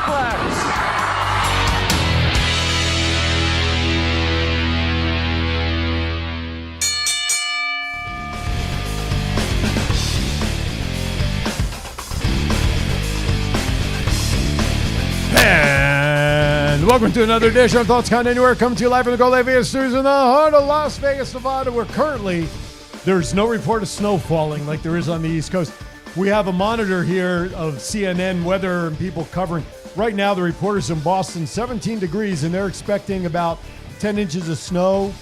Suplex. And welcome to another edition of Thoughts Count Anywhere. Coming to you live from the Gold Vegas Studios in the heart of Las Vegas, Nevada, where currently there's no report of snow falling like there is on the East Coast. We have a monitor here of CNN weather and people covering. Right now, the reporters in Boston, 17 degrees, and they're expecting about 10 inches of snow,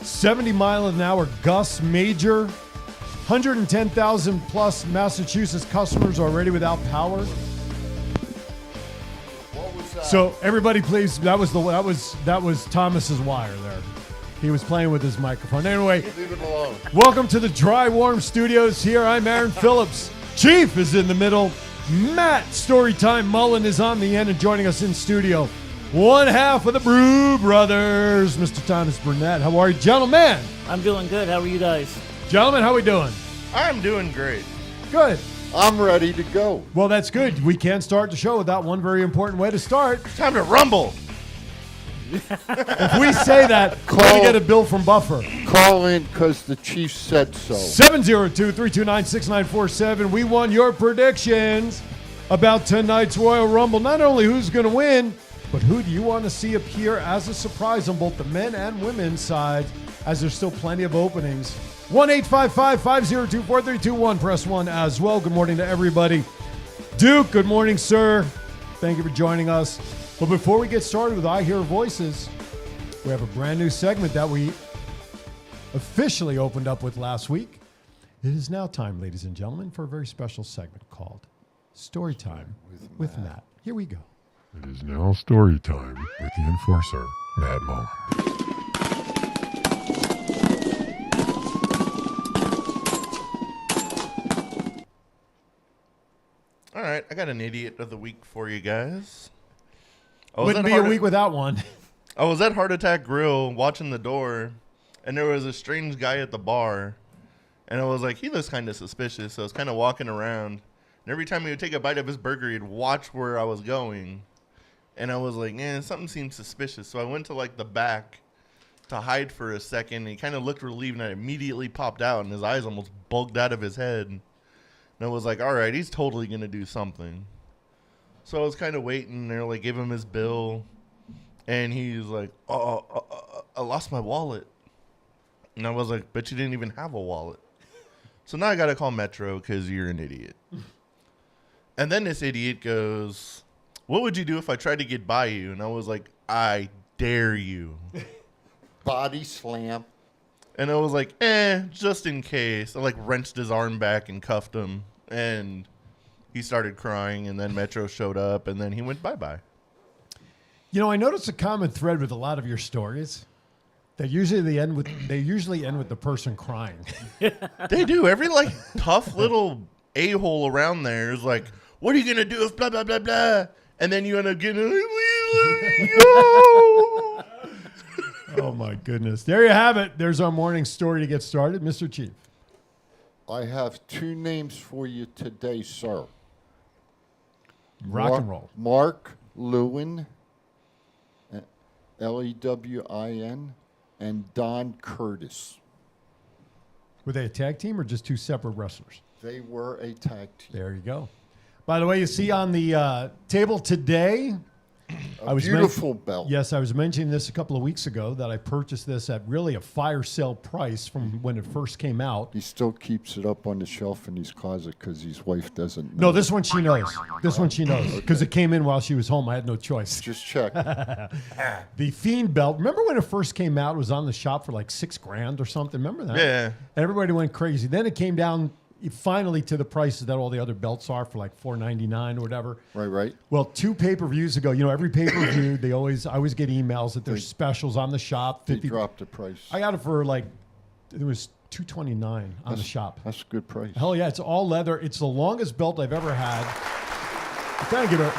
70-mile-an-hour gusts, major, 110,000 plus Massachusetts customers already without power. So everybody, please. That was Thomas's wire there. He was playing with his microphone. Anyway, leave it alone. Welcome to the Dry Warm Studios. Here, I'm Aaron Phillips. Chief is in the middle. Matt Storytime Mullen is on the end and joining us in studio. One half of the Brew Brothers, Mr. Thomas Burnett. How are you, gentlemen? I'm doing good. How are you guys? Gentlemen, how we doing? I'm doing great. Good. I'm ready to go. Well, that's good. We can't start the show without one very important way to start. Time to rumble. If we say that, we're going to get a bill from Buffer. Call in because the chief said so. 702-329-6947. We want your predictions about tonight's Royal Rumble. Not only who's going to win, but who do you want to see appear as a surprise on both the men and women's sides, as there's still plenty of openings. 1-855-502-4321. Press 1 as well. Good morning to everybody. Duke, good morning, sir. Thank you for joining us. But before we get started with I Hear Voices, we have a brand new segment that we officially opened up with last week. It is now time, ladies and gentlemen, for a very special segment called Story Time with Matt. Here we go. It is now story time with the enforcer, Matt Mullen. All right, I got an idiot of the week for you guys. Wouldn't be a week without one. I was at Heart Attack Grill watching the door, and there was a strange guy at the bar, and I was like, he looks kind of suspicious, so I was kind of walking around, and every time he would take a bite of his burger, he'd watch where I was going, and I was like, something seems suspicious, so I went to, like, the back to hide for a second, and he kind of looked relieved, and I immediately popped out, and his eyes almost bulged out of his head, and I was like, all right, he's totally going to do something. So I was kind of waiting there, like, gave him his bill, and he was like, I lost my wallet. And I was like, bet you didn't even have a wallet. So now I got to call Metro because you're an idiot. And then this idiot goes, what would you do if I tried to get by you? And I was like, I dare you. Body slam. And I was like, just in case. I, like, wrenched his arm back and cuffed him, and he started crying, and then Metro showed up, and then he went bye-bye. You know, I noticed a common thread with a lot of your stories. They usually end with the person crying. They do. Every, like, tough little a-hole around there is like, what are you going to do if blah, blah, blah, blah? And then you end up getting, Oh, my goodness. There you have it. There's our morning story to get started. Mr. Chief. I have two names for you today, sir. Rock and roll. Mark Lewin, Lewin, and Don Curtis. Were they a tag team or just two separate wrestlers? They were a tag team. There you go. By the way, you see on the table today, Beautiful belt. Yes, I was mentioning this a couple of weeks ago that I purchased this at really a fire sale price from when it first came out. He still keeps it up on the shelf in his closet because his wife doesn't know. No, this one she knows. This one she knows because it came in while she was home. I had no choice. Just check. The Fiend belt. Remember when it first came out? It was on the shop for like $6,000 or something. Remember that? Yeah. And everybody went crazy. Then it came down finally to the prices that all the other belts are for like $4.99 or whatever. Right. Well, 2 pay-per-views ago, every pay-per-view, I always get emails that there's specials on the shop. They dropped the price. I got it for it was $229 on the shop. That's a good price. Hell yeah, it's all leather. It's the longest belt I've ever had. Thank you very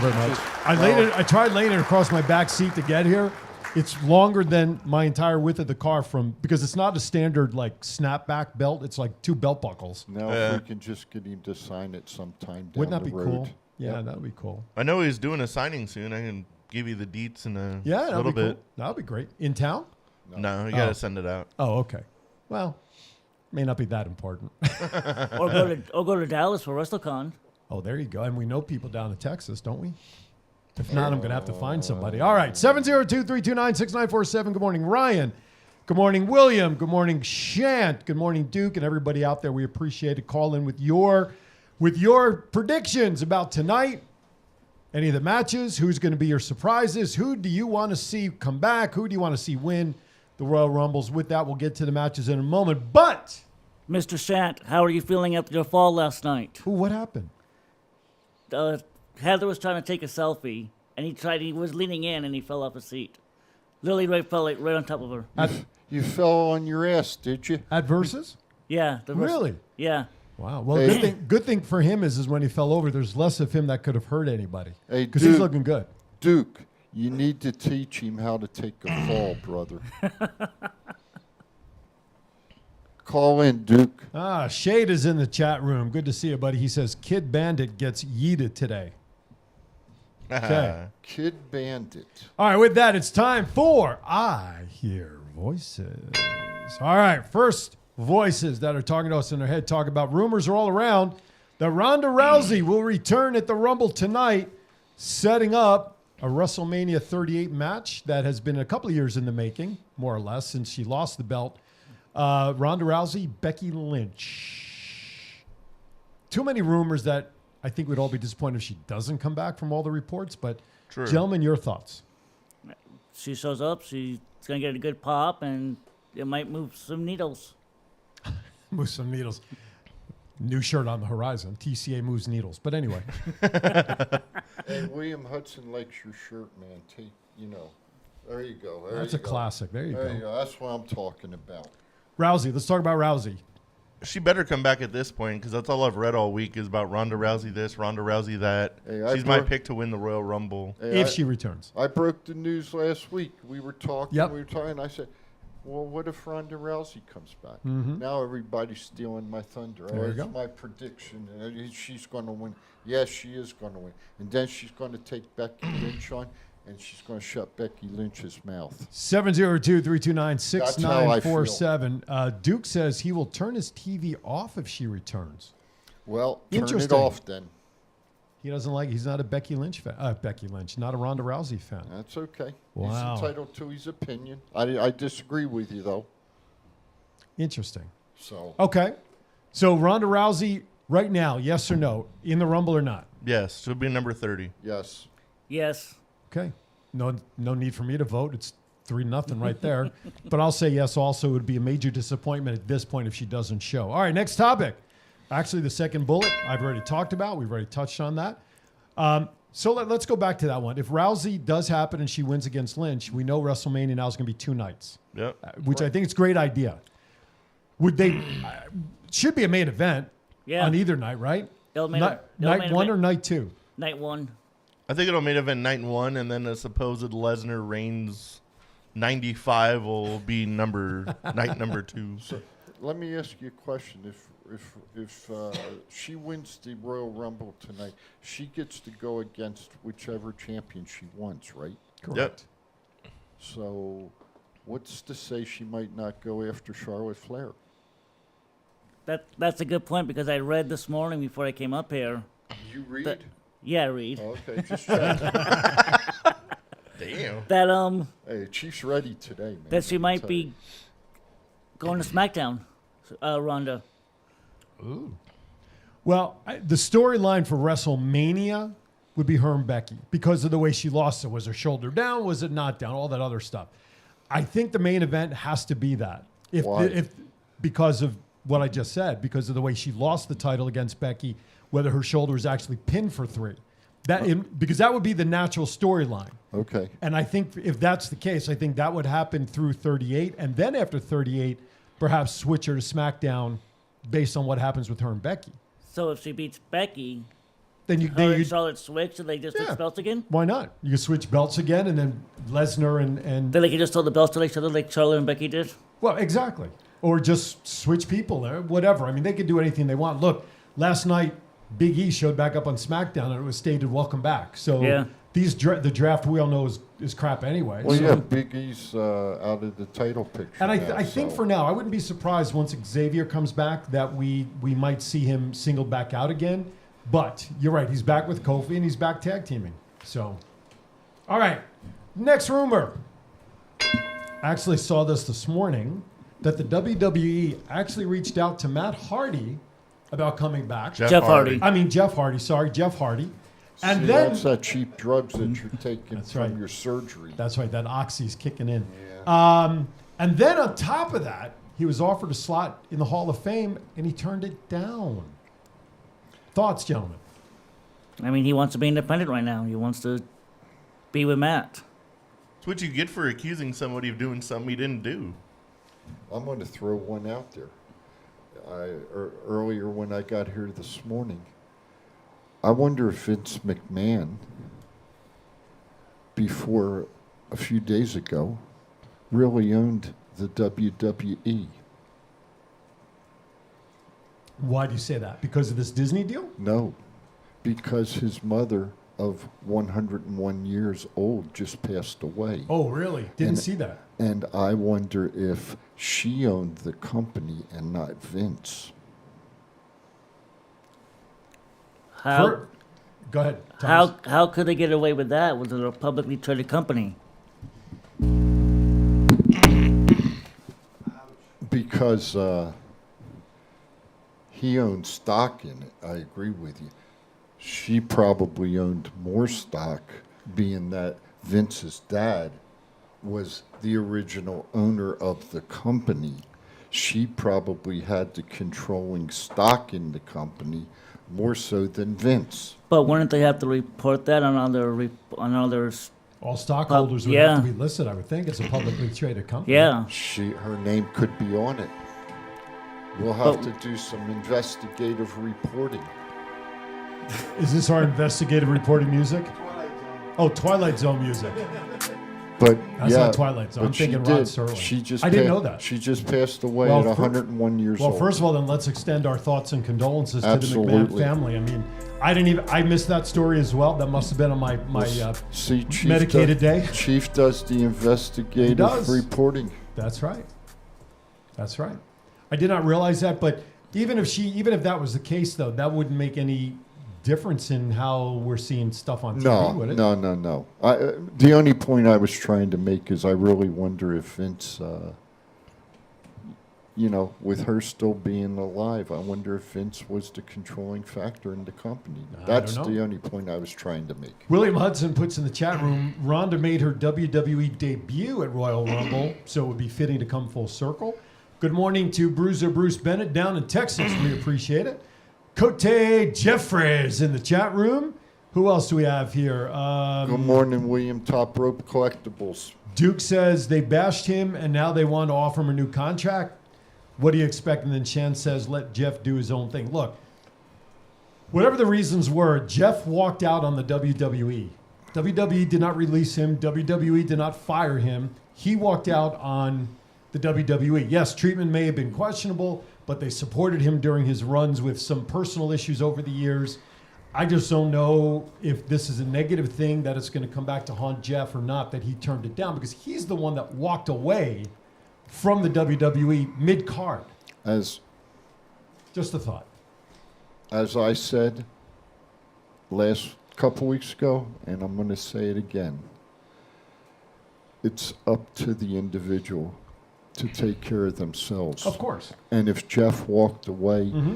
much. I tried laying it across my back seat to get here. It's longer than my entire width of the car because it's not a standard like snapback belt. It's like 2 belt buckles. Now if we can just get him to sign it sometime down Wouldn't that the be road. cool? Yeah, that would be cool. I know he's doing a signing soon. I can give you the deets in a Yeah, that'd little be bit. cool. That would be great. In town? No, you got to send it out. Oh, okay. Well, may not be that important. Or go to Dallas for WrestleCon. Oh, there you go. And we know people down in Texas, don't we? If not, I'm going to have to find somebody. All right, 702-329-6947. Good morning, Ryan. Good morning, William. Good morning, Shant. Good morning, Duke, and everybody out there. We appreciate it. Call in with your predictions about tonight, any of the matches, who's going to be your surprises, who do you want to see come back, who do you want to see win the Royal Rumbles. With that, we'll get to the matches in a moment. But, Mr. Shant, how are you feeling after your fall last night? ooh, what happened? Heather was trying to take a selfie, and he was leaning in, and he fell off his seat. Lily Ray fell right on top of her. You fell on your ass, did you? At Versus? Yeah. Really? Yeah. Wow. Well, Hey. good thing for him is when he fell over, there's less of him that could have hurt anybody. Hey, Because he's dude. looking good. Duke, you need to teach him how to take a fall, brother. Call in, Duke. Shade is in the chat room. Good to see you, buddy. He says Kid Bandit gets yeeted today. Okay. Kid Bandit. All right, with that, it's time for I Hear Voices. All right, first voices that are talking to us in their head talk about rumors are all around that Ronda Rousey will return at the Rumble tonight, setting up a WrestleMania 38 match that has been a couple of years in the making, more or less, since she lost the belt. Ronda Rousey, Becky Lynch. Too many rumors that I think we'd all be disappointed if she doesn't come back from all the reports. But, True. gentlemen, your thoughts? She shows up, she's going to get a good pop, and it might move some needles. Move some needles. New shirt on the horizon. TCA moves needles. But anyway, Hey, William Hudson likes your shirt, man. There you go. that's a classic. There you There go. you go. That's what I'm talking about. Rousey, let's talk about Rousey. She better come back at this point because that's all I've read all week is about Ronda Rousey this, Ronda Rousey that. Hey, I She's my broke- pick to win the Royal Rumble. Hey, If she returns. I broke the news last week. We were talking. Yep. We were talking. I said, "Well, what if Ronda Rousey comes back?" Mhm. Now everybody's stealing my thunder. There you It's go. my prediction. She's going to win. Yes, she is going to win. And then she's going to take Becky Lynch on, and she's going to shut Becky Lynch's mouth. 702-329-6947. Duke says he will turn his TV off if she returns. Well, turn it Interesting. off then. He doesn't like. He's not a Becky Lynch fan. Becky Lynch, not a Ronda Rousey fan. That's okay. Wow. He's entitled to his opinion. I disagree with you, though. Interesting. So Okay. So Ronda Rousey, right now, yes or no, in the Rumble or not? Yes, she'll be number 30. yes. Yes. Okay. No need for me to vote. It's 3-0 right there. But I'll say yes also. It would be a major disappointment at this point if she doesn't show. All right, next topic. Actually, the second bullet I've already talked about. We've already touched on that. So let's go back to that one. If Rousey does happen and she wins against Lynch, we know WrestleMania now is going to be 2 nights, Yep. which I think is a great idea. Would they? Should be a main event Yeah. on either night, right? They'll main- Night, they'll night main one event. or night 2? Night one. I think it'll main event night 1, and then the supposed Lesnar Reigns 95 will be night number 2. So let me ask you a question. If she wins the Royal Rumble tonight, she gets to go against whichever champion she wants, right? Correct. So what's to say she might not go after Charlotte Flair? That's a good point because I read this morning before I came up here. You read? That, yeah, Reed. Okay, just checking. Damn. That Hey, Chief's ready today, man. that she I'll might tell be you. going to SmackDown. Ronda. Well, the storyline for WrestleMania would be her and Becky because of the way she lost it. Was her shoulder down? Was it not down? All that other stuff. I think the main event has to be that. Why? Because of what I just said, because of the way she lost the title against Becky, whether her shoulder was actually pinned for 3. Because that would be the natural storyline. Okay. And I think if that's the case, I think that would happen through 38. And then after 38, perhaps switch her to SmackDown based on what happens with her and Becky. So if she beats Becky, Then you, her then and you Charlotte switch and they just Yeah. switch belts again? why not? You can switch belts again, and then Lesnar and Then they can just hold the belts to each other like Charlotte and Becky did? well, exactly, or just switch people there, whatever. I mean, they could do anything they want. Look, last night Big E showed back up on SmackDown and it was stated "Welcome back." So Yeah. the draft we all know is crap anyway. Well, So- yeah, Big E's out of the title picture. And now, I think so- for now, I wouldn't be surprised once Xavier comes back that we might see him singled back out again. But you're right, he's back with Kofi and he's back tag teaming. So, all right, next rumor. I actually saw this morning that the WWE actually reached out to Matt Hardy about coming back. Jeff Hardy. I mean Jeff Hardy. Sorry, Jeff Hardy. And See, then that's that cheap drugs that you're taking That's from right. your surgery. that's right, that oxy's kicking in. Yeah. And then on top of that, he was offered a slot in the Hall of Fame, and he turned it down. Thoughts, gentlemen? I mean, he wants to be independent right now. He wants to be with Matt. It's what you get for accusing somebody of doing something he didn't do. I'm going to throw one out there. Earlier when I got here this morning, I wonder if Vince McMahon, before a few days ago, really owned the WWE. Why do you say that? Because of this Disney deal? No, because his mother of 101 years old just passed away. Oh, really? Didn't And- see that. And I wonder if she owned the company and not Vince. How Go ahead. Thomas. how could they get away with that? Was it a publicly traded company? Because he owned stock in it. I agree with you. She probably owned more stock, being that Vince's dad was the original owner of the company. She probably had the controlling stock in the company more so than Vince. But wouldn't they have to report that on other All stockholders would yeah. have to be listed, I would think. It's a publicly traded company. Yeah. Her name could be on it. We'll have But- to do some investigative reporting. Is this our investigative reporting music? Oh, Twilight Zone music. But That's yeah, not Twilight Zone. I'm but she thinking Rod did. Serling. She just I didn't pa- know that. She just passed away Well, at fir- 101 years Well, old. first of all, then let's extend our thoughts and condolences to the McMahon Absolutely. family. I mean, I missed that story as well. That must have been on my See, Chief medicated day. Chief does the investigative does. reporting. That's right. That's right. I did not realize that, but even if that was the case, though, that wouldn't make any difference in how we're seeing stuff on TV, would it? No. The only point I was trying to make is I really wonder if Vince, with her still being alive, I wonder if Vince was the controlling factor in the company. I That's don't know. the only point I was trying to make. William Hudson puts in the chat room, Ronda made her WWE debut at Royal Rumble, so it would be fitting to come full circle. Good morning to Bruiser Bruce Bennett down in Texas. We appreciate it. Cote Jeffries in the chat room. Who else do we have here? Good morning, William. Top Rope Collectibles. Duke says they bashed him and now they want to offer him a new contract. What do you expect? And then Shan says, let Jeff do his own thing. Look, whatever the reasons were, Jeff walked out on the WWE. WWE did not release him. WWE did not fire him. He walked out on the WWE. Yes, treatment may have been questionable, but they supported him during his runs with some personal issues over the years. I just don't know if this is a negative thing, that it's going to come back to haunt Jeff or not, that he turned it down, because he's the one that walked away from the WWE mid-card. As Just a thought. I said last couple weeks ago, and I'm going to say it again, it's up to the individual to take care of themselves. Of course. And if Jeff walked away Mm-hmm.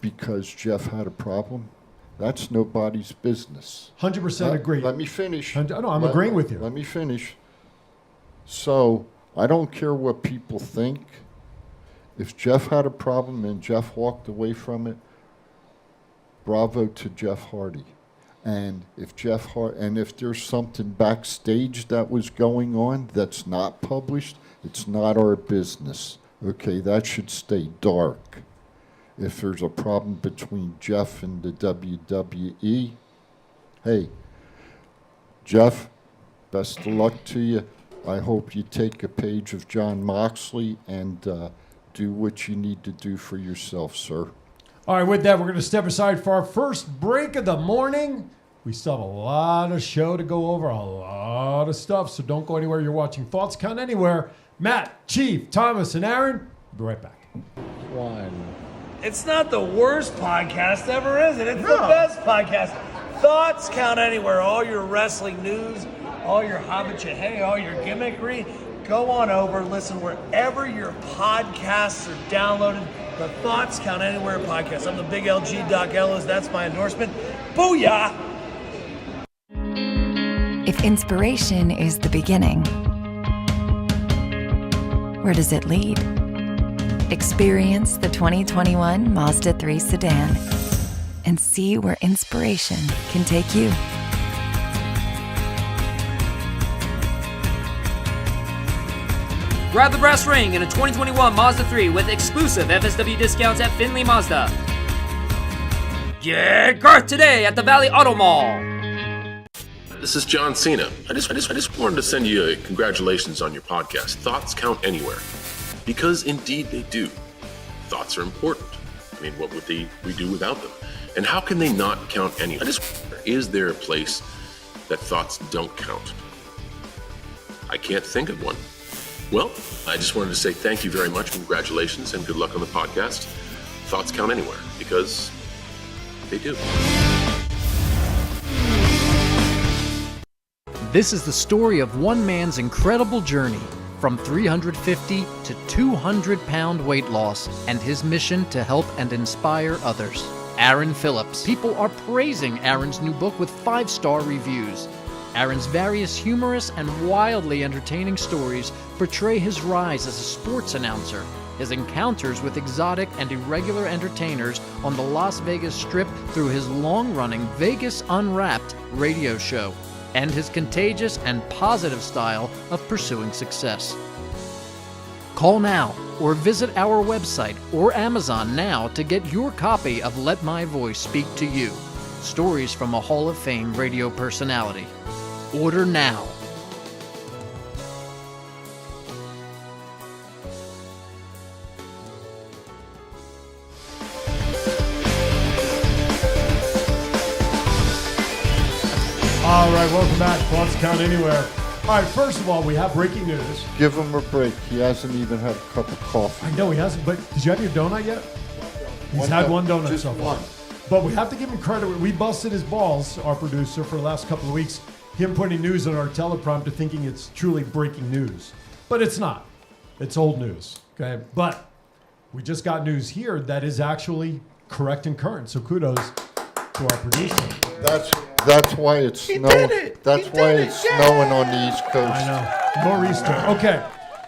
because Jeff had a problem, that's nobody's business. 100% agree. Let me finish. No, I'm agreeing with you. Let me finish. So I don't care what people think. If Jeff had a problem and Jeff walked away from it, bravo to Jeff Hardy. And if if there's something backstage that was going on that's not published, it's not our business. Okay, that should stay dark. If there's a problem between Jeff and the WWE, hey, Jeff, best of luck to you. I hope you take a page of John Moxley and do what you need to do for yourself, sir. All right, with that, we're going to step aside for our first break of the morning. We still have a lot of show to go over, a lot of stuff, so don't go anywhere. You're watching Thoughts Count Anywhere. Matt, Chief, Thomas, and Aaron, we'll be right back. It's not the worst podcast ever, is it? It's the best podcast. Thoughts Count Anywhere. All your wrestling news, all your hobbit hey, all your gimmickry. Go on over, listen wherever your podcasts are downloaded. The Thoughts Count Anywhere podcast. I'm the big LG Doc Ellis. That's my endorsement. Booyah! If inspiration is the beginning, where does it lead? Experience the 2021 Mazda 3 sedan and see where inspiration can take you. Grab the brass ring in a 2021 Mazda 3 with exclusive FSW discounts at Findlay Mazda. Get Garth today at the Valley Auto Mall. This is John Cena. I just wanted to send you a congratulations on your podcast, Thoughts Count Anywhere. Because indeed they do. Thoughts are important. I mean, what would we do without them? And how can they not count anywhere? Is there a place that thoughts don't count? I can't think of one. Well, I just wanted to say thank you very much, congratulations, and good luck on the podcast. Thoughts count anywhere, because they do. This is the story of one man's incredible journey from 350 to 200-pound weight loss and his mission to help and inspire others. Aaron Phillips. People are praising Aaron's new book with 5-star reviews. Aaron's various humorous and wildly entertaining stories portray his rise as a sports announcer, his encounters with exotic and irregular entertainers on the Las Vegas Strip through his long-running Vegas Unwrapped radio show, and his contagious and positive style of pursuing success. Call now or visit our website or Amazon now to get your copy of Let My Voice Speak to You, stories from a Hall of Fame radio personality. Order now. All right, welcome back. Thoughts Count Anywhere. All right, first of all, we have breaking news. Give him a break. He hasn't even had a cup of coffee. I know he hasn't, but did you have your donut yet? He's had one donut Just so far. one. But we have to give him credit. We busted his balls, our producer, for the last couple of weeks. Him putting news on our teleprompter thinking it's truly breaking news. But it's not. It's old news, okay? But we just got news here that is actually correct and current. So kudos to our producer. That's why it's snowing. That's why it's snowing on the East Coast. I know. Nor'easter. Okay.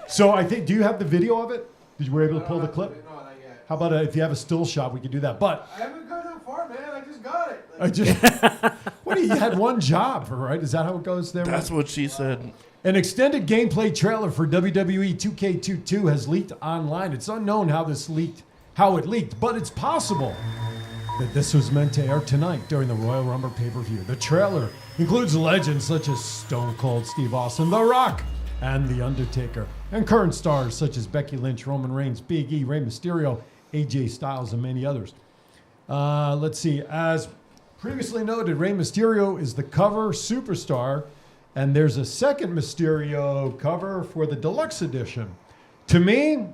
So I think, do you have the video of it? Did you were able to pull the clip? No, not yet. How about if you have a still shot, we could do that. But I haven't gone that far, man. I just got it. What do you had one job, right? Is that how it goes there? That's what she said. An extended gameplay trailer for WWE 2K22 has leaked online. It's unknown how it leaked, but it's possible that this was meant to air tonight during the Royal Rumble pay-per-view. The trailer includes legends such as Stone Cold Steve Austin, The Rock, and The Undertaker, and current stars such as Becky Lynch, Roman Reigns, Big E, Rey Mysterio, AJ Styles, and many others. Let's see. As previously noted, Rey Mysterio is the cover superstar, and there's a second Mysterio cover for the deluxe edition. To me,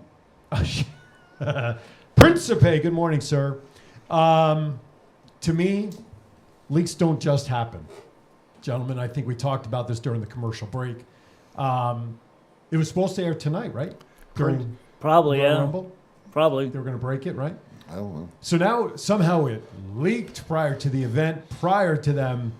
Principe, good morning, sir. To me, leaks don't just happen. Gentlemen, I think we talked about this during the commercial break. It was supposed to air tonight, right? During Probably, Royal yeah. Rumble? Probably. They were going to break it, right? I don't know. So now somehow it leaked prior to the event, prior to them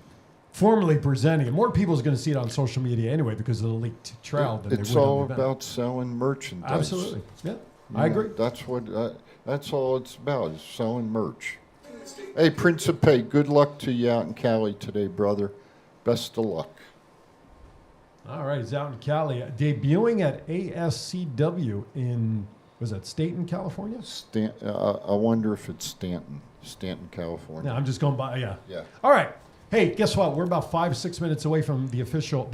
formally presenting it. More people is going to see it on social media anyway because of the leaked trail than It's they would all on the event. about selling merchandise. Absolutely. Yeah, You I know, agree. That's all it's about, is selling merch. Hey, Principe, good luck to you out in Cali today, brother. Best of luck. All right, he's out in Cali, debuting at ASCW in, was that Staten, California? I wonder if it's Stanton, California. No, I'm just going by, yeah. Yeah. All right. Hey, guess what? We're about 5-6 minutes away from the official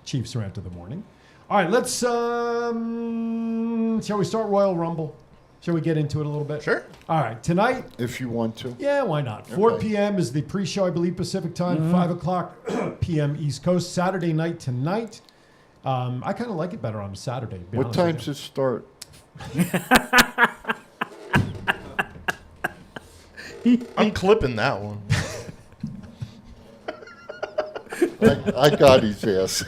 Chiefs rant of the morning. All right, let's, shall we start Royal Rumble? Shall we get into it a little bit? Sure. All right. Tonight, If you want to. yeah, why not? 4 Okay. p.m. is the pre-show, I believe, Pacific time. 5 o'clock p.m. East Coast. Saturday night tonight. I kind of like it better on a Saturday. to be What honest with time's you. it start? I'm clipping that one. I got his ass.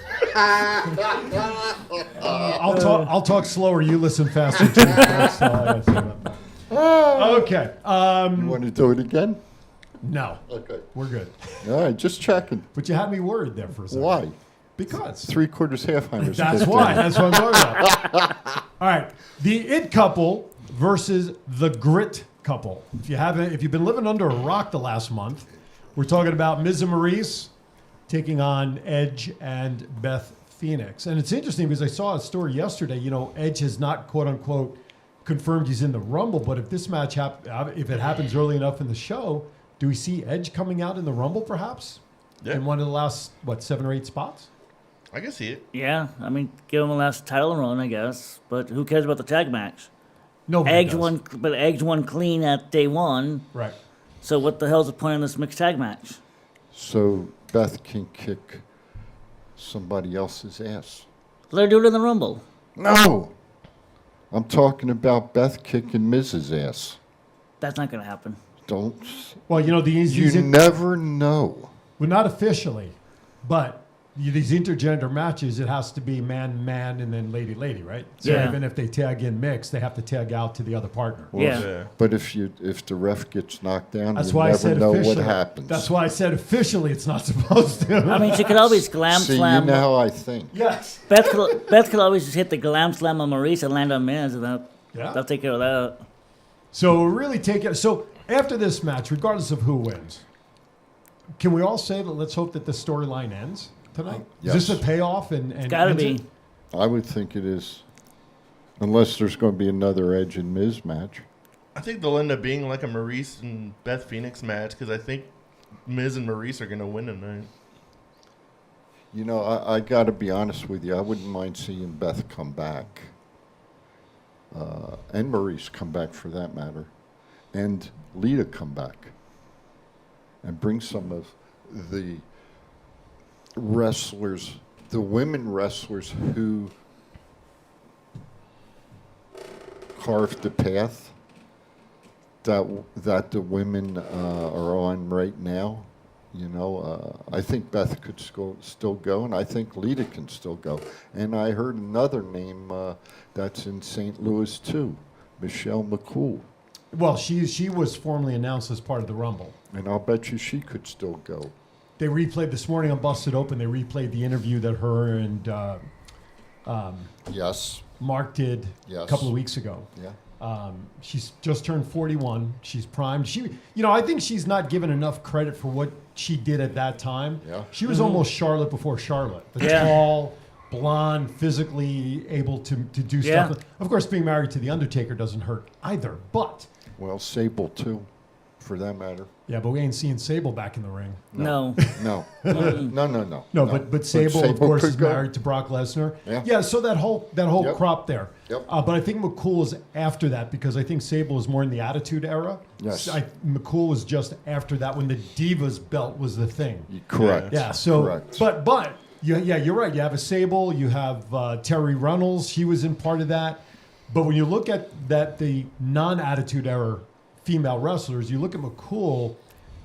I'll talk slower. You listen faster. Too. That's all I gotta say about that. Okay. You want to do it again? No. Okay. We're good. All right, just checking. But you had me worried there for a second. Why? Because. 3/4 Halfheimers. That's kicked why. in. That's what I'm talking about. All right. The It couple versus the Grit couple. If you've been living under a rock the last month, we're talking about Miz and Maurice taking on Edge and Beth Phoenix. And it's interesting because I saw a story yesterday. You know, Edge has not, quote unquote, confirmed he's in the Rumble. But if this match, if it happens early enough in the show, do we see Edge coming out in the Rumble perhaps? Yeah. In one of the last, 7 or 8 spots? I can see it. Yeah, I mean, give him a last title run, I guess. But who cares about the tag match? Nobody Edge does. won clean at day one. Right. So what the hell's the point of this mixed tag match? So Beth can kick somebody else's ass. Let her do it in the Rumble. No! I'm talking about Beth kicking Miz's ass. That's not going to happen. Don't. Well, you know, You never know. well, not officially, but these intergender matches, it has to be man, and then lady, right? So Yeah. even if they tag in mixed, they have to tag out to the other partner. Well, Yeah. But if the ref gets knocked down, That's you why I never said know officially. what happens. That's why I said officially it's not supposed to. I mean, she could always glam See, slam. you know how I think. Yes. Beth could always just hit the glam slam on Maurice and land on Miz, and Yeah. they'll take care of that. So we're really taking. So after this match, regardless of who wins, can we all say that let's hope that the storyline ends tonight? Yes. Is this a payoff? And Gotta ends be. it? I would think it is. Unless there's going to be another Edge and Miz match. I think they'll end up being like a Maurice and Beth Phoenix match because I think Miz and Maurice are going to win tonight. You know, I got to be honest with you. I wouldn't mind seeing Beth come back. And Maurice come back for that matter. And Lita come back. And bring some of the wrestlers, the women wrestlers who carved the path that the women are on right now. You know, I think Beth could still go, and I think Lita can still go. And I heard another name that's in St. Louis too, Michelle McCool. Well, she was formally announced as part of the Rumble. And I'll bet you she could still go. They replayed this morning on Busted Open. They replayed the interview that her and Yes. Mark did a Yes. couple of weeks ago. Yeah. She's just turned 41. She's primed. I think she's not given enough credit for what she did at that time. Yeah. She was almost Charlotte before Charlotte. The Yeah. tall, blonde, physically able to do Yeah. stuff. Of course, being married to The Undertaker doesn't hurt either. But, Well, Sable too, for that matter. yeah, but we ain't seeing Sable back in the ring. No. No. No. No, but Sable, of course, could is go. married to Brock Lesnar. Yeah. So that whole Yep. crop there. Yep. But I think McCool is after that because I think Sable is more in the Attitude Era. Yes. McCool was just after that when the Divas belt was the thing. Correct. Yeah. So, Correct. but you're right. You have a Sable. You have Terry Runnels. He was in part of that. But when you look at the non-Attitude Era female wrestlers, you look at McCool.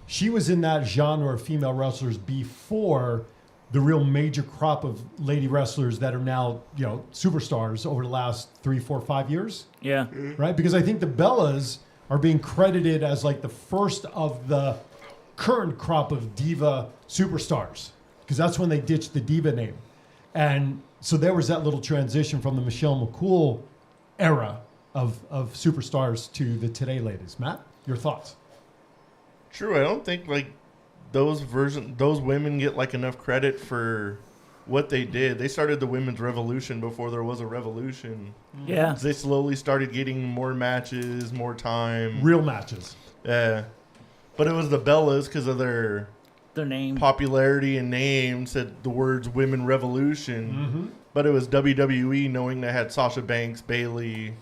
She was in that genre of female wrestlers before the real major crop of lady wrestlers that are now, superstars over the last 3, 4, 5 years, Yeah. right? Because I think the Bellas are being credited as like the first of the current crop of diva superstars, because that's when they ditched the diva name. And so there was that little transition from the Michelle McCool era of superstars to the today ladies. Matt, your thoughts? True. I don't think like those women get like enough credit for what they did. They started the women's revolution before there was a revolution. Yeah. They slowly started getting more matches, more time. Real matches. Yeah. But it was the Bellas because of their name, popularity and name said the words women revolution. Mm-hmm. But it was WWE knowing they had Sasha Banks, Bayley,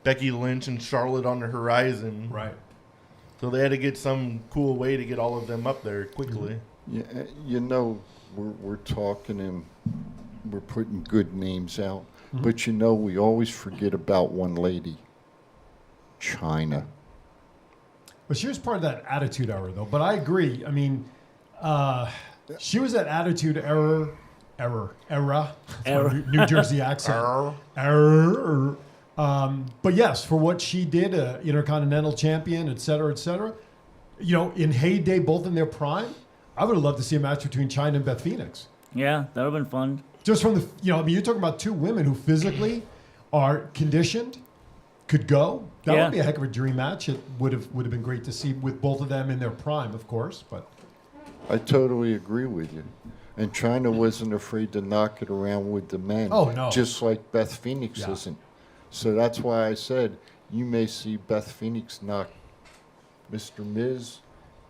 Becky Lynch and Charlotte on the horizon. Right. So they had to get some cool way to get all of them up there quickly. Yeah, you know, we're talking and we're putting good names out, but you know, we always forget about one lady, China. But she was part of that Attitude Era, though. But I agree. I mean, she was that Attitude Era. That's my New Jersey accent. Error. But yes, for what she did, Intercontinental Champion, et cetera, you know, in heyday, both in their prime, I would have loved to see a match between China and Beth Phoenix. Yeah, that would have been fun. Just from the, you know, I mean, you're talking about two women who physically are conditioned, could go. That would be a heck of a dream match. It would have been great to see with both of them in their prime, of course. But I totally agree with you. And China wasn't afraid to knock it around with the men. Oh, no. Just like Beth Phoenix isn't. So that's why I said you may see Beth Phoenix knock Mr. Miz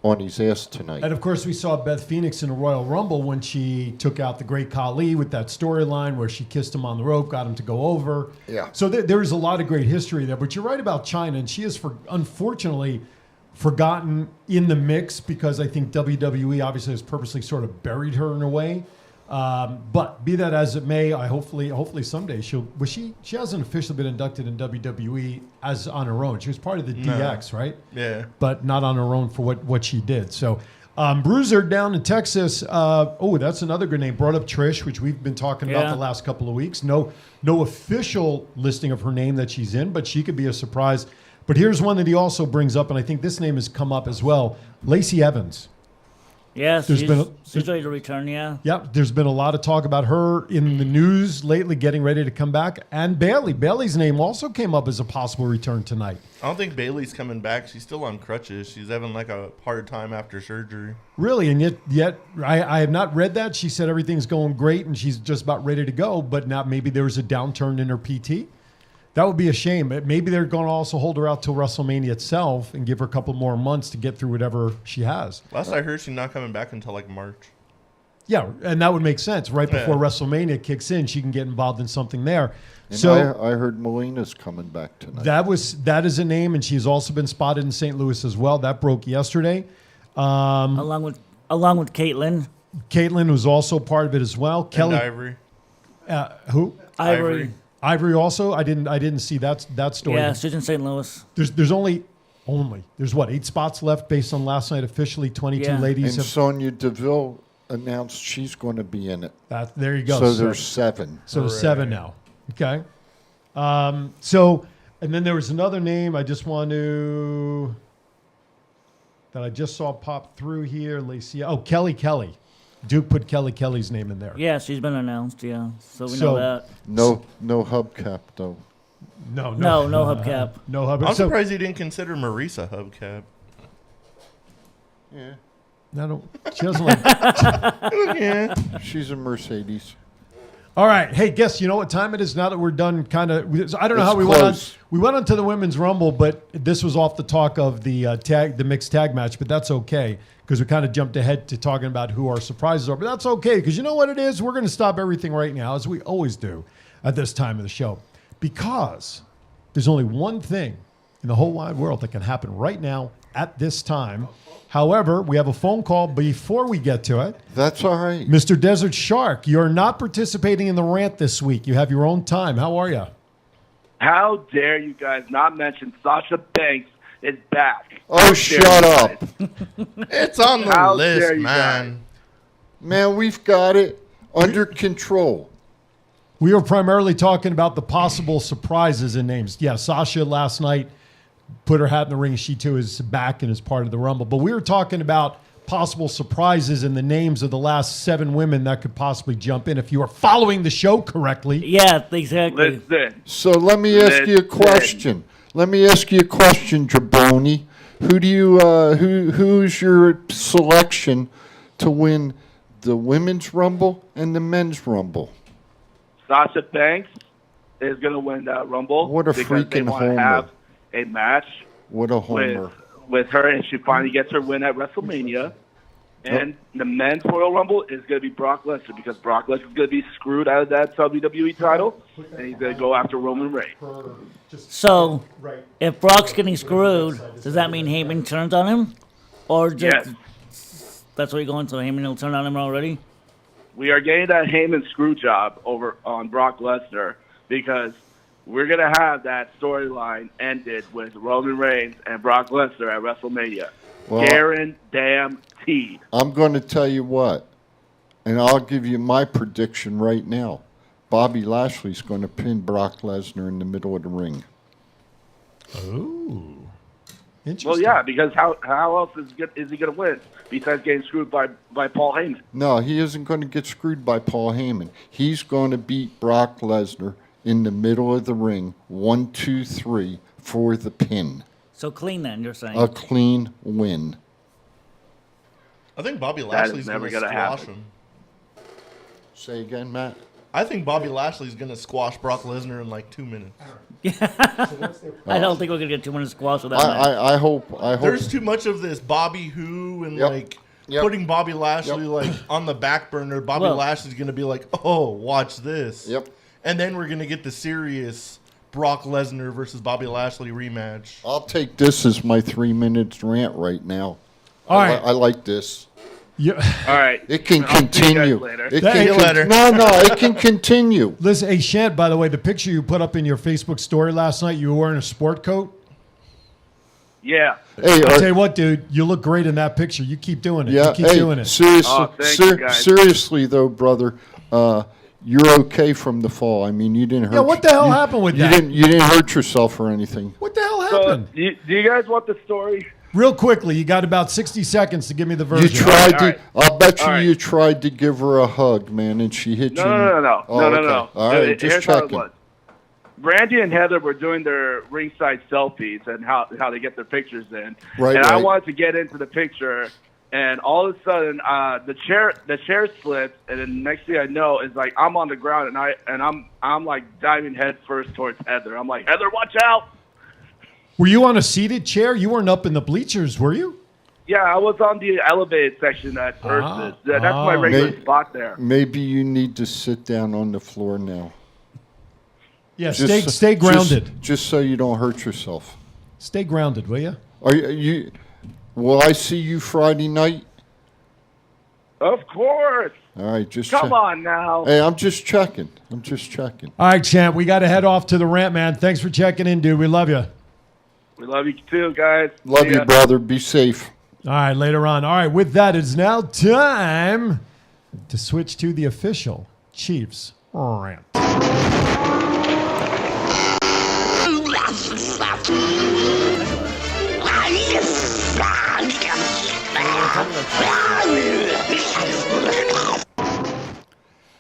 on his ass tonight. And of course, we saw Beth Phoenix in the Royal Rumble when she took out the Great Khali with that storyline where she kissed him on the rope, got him to go over. Yeah. So there is a lot of great history there. But you're right about China, and she is, unfortunately, forgotten in the mix because I think WWE obviously has purposely sort of buried her in a way. But be that as it may, I hopefully someday she hasn't officially been inducted in WWE as on her own. She was part of the DX, right? Yeah. But not on her own for what she did. So Bruiser down in Texas. That's another good name. Brought up Trish, which we've been talking about the last couple of weeks. No official listing of her name that she's in, but she could be a surprise. But here's one that he also brings up, and I think this name has come up as well. Lacey Evans. Yes, she's ready to return, yeah. Yep, there's been a lot of talk about her in the news lately, getting ready to come back. And Bayley. Bayley's name also came up as a possible return tonight. I don't think Bayley's coming back. She's still on crutches. She's having like a hard time after surgery. Really? And yet I have not read that. She said everything's going great and she's just about ready to go, but now maybe there was a downturn in her PT. That would be a shame. Maybe they're going to also hold her out till WrestleMania itself and give her a couple more months to get through whatever she has. Last I heard, she's not coming back until like March. Yeah, and that would make sense. Right before WrestleMania kicks in, she can get involved in something there. And so I heard Melina's coming back tonight. That is a name, and she's also been spotted in St. Louis as well. That broke yesterday. Along with Caitlyn. Caitlyn was also part of it as well. And Kelly Ivory. Who? Ivory. Ivory also. I didn't see that story. Yeah, she's in St. Louis. There's only there's 8 spots left based on last night officially. 22 ladies. And Sonya Deville announced she's going to be in it. There you go. So there's 7. So there's 7 now. Okay. So and then there was another name I just saw pop through here. Lacey. Oh, Kelly. Duke put Kelly's name in there. Yeah, she's been announced. Yeah, so we know that. No hubcap though. No hubcap. No hubcap. I'm surprised you didn't consider Marisa hubcap. Yeah. She doesn't like. Yeah. She's a Mercedes. All right. Hey, guess you know what time it is now that we're done kind of. I don't know how we went on. We went on to the Women's Rumble, but this was off the talk of the mixed tag match, but that's okay because we kind of jumped ahead to talking about who our surprises are. But that's okay because you know what it is? We're going to stop everything right now, as we always do at this time of the show, because there's only one thing in the whole wide world that can happen right now at this time. However, we have a phone call before we get to it. That's all right. Mr. Desert Shark, you're not participating in the rant this week. You have your own time. How are you? How dare you guys not mention Sasha Banks is back? Oh, shut up. It's on the list, man. Man, we've got it under control. We were primarily talking about the possible surprises and names. Yeah, Sasha last night put her hat in the ring. She, too, is back and is part of the Rumble. But we were talking about possible surprises and the names of the last 7 women that could possibly jump in if you are following the show correctly. Yeah, exactly. Listen. So let me ask you a question. Jabroni. Who's your selection to win the Women's Rumble and the Men's Rumble? Sasha Banks is going to win that Rumble. What a because they freaking want to homer. have a match What a homer. with her, and she finally gets her win at WrestleMania. And the men's Royal Rumble is going to be Brock Lesnar because Brock Lesnar is going to be screwed out of that WWE title, and he's going to go after Roman Reigns. So, if Brock's getting screwed, does that mean Heyman turns on him? Or just that's what you're going to? Heyman will turn on him already? We are getting that Heyman screw job over on Brock Lesnar because we're going to have that storyline ended with Roman Reigns and Brock Lesnar at WrestleMania. Well, Guaranteed. I'm going to tell you what, and I'll give you my prediction right now. Bobby Lashley's going to pin Brock Lesnar in the middle of the ring. Oh, interesting. Well, yeah, because how else is he going to win besides getting screwed by Paul Heyman? No, he isn't going to get screwed by Paul Heyman. He's going to beat Brock Lesnar in the middle of the ring, 1, 2, 3, for the pin. So clean then, you're saying? A clean win. I think Bobby Lashley's going to squash him. Say again, Matt? I think Bobby Lashley's going to squash Brock Lesnar in like 2 minutes. I don't think we're going to get 2 minutes squash with that. I hope. There's too much of this Bobby Who and putting Bobby Lashley like on the back burner. Bobby Lashley's going to be like, oh, watch this. Yep. And then we're going to get the serious Brock Lesnar versus Bobby Lashley rematch. I'll take this as my 3 minutes rant right now. All right. I like this. Yeah. All right. It can continue. It can continue. Listen, hey, Shant, by the way, the picture you put up in your Facebook story last night, you were wearing a sport coat. Yeah. Hey, I'll tell you what, dude, you look great in that picture. You keep doing it. Yeah, You keep doing it. Seriously, seriously though, brother, you're okay from the fall. I mean, you didn't hurt. Yeah, what the hell happened with that? You didn't hurt yourself or anything. What the hell happened? So, do you guys want the story? Real quickly, you got about 60 seconds to give me the version. You tried to. right. I'll bet you All right. you tried to give her a hug, man, and she hit you. No. Oh, No. okay. All right, just Here's how it checking. was. Brandy and Heather were doing their ringside selfies and how they get their pictures in. Right, and I right. wanted to get into the picture, and all of a sudden the chair slips, and then next thing I know is like I'm on the ground and I'm like diving head first towards Heather. I'm like, Heather, watch out! Were you on a seated chair? You weren't up in the bleachers, were you? Yeah, I was on the elevated section at Ursus. That's my regular spot there. Maybe you need to sit down on the floor now. Yeah, stay grounded. Just so you don't hurt yourself. Stay grounded, will you? Are you? Will I see you Friday night? Of course. All right, just Come on now. Hey, I'm just checking. All right, champ, we got to head off to the rant, man. Thanks for checking in, dude. We love you. We love you too, guys. Love See ya. you, brother. Be safe. All right, later on. All right, with that, it's now time to switch to the official Chiefs rant.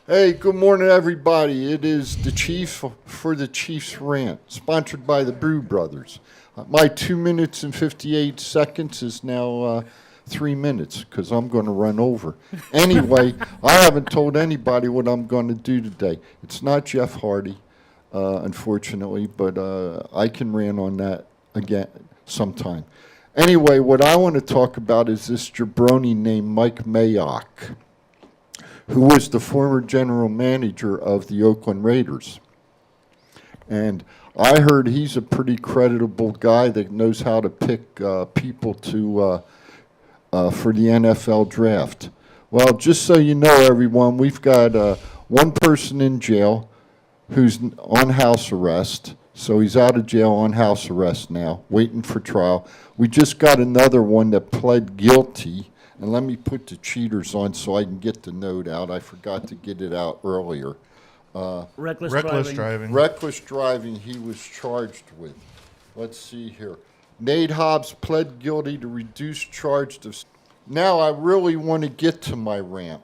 Hey, good morning, everybody. It is the Chief for the Chiefs rant, sponsored by the Brew Brothers. My 2 minutes and 58 seconds is now 3 minutes because I'm going to run over. Anyway, I haven't told anybody what I'm going to do today. It's not Jeff Hardy, unfortunately, but I can rant on that again sometime. Anyway, what I want to talk about is this jabroni named Mike Mayock, who was the former general manager of the Oakland Raiders. And I heard he's a pretty creditable guy that knows how to pick people to for the NFL draft. Well, just so you know, everyone, we've got one person in jail who's on house arrest. So he's out of jail on house arrest now, waiting for trial. We just got another one that pled guilty. And let me put the cheaters on so I can get the note out. I forgot to get it out earlier. Reckless driving. Reckless driving he was charged with. Let's see here. Nate Hobbs pled guilty to reduced charge of... Now I really want to get to my rant.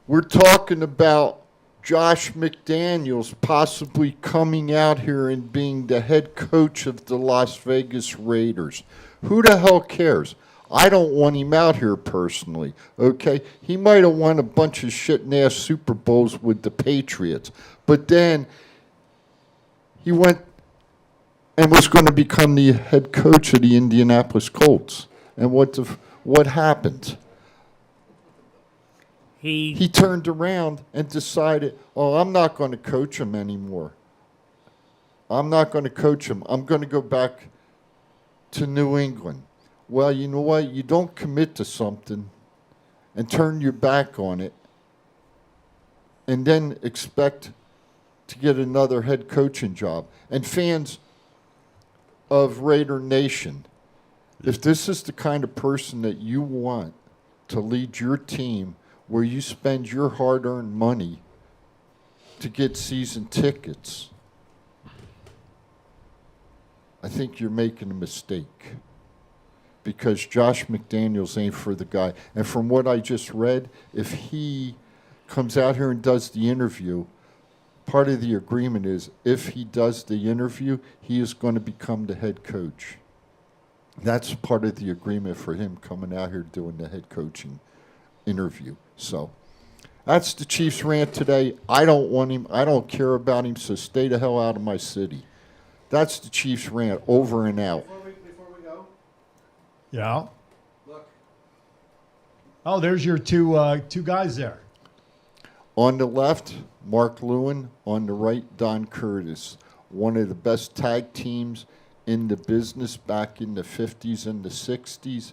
We're talking about Josh McDaniels possibly coming out here and being the head coach of the Las Vegas Raiders. Who the hell cares? I don't want him out here personally, okay? He might have won a bunch of shit-ass Super Bowls with the Patriots, but then he went and was going to become the head coach of the Indianapolis Colts. And what What happened? He turned around and decided, oh, I'm not going to coach him anymore. I'm not going to coach him. I'm going to go back to New England. Well, you know what? You don't commit to something and turn your back on it and then expect to get another head coaching job. And fans of Raider Nation, if this is the kind of person that you want to lead your team, where you spend your hard-earned money to get season tickets, I think you're making a mistake, because Josh McDaniels ain't for the guy. And from what I just read, if he comes out here and does the interview, part of the agreement is if he does the interview, he is going to become the head coach. That's part of the agreement for him coming out here doing the head coaching interview. So that's the Chiefs rant today. I don't want him. I don't care about him, so stay the hell out of my city. That's the Chiefs rant, over and out. Before we go, Yeah. look. Oh, there's your two guys there. On the left, Mark Lewin. On the right, Don Curtis. One of the best tag teams in the business back in the 50s and the 60s.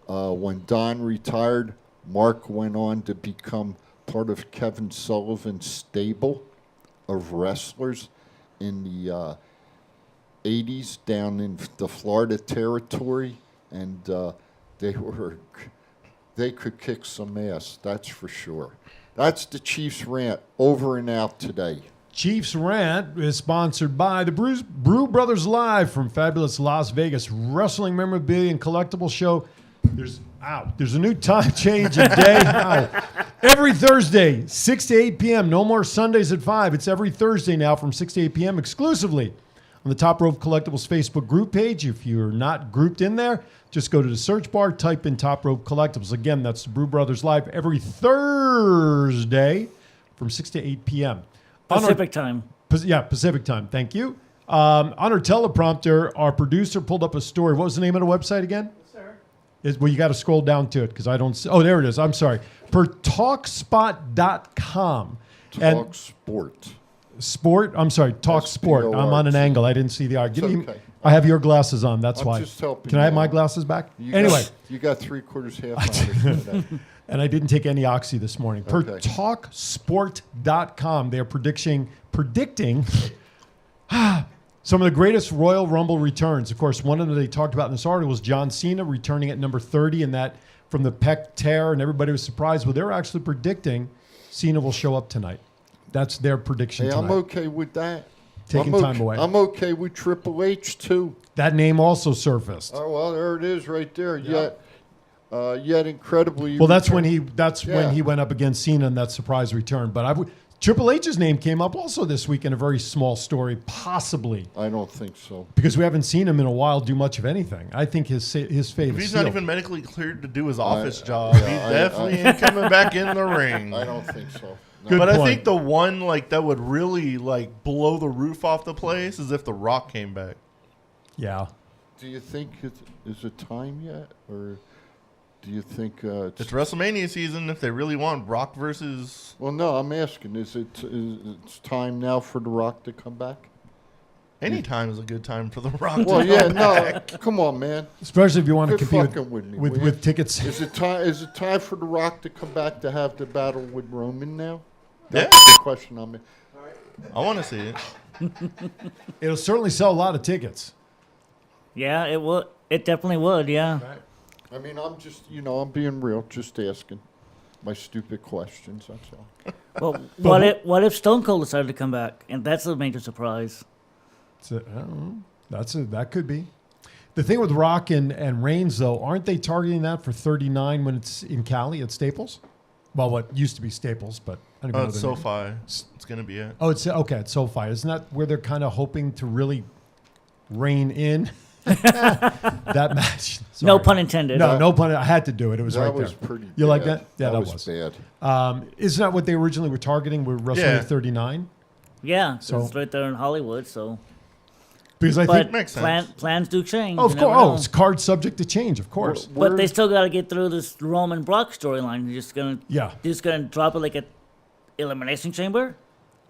When Don retired, Mark went on to become part of Kevin Sullivan's stable of wrestlers in the 80s down in the Florida territory, and they could kick some ass, that's for sure. That's the Chiefs rant, over and out today. Chiefs Rant is sponsored by the Brew Brothers Live from fabulous Las Vegas wrestling memorabilia and collectible show. There's a new time change and day. Every Thursday, 6 to 8 p.m. No more Sundays at 5. It's every Thursday now from 6 to 8 p.m. exclusively on the Top Rope Collectibles Facebook group page. If you're not grouped in there, just go to the search bar, type in Top Rope Collectibles. Again, that's the Brew Brothers Live every Thursday from 6 to 8 p.m. Pacific time. Yeah, Pacific time. Thank you. On our teleprompter, our producer pulled up a story. What was the name of the website again? Well, you got to scroll down to it because I don't see. Oh, there it is. I'm sorry. Per TalkSpot.com. Talk Sport. Sport? I'm sorry. Talk Sport. I'm on an angle. I didn't see the R. Okay. I have your glasses on. That's why. Just helping Can I have you my out. glasses back? You got 3/4 half on it. And I didn't take any Oxy this morning. Per Okay. TalkSport.com, they're predicting some of the greatest Royal Rumble returns. Of course, one of them they talked about in this article was John Cena returning at number 30, and that from the pec tear, and everybody was surprised. Well, they're actually predicting Cena will show up tonight. That's their prediction Hey, tonight. I'm okay with that. Taking time away. I'm okay with Triple H, too. That name also surfaced. Oh, well, there it is right there. Yet incredibly. Well, that's when he went up against Cena in that surprise return. But Triple H's name came up also this week in a very small story, possibly. I don't think so. Because we haven't seen him in a while do much of anything. I think his fate If is he's sealed. not even medically cleared to do his office job, he's definitely ain't coming back in the ring. I don't think so. No. Good But point. I think the one that would really blow the roof off the place is if The Rock came back. Yeah. Do you think is it time yet, or do you think It's WrestleMania season. If they really want Rock versus, Well, no, I'm asking. Is it's time now for The Rock to come back? any time is a good time for The Rock. Well, to yeah, come back. no, come on, man. Especially if you want to Quit compete fucking with me, with, will you? with tickets. Is it time for The Rock to come back to have the battle with Roman now? Yeah. That's the question I'm. I want to see it. It'll certainly sell a lot of tickets. Yeah, it would. It definitely would. Yeah. I mean, I'm just, I'm being real, just asking my stupid questions. That's all. Well, what if Stone Cold decided to come back? And that's a major surprise. I don't know. That could be. The thing with Rock and Reigns, though, aren't they targeting that for 39 when it's in Cali at Staples? Well, what used to be Staples, but I don't even know It's the name. SoFi. It's going to be it. Oh, it's okay. It's SoFi. Isn't that where they're kind of hoping to really rein in that match? No Sorry. pun intended. No pun. I had to do it. It was That right was there. pretty You like bad. that? Yeah, that was bad. Isn't that what they originally were targeting with WrestleMania Yeah. 39? Yeah, So- so it's right there in Hollywood. So Because I But think Makes sense. plans do change. of you never course, know. it's card subject to change, of course. But they still got to get through this Roman Brock storyline. You're just gonna drop it like a elimination chamber?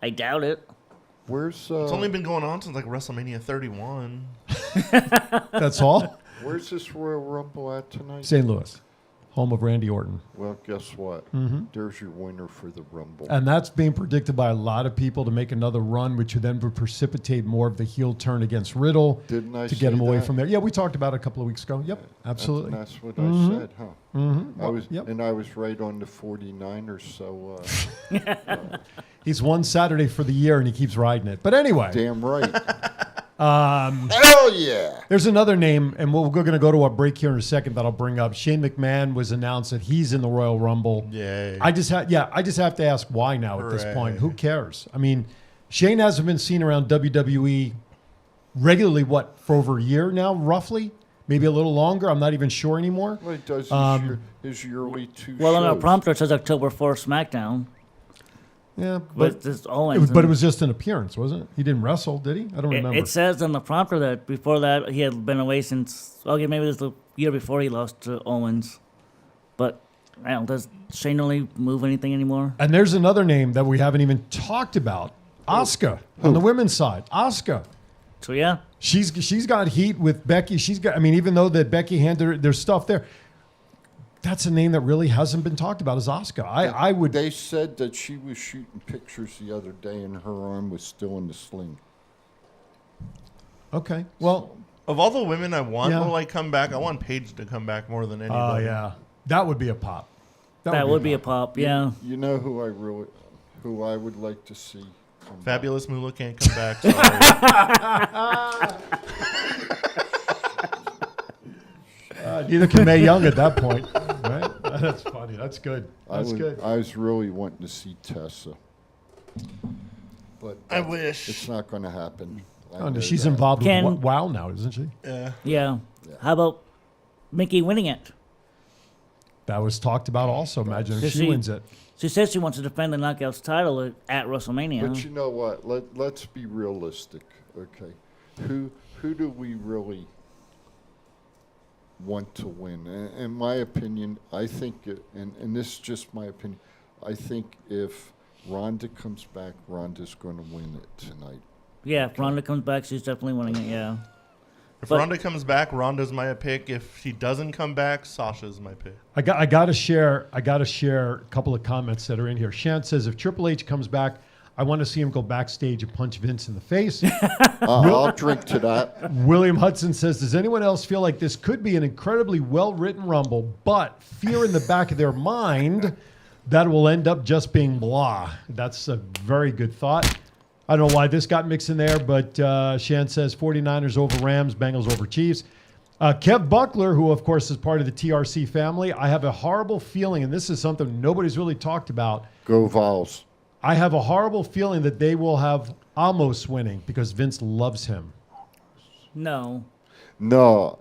I doubt it. Where's It's only been going on since like WrestleMania 31. That's all. where's this Royal Rumble at tonight? St. Louis, home of Randy Orton. Well, guess what? There's your winner for the Rumble. And that's being predicted by a lot of people to make another run, which would then precipitate more of the heel turn against Riddle. Didn't I to say get him away that? from there? Yeah, we talked about it a couple of weeks ago. Yep, absolutely. That's what I said, huh? Mm-hmm. I was, Yep. and I was right on the 49ers. So He's one Saturday for the year, and he keeps riding it. But anyway, damn right. hell yeah! There's another name, and we're going to go to a break here in a second that I'll bring up. Shane McMahon was announced that he's in the Royal Rumble. Yay. I just have to ask why now at this Hooray. point. Who cares? I mean, Shane hasn't been seen around WWE regularly, for over a year now, roughly? Maybe a little longer. I'm not even sure anymore. Well, he does his yearly 2 Well, on our shows. prompter it says October 4th SmackDown. Yeah, But it's Owens. but it was just an appearance, wasn't it? He didn't wrestle, did he? I don't remember. It says on the prompter that before that he had been away since. Okay, maybe it was the year before he lost to Owens. But I don't. Does Shane really move anything anymore? And there's another name that we haven't even talked about. Asuka on the women's side. Asuka. So yeah, she's got heat with Becky. She's got. I mean, even though that Becky handed her, there's stuff there. That's a name that really hasn't been talked about. Is Asuka? I would. They said that she was shooting pictures the other day, and her arm was still in the sling. Okay. Well, of all the women I want Yeah. to like come back, I want Paige to come back more than oh anybody. yeah, that would be a pop. that would be a pop. Yeah. You know who I would like to see come back? Fabulous Moolah can't come back. Sorry. Neither can Mae Young at that point, right? That's funny. That's good. That's good. I was really wanting to see Tessa, but I wish it's not going to happen. I Oh, no, know she's that. involved Can- with WoW now, isn't she? Yeah. Yeah. How about Mickey winning it? That was talked about also. Imagine if Does she wins it. She says she wants to defend the Knockouts title at WrestleMania. But you know what? Let's be realistic, okay? Who do we really want to win? In my opinion, I think, and this is just my opinion, I think if Ronda comes back, Ronda's going to win it tonight. Yeah, if Ronda comes back, she's definitely winning it. Yeah. If But- Ronda comes back, Ronda's my pick. If she doesn't come back, Sasha's my pick. I got to share a couple of comments that are in here. Shant says if Triple H comes back, I want to see him go backstage and punch Vince in the face. I'll drink to that. William Hudson says, does anyone else feel like this could be an incredibly well-written Rumble, but fear in the back of their mind that it will end up just being blah? That's a very good thought. I don't know why this got mixed in there, but Shan says 49ers over Rams, Bengals over Chiefs. Kev Buckler, who of course is part of the TRC family, I have a horrible feeling, and this is something nobody's really talked about. Go Vols. I have a horrible feeling that they will have Amos winning because Vince loves him. No. No.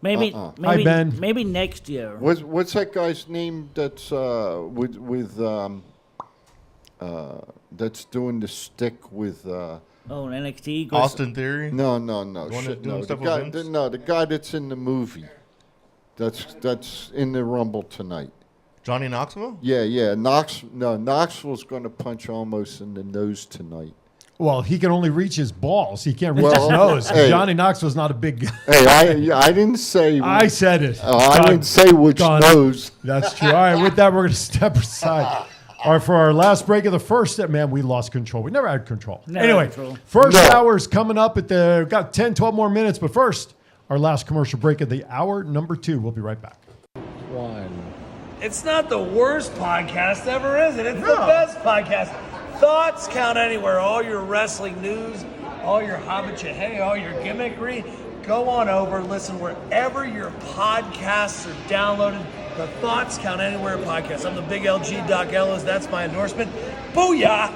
Maybe. Uh-uh. Maybe. Hi, Ben. Maybe next year. What's that guy's name that's that's doing the stick with NXT. Austin Theory? No. The one that's doing The stuff with guy, Vince? the guy that's in the movie. That's in the Rumble tonight. Johnny Knoxville? Yeah. Knoxville's going to punch almost in the nose tonight. Well, he can only reach his balls. He can't reach Well, his nose. hey. Johnny Knoxville's not a big guy. Hey, I didn't say. I said it. I didn't say which nose. That's true. All right, with that, we're going to step aside. All right, for our last break of the first, man, we lost control. We never had control. Anyway, first hour is coming up at the, got 10, 12 more minutes. But first, our last commercial break of the hour, number 2. We'll be right back. It's not the worst podcast ever, is it? It's the best podcast. Thoughts count anywhere. All your wrestling news, all your hobbit-cha-hey, all your gimmickry. Go on over, listen wherever your podcasts are downloaded. The Thoughts Count Anywhere podcast. I'm the big LG Doc Ellis. That's my endorsement. Booyah!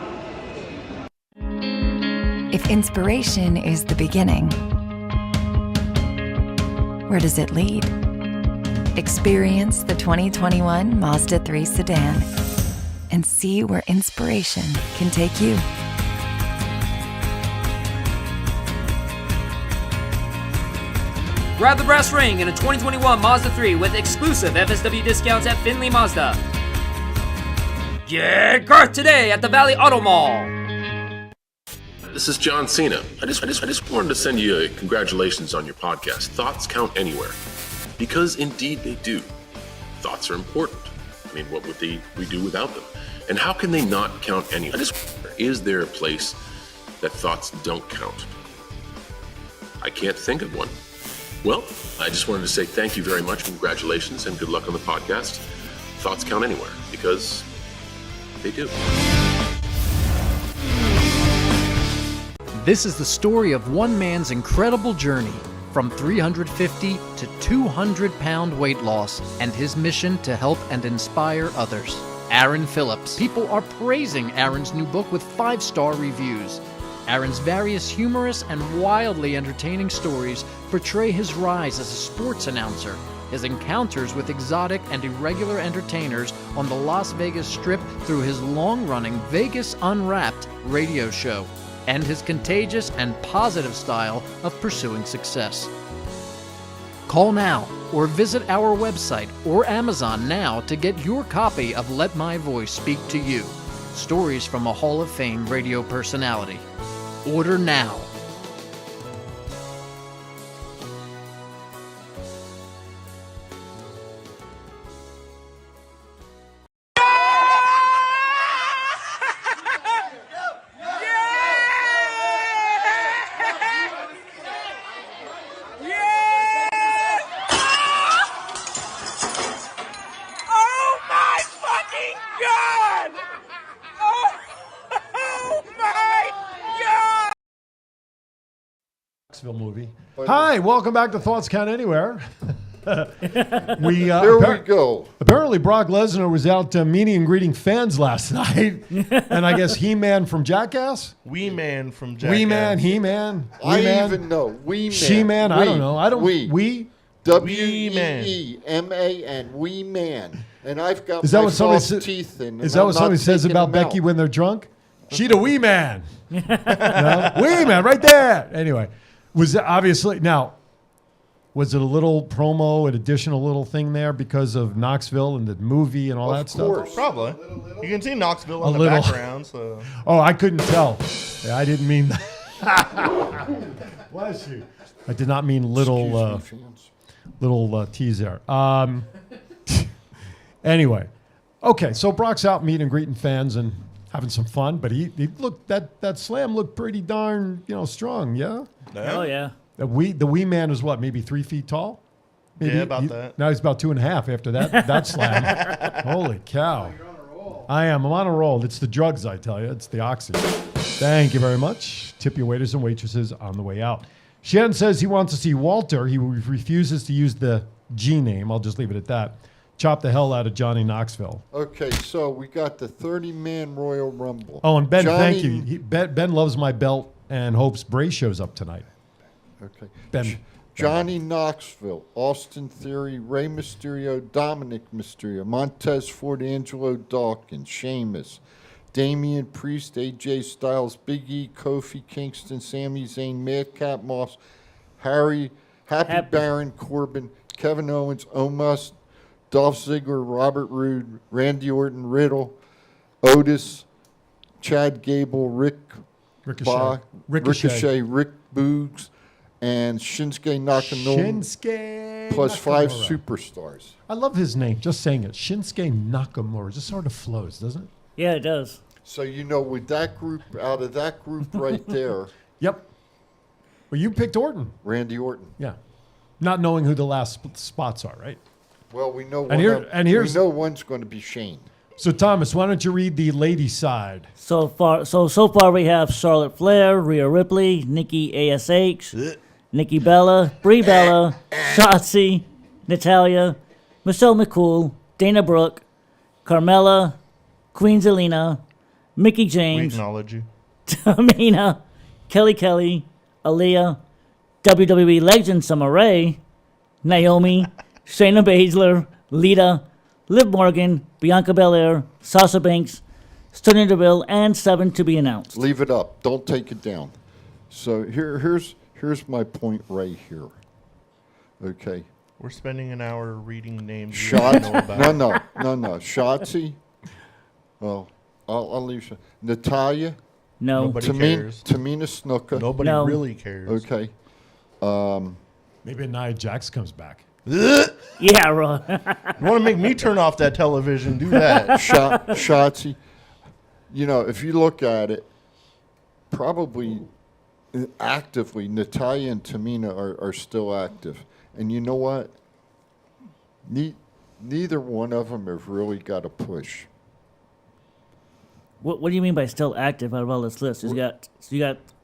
If inspiration is the beginning, where does it lead? Experience the 2021 Mazda 3 sedan and see where inspiration can take you. Grab the brass ring in a 2021 Mazda 3 with exclusive FSW discounts at Findlay Mazda. Get Garth today at the Valley Auto Mall. This is John Cena. I just wanted to send you a congratulations on your podcast. Thoughts count anywhere. Because indeed they do. Thoughts are important. I mean, what would we do without them? And how can they not count anywhere? Is there a place that thoughts don't count? I can't think of one. Well, I just wanted to say thank you very much, congratulations, and good luck on the podcast. Thoughts count anywhere, because they do. This is the story of one man's incredible journey from 350 to 200-pound weight loss and his mission to help and inspire others. Aaron Phillips. People are praising Aaron's new book with 5-star reviews. Aaron's various humorous and wildly entertaining stories portray his rise as a sports announcer, his encounters with exotic and irregular entertainers on the Las Vegas Strip through his long-running Vegas Unwrapped radio show, and his contagious and positive style of pursuing success. Call now or visit our website or Amazon now to get your copy of Let My Voice Speak to You, stories from a Hall of Fame radio personality. Order now. Movie. Hi, welcome back to Thoughts Count Anywhere. There we go. Apparently, Brock Lesnar was out meeting and greeting fans last night, and I guess He-Man from Jackass. Wee-Man from Jackass. Wee-Man, He-Man. I even know. Wee-Man. She-Man. I don't know. I don't. We. W-E-E-M-A-N. Wee-Man. And I've got is that my what somebody false teeth in. Is that what somebody says about Becky when they're drunk? She the Wee-Man. No? Wee-Man, right there. Anyway. Was it obviously now? Was it a little promo, an additional little thing there because of Knoxville and the movie and all that stuff? Probably. You can see Knoxville in the background. So. Oh, I couldn't tell. Yeah, I didn't mean that. Bless you. I did not mean little tease there. Anyway, okay. So Brock's out meeting and greeting fans and having some fun, but he looked that slam looked pretty darn strong. Yeah. Oh yeah. The wee man is what, maybe 3 feet tall? Maybe, yeah, about that. Now he's about 2.5 after that slam. Holy cow! I am. I'm on a roll. It's the drugs, I tell you. It's the oxy. Thank you very much. Tip your waiters and waitresses on the way out. Shannon says he wants to see Walter. He refuses to use the G name. I'll just leave it at that. Chop the hell out of Johnny Knoxville. Okay, so we got the 30-man Royal Rumble. Oh, and Ben, thank you. Ben loves my belt and hopes Bray shows up tonight. Okay. Ben. Johnny Knoxville, Austin Theory, Rey Mysterio, Dominic Mysterio, Montez Ford, Angelo Dawkins, Sheamus, Damian Priest, AJ Styles, Big E, Kofi Kingston, Sami Zayn, Madcap Moss, Happy Baron Corbin, Kevin Owens, Omos, Dolph Ziggler, Robert Roode, Randy Orton, Riddle, Otis, Chad Gable, Ricochet, Rick Boogs, and Shinsuke Nakamura. Plus 5 superstars. I love his name. Just saying it. Shinsuke Nakamura. Just sort of flows, doesn't it? Yeah, it does. So, with that group, out of that group right there. Yep. Well, you picked Orton. Randy Orton. Yeah. Not knowing who the last spots are, right? Well, we know we know one's going to be Shane. So, Thomas, why don't you read the ladies' side? So far we have Charlotte Flair, Rhea Ripley, Nikki ASH, Nikki Bella, Brie Bella, Shotzi, Natalya, Michelle McCool, Dana Brooke, Carmella, Queen Zelina, Mickie James, we acknowledge you. Tamina, Kelly, Aaliyah, WWE legend Summer Rae, Naomi, Shayna Baszler, Lita, Liv Morgan, Bianca Belair, Sasha Banks, Sonya Deville, and 7 to be announced. Leave it up. Don't take it down. So here's my point right here. Okay. We're spending an hour reading names. you don't know about. No. Shotzi. Well, I'll leave. Natalia. No. Nobody cares. Tamina Snuka. Nobody No. really cares. Okay. Maybe Nia Jax comes back. Yeah, Ron. You want to make me turn off that television? Do that. Shotzi. You know, if you look at it, probably actively, Natalia and Tamina are still active. And you know what? Neither one of them have really got a push. What do you mean by still active out of all this list? You got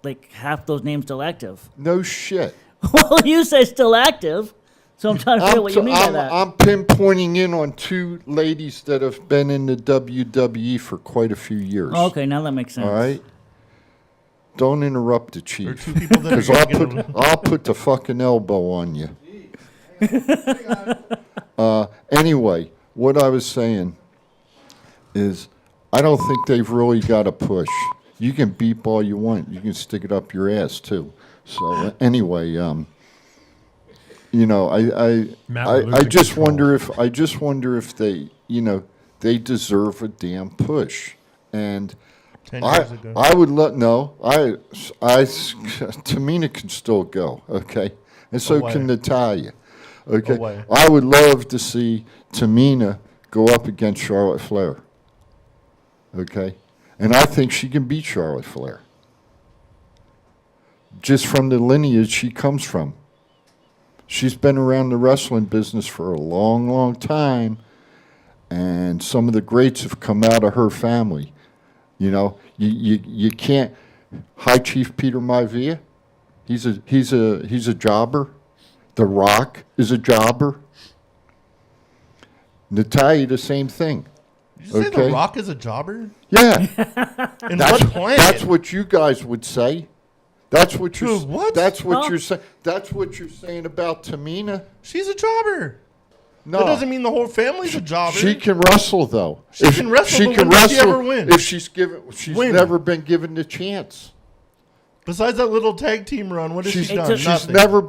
like half those names still active. No shit. Well, you say still active, so I'm trying to figure out what you mean by that. I'm pinpointing in on two ladies that have been in the WWE for quite a few years. Okay, now that makes sense. All right. Don't interrupt the There are chief, two people that because are gonna get I'll put the fucking elbow on you. Anyway, what I was saying is, I don't think they've really got a push. You can beep all you want. You can stick it up your ass too. So anyway, you know, I just wonder if they, you know, they deserve a damn push. And 10 years ago. I would Tamina can still go, okay, and so Away. can Natalia, okay. Away. I would love to see Tamina go up against Charlotte Flair, okay, and I think she can beat Charlotte Flair, just from the lineage she comes from. She's been around the wrestling business for a long, long time, and some of the greats have come out of her family. You know, you can't. High Chief Peter Maivia, he's a jobber. The Rock is a jobber. Natalia, the same thing. Did you say The Rock is a jobber? Yeah. In what planet? That's what you guys would say. That's what you're. What? That's what you're saying. That's what you're saying about Tamina. She's a jobber. No, That doesn't mean the whole family's a jobber. She can wrestle though. She can wrestle, but when does she ever win? If she's never been given the chance. Besides that little tag team run, what has she done? She's Nothing. never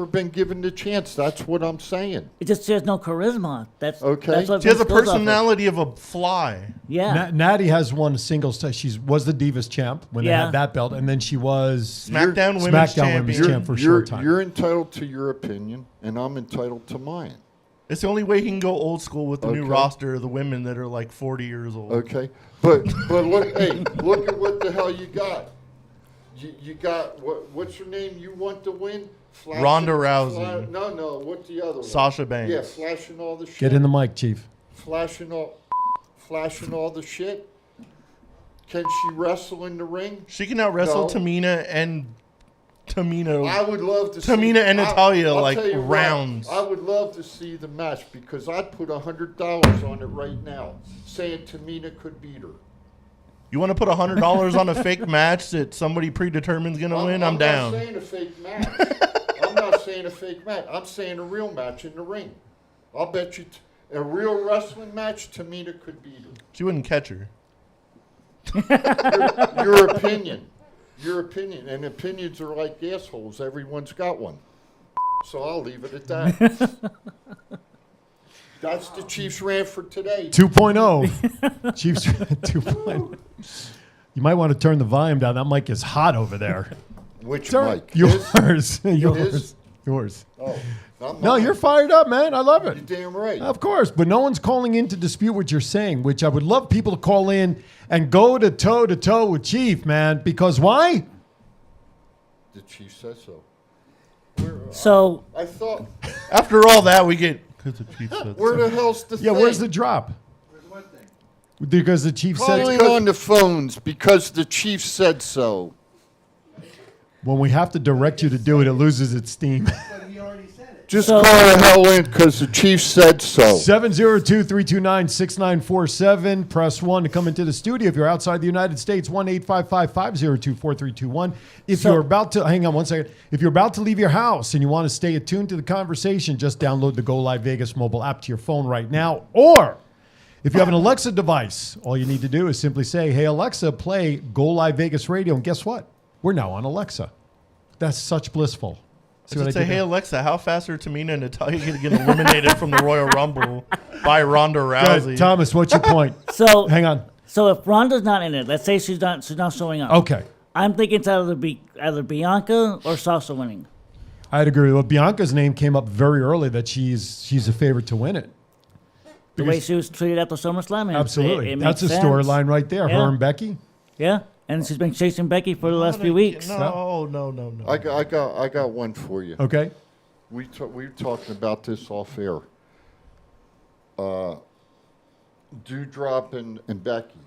been given the chance. That's what I'm saying. It just she has no charisma. That's Okay. That's what She has a Vince goes off of. personality of a fly. Yeah. Natty has won a singles. She was the Divas champ when they Yeah. had that belt, and then she was SmackDown Women's Champion. champ for a short time. You're entitled to your opinion, and I'm entitled to mine. It's the only way he can go old school with the new Okay. roster of the women that are like 40 years old. Okay, but look, hey, look at what the hell you got. You got what's her name? You want to win? Ronda Rousey. No. What's the other one? Sasha Banks. Yeah, flashing all the shit. Get in the mic, Chief. Flashing all the shit. Can she wrestle in the ring? She can out wrestle No. Tamina and Tamina. I would love to Tamina see, and Natalia I'll like tell you what, rounds. I would love to see the match because I'd put $100 on it right now, saying Tamina could beat her. You want to put $100 on a fake match that somebody predetermined is going to win? I'm down. not saying a fake match. I'm not saying a fake match. I'm saying a real match in the ring. I'll bet you a real wrestling match, Tamina could beat her. She wouldn't catch her. Your opinion. Your opinion. And opinions are like assholes. Everyone's got one. So I'll leave it at that. That's the Chiefs rant for today. 2.0. Chiefs 2.0. You might want to turn the volume down. That mic is hot over there. Which mic? Yours. His? Yours. Oh, not No, mine. you're fired up, man. I love it. You're damn right. Of course, but no one's calling in to dispute what you're saying, which I would love people to call in and go to toe with Chief, man. Because why? The Chief said so. So I thought, After all that, we get because the Chiefs said where so. the hell's the Yeah, thing? where's the drop? Because the Chief said Calling on the phones because the Chief said so. when we have to direct you to do it, it loses its steam. Just So- call the hell in because the Chief said so. 702-329-6947. Press 1 to come into the studio. If you're outside the United States, 1-855-502-4321. If you're about to, hang on one second. If you're about to leave your house and you want to stay attuned to the conversation, just download the Go Live Vegas mobile app to your phone right now. Or if you have an Alexa device, all you need to do is simply say, hey, Alexa, play Go Live Vegas Radio. And guess what? We're now on Alexa. That's such blissful. See what I Just say, did hey there? Alexa, how fast are Tamina and Natalya going to get eliminated from the Royal Rumble by Ronda Go Rousey? ahead, Thomas, what's your point? So Hang on. So if Ronda's not in it, let's say she's not showing up. Okay. I'm thinking it's either Bianca or Sasha winning. I'd agree. Well, Bianca's name came up very early that she's a favorite to win it. The way she was treated at the SummerSlam. and Absolutely. it That's a makes sense. storyline right there. Yeah. Her and Becky. Yeah, and she's been chasing Becky for the last few weeks. No. I got one for you. Okay. We were talking about this off air. Doudrop and Becky.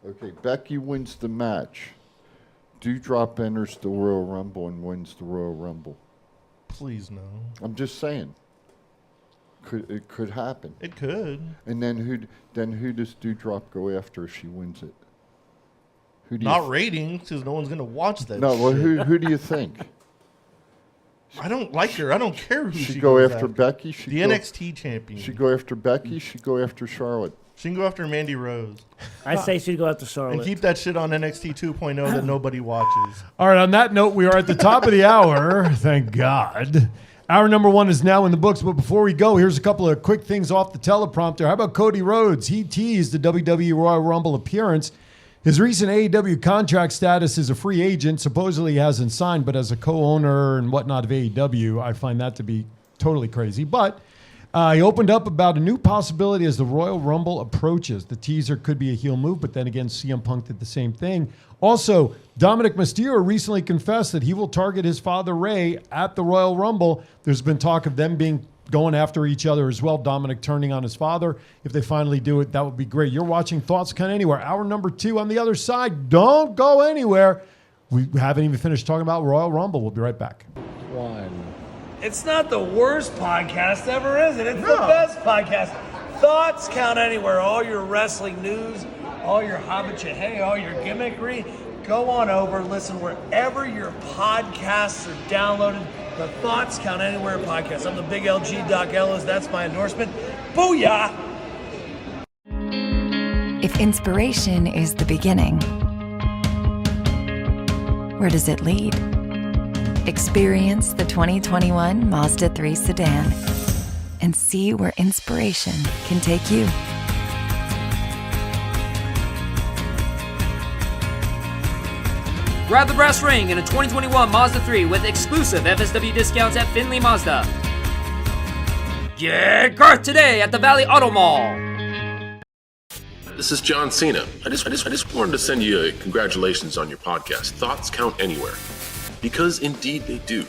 Okay, Becky wins the match. Doudrop enters the Royal Rumble and wins the Royal Rumble. Please, no. I'm just saying. It could happen. It could. And then who does Doudrop go after if she wins it? Who do Not ratings, because no one's going to watch that No, well, shit. who do you think? I don't like her. I don't care who she go goes after Becky. She the go, NXT champion. She go after Becky. She go after Charlotte. She can go after Mandy Rose. I say she'd go after Charlotte. And keep that shit on NXT 2.0 that nobody watches. All right, on that note, we are at the top of the hour. Thank God. Hour number 1 is now in the books. But before we go, here's a couple of quick things off the teleprompter. How about Cody Rhodes? He teased the WWE Royal Rumble appearance. His recent AEW contract status is a free agent. Supposedly he hasn't signed, but as a co-owner and whatnot of AEW, I find that to be totally crazy. But he opened up about a new possibility as the Royal Rumble approaches. The teaser could be a heel move, but then again, CM Punk did the same thing. Also, Dominic Mysterio recently confessed that he will target his father, Ray, at the Royal Rumble. There's been talk of them going after each other as well. Dominic turning on his father. If they finally do it, that would be great. You're watching Thoughts Count Anywhere. Hour number 2 on the other side. Don't go anywhere. We haven't even finished talking about Royal Rumble. We'll be right back. It's not the worst podcast ever, is it? It's the best podcast. Thoughts Count Anywhere. All your wrestling news, all your hobbit all your gimmickry. Go on over, listen wherever your podcasts are downloaded. The Thoughts Count Anywhere podcast. I'm the big LG Doc Ellis. That's my endorsement. Booyah! If inspiration is the beginning, where does it lead? Experience the 2021 Mazda 3 sedan and see where inspiration can take you. Grab the brass ring in a 2021 Mazda 3 with exclusive FSW discounts at Findlay Mazda. Get Garth today at the Valley Auto Mall. This is John Cena. I just wanted to send you a congratulations on your podcast. Thoughts count anywhere. Because indeed they do.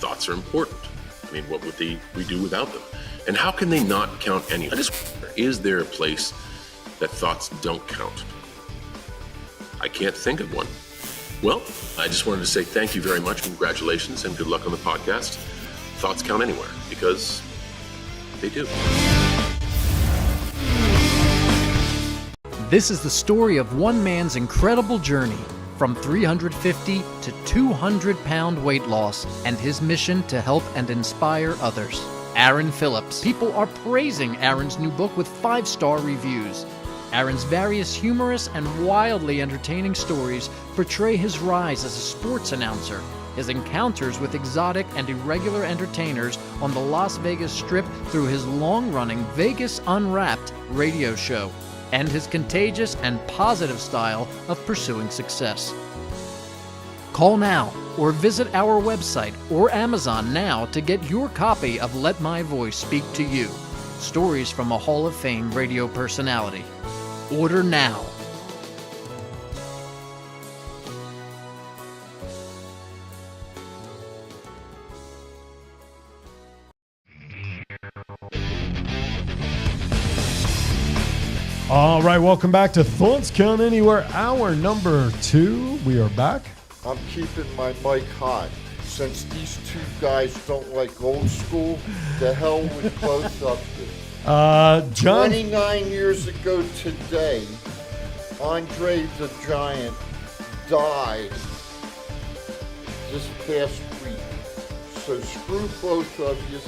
Thoughts are important. I mean, what would we do without them? And how can they not count anywhere? Is there a place that thoughts don't count? I can't think of one. Well, I just wanted to say thank you very much, congratulations, and good luck on the podcast. Thoughts count anywhere, because they do. This is the story of one man's incredible journey from 350 to 200-pound weight loss and his mission to help and inspire others. Aaron Phillips. People are praising Aaron's new book with 5-star reviews. Aaron's various humorous and wildly entertaining stories portray his rise as a sports announcer, his encounters with exotic and irregular entertainers on the Las Vegas Strip through his long-running Vegas Unwrapped radio show, and his contagious and positive style of pursuing success. Call now or visit our website or Amazon now to get your copy of Let My Voice Speak to You, stories from a Hall of Fame radio personality. Order now. All right, welcome back to Thoughts Count Anywhere. Hour number 2. We are back. I'm keeping my mic hot. Since these two guys don't like old school, the hell with both of them. John. 29 years ago today, Andre the Giant died this past week. So screw both of you.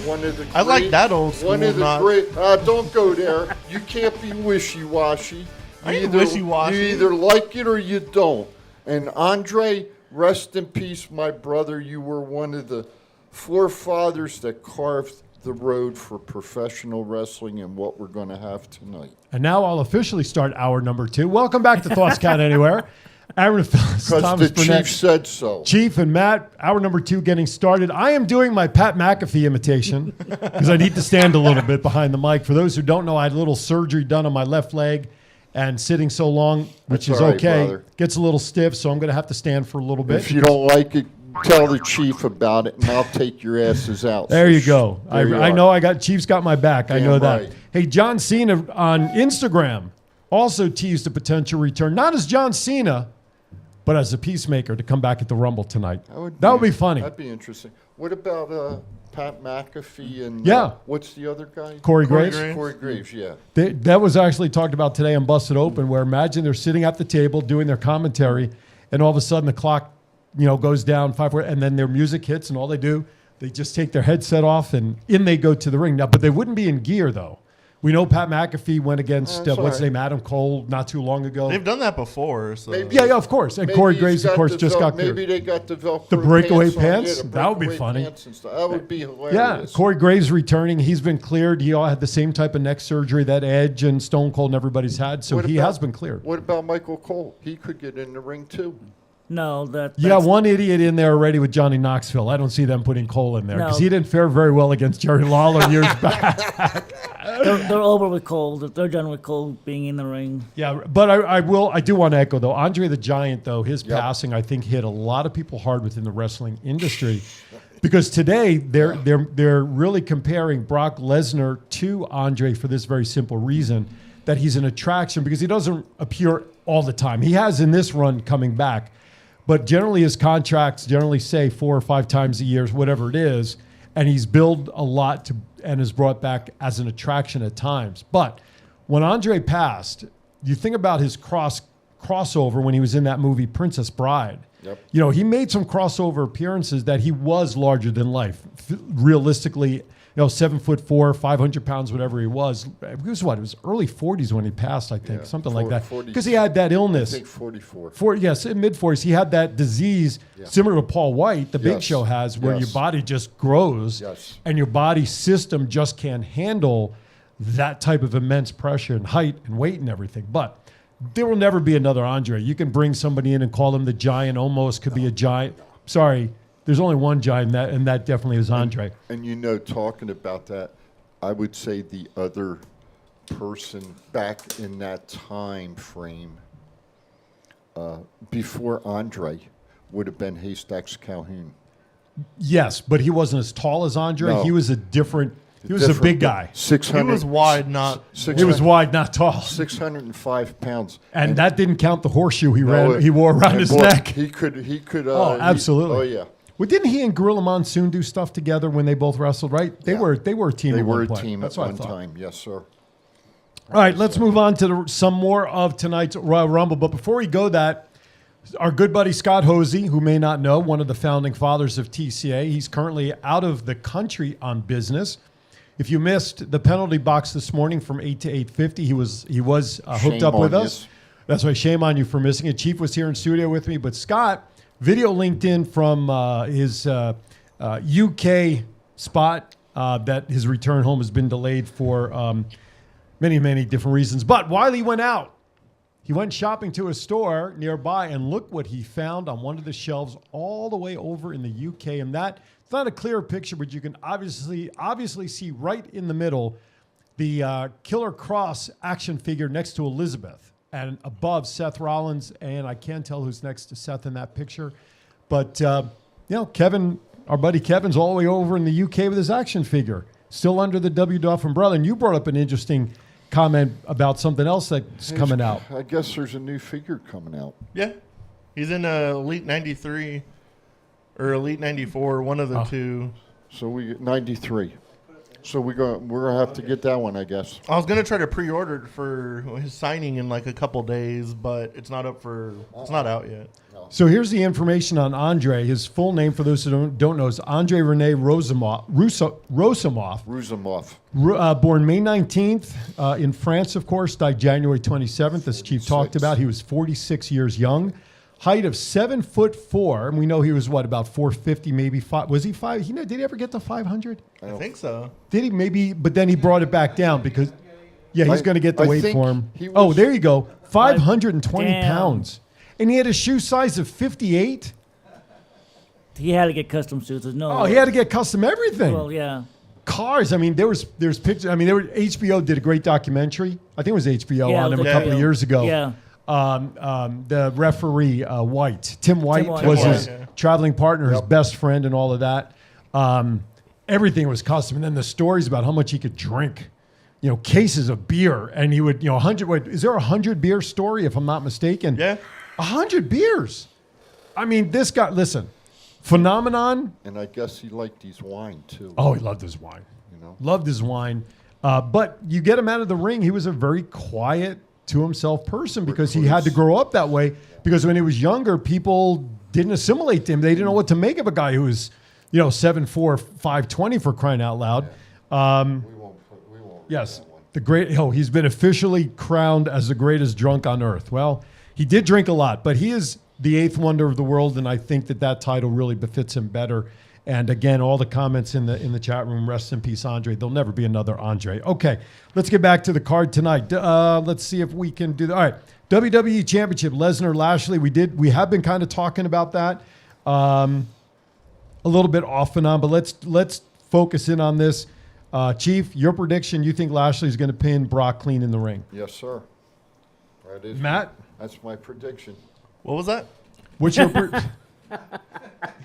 One of the I like that old school. One of the great. Don't go there. You can't be wishy-washy. I ain't wishy-washy. You either like it or you don't. And Andre rest in peace, my brother. You were one of the forefathers that carved the road for professional wrestling and what we're going to have tonight. And now I'll officially start hour number 2. Welcome back to Thoughts Count Anywhere. Aaron Phillips, Because Thomas the Burnett. chief said so. Chief and Matt, hour number 2 getting started. I am doing my Pat McAfee imitation because I need to stand a little bit behind the mic. For those who don't know, I had a little surgery done on my left leg, and sitting so long, which That's is all right, okay, brother. gets a little stiff, so I'm going to have to stand for a little bit. If you don't like it, tell the chief about it, and I'll take your asses out. There you go. There you I are. know Chief's got my back. I Damn know that. right. Hey, John Cena on Instagram also teased a potential return, not as John Cena, but as a peacemaker to come back at the Rumble tonight. That would be funny. That'd be interesting. What about Pat McAfee and Yeah. What's the other guy? Corey Graves? Corey Graves, yeah. That was actually talked about today on Busted Open, where imagine they're sitting at the table doing their commentary, and all of a sudden the clock, goes down 5, 4, and then their music hits, and all they do, they just take their headset off and in they go to the ring. Now, but they wouldn't be in gear though. We know Pat McAfee went against That's what's his all right. name, Adam Cole, not too long ago. They've done that before. So. Yeah, of course. And Corey Graves, of course, just got cleared. Maybe they got the Velcro The breakaway pants on. pants? Yeah, the That would be breakaway funny. pants and stuff. That would be hilarious. Yeah, Corey Graves returning. He's been cleared. He all had the same type of neck surgery that Edge and Stone Cold and everybody's had, so What he about- has been cleared. What about Michael Cole? He could get in the ring too. No, You got one idiot in there already with Johnny Knoxville. I don't see them putting Cole in there because No. he didn't fare very well against Jerry Lawler years back. they're over with Cole. They're done with Cole being in the ring. Yeah, but I do want to echo though. Andre the Giant though, his passing I think hit a lot of people hard within the wrestling industry. Because today they're really comparing Brock Lesnar to Andre for this very simple reason, that he's an attraction because he doesn't appear all the time. He has in this run coming back, but generally his contracts generally say 4 or 5 times a year, whatever it is, and he's billed a lot and is brought back as an attraction at times. But when Andre passed, you think about his crossover when he was in that movie Princess Bride. Yep. He made some crossover appearances that he was larger than life. Realistically, 7'4", 500 pounds, whatever he was. It was early 40s when he passed, I think, something like that. 40s. Because he had that illness. I think 44. Yes, in mid-40s. He had that disease similar to Paul White, the Big Yes. Show has, where Yes. your body just grows Yes. and your body system just can't handle that type of immense pressure and height and weight and everything. But there will never be another Andre. You can bring somebody in and call him the Giant, almost could be a giant. Sorry, there's only one Giant, and that definitely is Andre. And talking about that, I would say the other person back in that time frame before Andre would have been Haystacks Calhoun. Yes, but he wasn't as tall as Andre. No. He was a big guy. 600. He was wide, not. He was wide, not tall. 605 pounds. And that didn't count the horseshoe he No, wore around and his boy, neck. He could. Oh, absolutely. Oh yeah. Well, didn't he and Gorilla Monsoon do stuff together when they both wrestled? Right? They were a team. They at were one a point. team That's at what I one thought. time. Yes, sir. All right, let's move on to some more of tonight's Royal Rumble. But before we go, our good buddy Scott Hosey, who may not know, one of the founding fathers of TCA, he's currently out of the country on business. If you missed the penalty box this morning from 8 to 8:50, he was hooked Shame up with on us. That's why shame on you for missing it. Chief was here in studio with me, but Scott video linked in from his UK spot that his return home has been delayed for many, many different reasons. But while he went out, he went shopping to a store nearby, and look what he found on one of the shelves all the way over in the UK. And that, it's not a clear picture, but you can obviously see right in the middle the Killer Cross action figure next to Elizabeth, and above Seth Rollins, and I can't tell who's next to Seth in that picture. But, Kevin, our buddy Kevin's all the way over in the UK with his action figure, still under the W. Duff umbrella. And you brought up an interesting comment about something else that's coming out. I guess there's a new figure coming out. Yeah. He's in Elite 93 or Elite 94, one of the two. So we get 93. So we're gonna have to get that one, I guess. I was gonna try to pre-order it for his signing in like a couple days, but it's not out yet. So here's the information on Andre. His full name, for those who don't know, is Andre Rene Rosimov. Born May 19th in France, of course, died January 27th, as Chief talked about. He was 46 years young. height of 7'4", and we know he was about 450, maybe 5. Was he 5? Did he ever get to 500? I think so. Did he? Maybe, but then he brought it back down because, he's going to get the weight think for him. he Oh, was- there you go. 520 Damn. pounds. And he had a shoe size of 58. He had to get custom suits. There's no. Oh, he had to get custom everything. Well, yeah. Cars. I mean, there's pictures. I mean, HBO did a great documentary. I think it was HBO Yeah, on it him was a couple of HBO. years ago. Yeah. The referee, White, Tim White, White. was Tim his White. traveling partner, his best friend, and all of that. Everything was custom. And then the stories about how much he could drink. Cases of beer, and he would, 100. Wait, is there a 100 beer story? If I'm not mistaken, Yeah. 100 beers. I mean, this guy. Listen, phenomenon. And I guess he liked his wine too. Oh, he loved his wine. You know? Loved his wine. But you get him out of the ring, he was a very quiet, to himself person because he had to grow up that way. Because when he was younger, people didn't assimilate to him. They didn't know what to make of a guy who was, 7'4", 520 for crying out loud. We won't read Yes, that one. the great. He's been officially crowned as the greatest drunk on earth. Well, he did drink a lot, but he is the eighth wonder of the world, and I think that title really befits him better. And again, all the comments in the chat room. Rest in peace, Andre. There'll never be another Andre. Okay, let's get back to the card tonight. Let's see if we can do that. All right, WWE Championship, Lesnar, Lashley. We have been kind of talking about that a little bit off and on, but let's focus in on this. Chief, your prediction, you think Lashley's going to pin Brock clean in the ring? Yes, sir. That is Matt? That's my prediction. What was that? What's your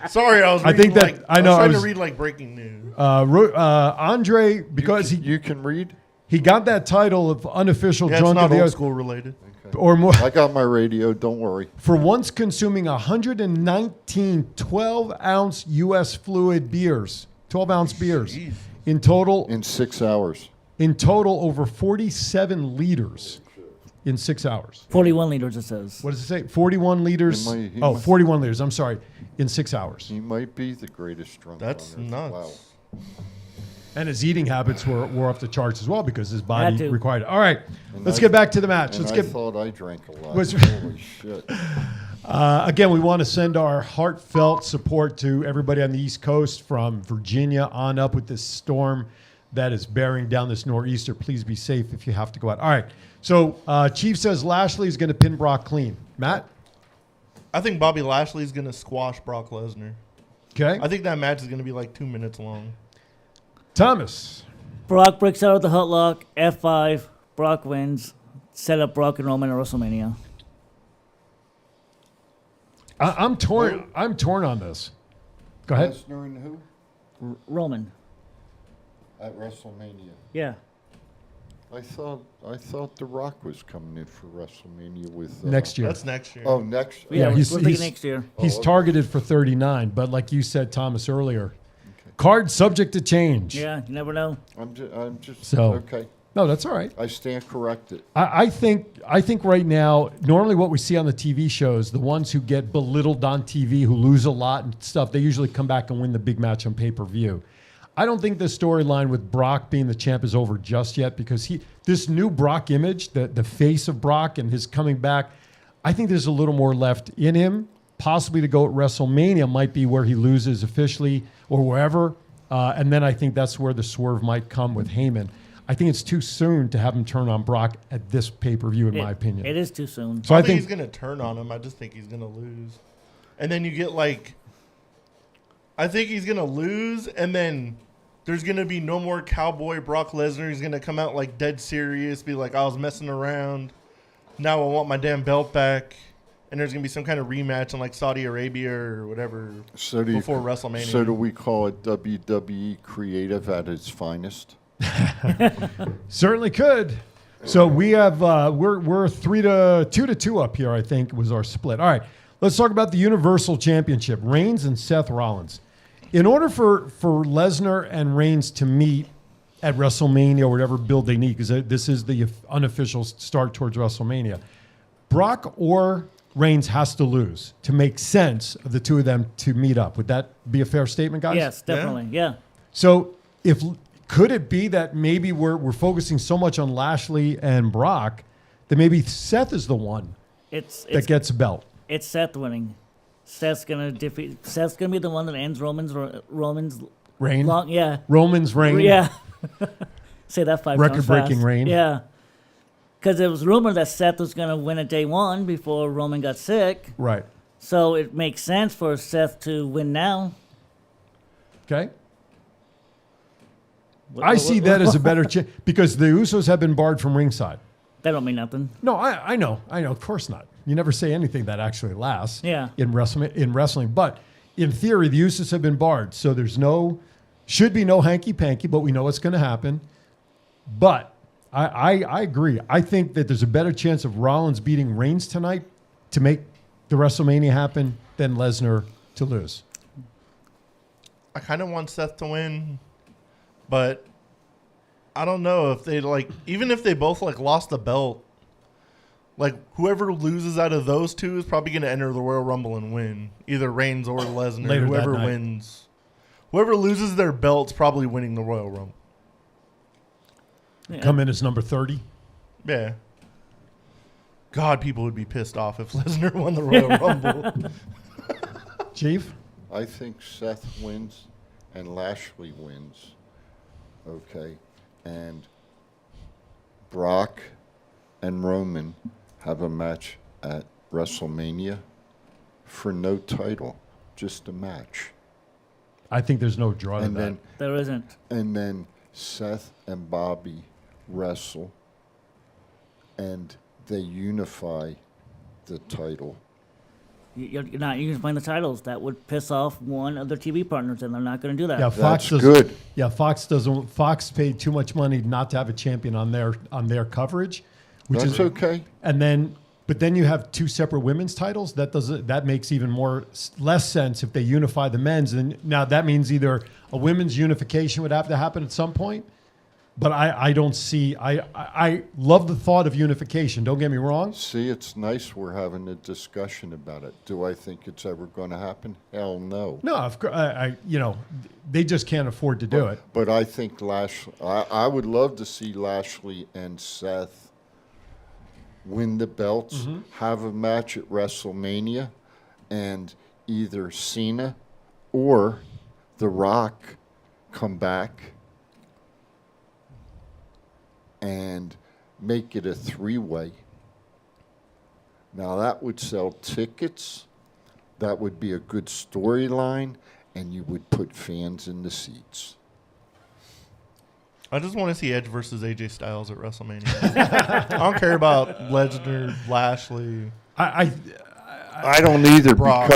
Sorry, I was. I Reading, think that- I know, was I trying was- to read like breaking news. Andre, because you can read? he got that title of unofficial Yeah, it's drunk not of the old earth, school related. or more, I got my radio. Don't worry. for once consuming 119 12-ounce U.S. fluid beers, 12-ounce beers. Jeez. In total, In 6 hours. over 47 liters in 6 hours. 41 liters, it says. What does it say? 41 liters. He might- 41 liters. I'm sorry. In 6 hours. He might be the greatest drunk. That's on earth. nuts. Wow. And his eating habits were off the charts as well because his body Had to. required it. All right. And Let's I- get back to the match. And Let's I get. thought I drank a lot. Was- Holy shit. Again, we want to send our heartfelt support to everybody on the East Coast from Virginia on up with this storm that is bearing down this nor'easter. Please be safe if you have to go out. All right. So Chief says Lashley is going to pin Brock clean. Matt? I think Bobby Lashley's gonna squash Brock Lesnar. Okay. I think that match is gonna be like 2 minutes long. Thomas? Brock breaks out of the Hurt Lock. F5. Brock wins. Set up Brock and Roman at WrestleMania. I'm torn. I'm torn on this. Go ahead. Lesnar and who? Roman. At WrestleMania. Yeah. I thought The Rock was coming in for WrestleMania with Next year. That's next year. Oh, next. Yeah, he's we're thinking next year. He's Oh, okay. targeted for 39, but like you said, Thomas, earlier, card subject to change. Yeah, you never know. I'm just So- okay. No, that's all right. I stand corrected. I think right now, normally what we see on the TV shows, the ones who get belittled on TV, who lose a lot and stuff, they usually come back and win the big match on pay-per-view. I don't think the storyline with Brock being the champ is over just yet because this new Brock image, the face of Brock and his coming back, I think there's a little more left in him. Possibly to go at WrestleMania might be where he loses officially or wherever. And then I think that's where the swerve might come with Heyman. I think it's too soon to have him turn on Brock at this pay-per-view, in my opinion. It is too soon. So I I think think he's gonna turn on him. I just think he's gonna lose, and then you get like. I think he's gonna lose, and then there's gonna be no more cowboy Brock Lesnar. He's gonna come out like dead serious, be like, "I was messing around. Now I want my damn belt back." And there's gonna be some kind of rematch in like Saudi Arabia or whatever before WrestleMania. So do we call it WWE creative at its finest? certainly could. So we have we're 2-2 up here. I think was our split. All right, let's talk about the Universal Championship. Reigns and Seth Rollins. In order for Lesnar and Reigns to meet at WrestleMania or whatever build they need, because this is the unofficial start towards WrestleMania, Brock or Reigns has to lose to make sense of the two of them to meet up. Would that be a fair statement, guys? Yes, definitely. Yeah. So could it be that maybe we're focusing so much on Lashley and Brock that maybe Seth is the one It's that gets a belt? It's Seth winning. Seth's gonna defeat. Seth's gonna be the one that ends Roman's Reign? long. Yeah. Roman's reign. Yeah. Say that 5 times Record-breaking fast. reign. Yeah. Because it was rumored that Seth was gonna win at day 1 before Roman got sick. Right. So it makes sense for Seth to win now. Okay. I see that as a better chance because the Usos have been barred from ringside. That don't mean nothing. No, I know. Of course not. You never say anything that actually lasts. Yeah. In wrestling, but in theory, the Usos have been barred, so should be no hanky panky, but we know what's going to happen. But I agree. I think that there's a better chance of Rollins beating Reigns tonight to make the WrestleMania happen than Lesnar to lose. I kind of want Seth to win, but I don't know if they even if they both lost the belt, whoever loses out of those two is probably going to enter the Royal Rumble and win, either Reigns or Lesnar. Later Whoever that night. wins, whoever loses their belt's probably winning the Royal Rumble. Yeah. Come in as number 30. Yeah. God, people would be pissed off if Lesnar won the Royal Rumble. Chief? I think Seth wins and Lashley wins. Okay. And Brock and Roman have a match at WrestleMania for no title, just a match. I think there's no draw to And that. then There isn't. and then Seth and Bobby wrestle and they unify the title. You're not unifying the titles. That would piss off one of their TV partners, and they're not going to do that. Yeah, Fox That's doesn't. good. Yeah, Fox doesn't. Fox paid too much money not to have a champion on their coverage, which That's is okay. And then, but then you have two separate women's titles. That makes even less sense if they unify the men's. And now that means either a women's unification would have to happen at some point. But I don't see. I love the thought of unification. Don't get me wrong. See, it's nice we're having a discussion about it. Do I think it's ever going to happen? Hell no. No, of course. They just can't afford to do it. But I think I would love to see Lashley and Seth win the belts, Mm-hmm. have a match at WrestleMania, and either Cena or The Rock come back and make it a three-way. Now that would sell tickets, that would be a good storyline, and you would put fans in the seats. I just want to see Edge versus AJ Styles at WrestleMania. I don't care about Lesnar, Lashley. I don't either Brock.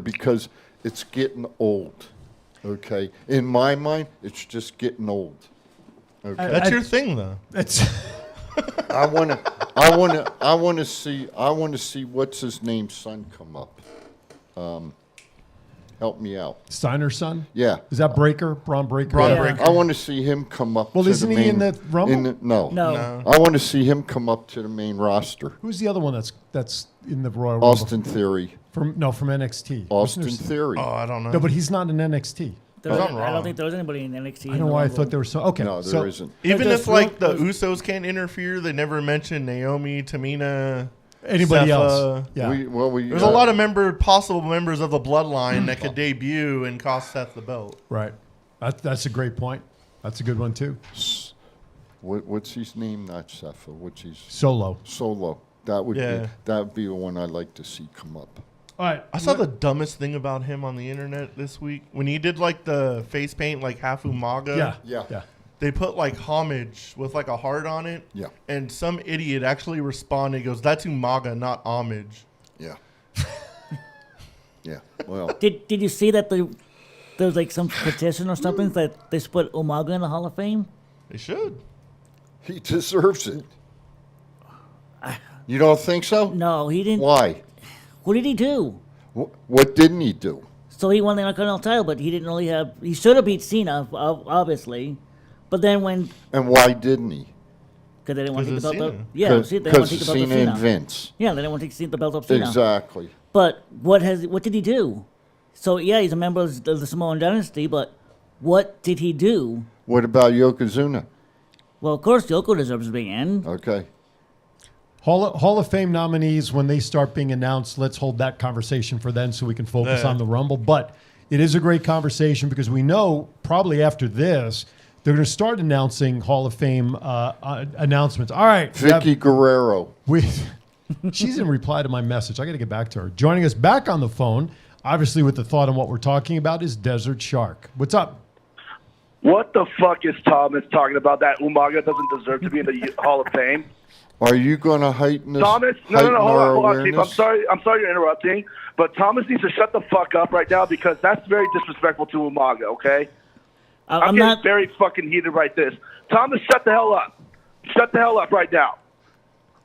because it's getting old. Okay, in my mind, it's just getting old. Okay, That's your thing, though. That's I want to see what's his name's son come up. Help me out. Steiner's son. Yeah. Is that Breaker? Braun Breaker. Braun Yeah. Breaker. I want to see him come up. Well, to isn't the he main, in the Rumble? No. No. I want to see him come up to the main roster. Who's the other one that's in the Royal Rumble? Austin Theory. From NXT. Austin Wasn't there- Theory. Oh, I don't know. No, but he's not in NXT. I I'm don't wrong. think there was anybody in NXT. I don't know why I thought there was so. Okay, No, so there isn't. Even There's if like the there's- Usos can't interfere, they never mention Naomi, Tamina, anybody Sepha. else? Yeah. There's a lot of possible members of the bloodline that could debut and cost Seth the belt. Right. That's a great point. That's a good one too. What's his name? Not Sepha. What's his Solo. Solo? That would Yeah. be the one I'd like to see come up. All right. I saw the dumbest thing about him on the internet this week when he did like the face paint, like half Umaga. Yeah. They put like homage with like a heart on it. Yeah. And some idiot actually responded, goes, "That's Umaga, not homage." Yeah. Yeah. Well, Did you see that there was like some petition or something that they put Umaga in the Hall of Fame? They should. he deserves it. You don't think so? No, he didn't. Why? What did he do? What didn't he do? So he won the Intercontinental title, but he didn't really have. He should have beat Cena, obviously. But then when, And why didn't he? because they didn't want to take the Because belt of up. Cena. Yeah, see, they didn't want to take the belt Cena up Cena. and Vince. Yeah, they didn't want to take the belt up Cena. Exactly. But what did he do? So yeah, he's a member of the Samoan dynasty, but what did he do? What about Yokozuna? Well, of course, Yoko deserves to be in. Okay. Hall of Fame nominees, when they start being announced, let's hold that conversation for then so we can focus on the Rumble. But it is a great conversation because we know probably after this, they're going to start announcing Hall of Fame announcements. All right. Vicky Guerrero. She's in reply to my message. I got to get back to her. Joining us back on the phone, obviously with the thought on what we're talking about, is Desert Shark. What's up? What the fuck is Thomas talking about? That Umaga doesn't deserve to be in the Hall of Fame. Are you going to heighten this? Thomas, no, hold on, Chief. I'm sorry you're interrupting, but Thomas needs to shut the fuck up right now because that's very disrespectful to Umaga. Okay, I'm getting very fucking heated right this. Thomas, shut the hell up. Shut the hell up right now.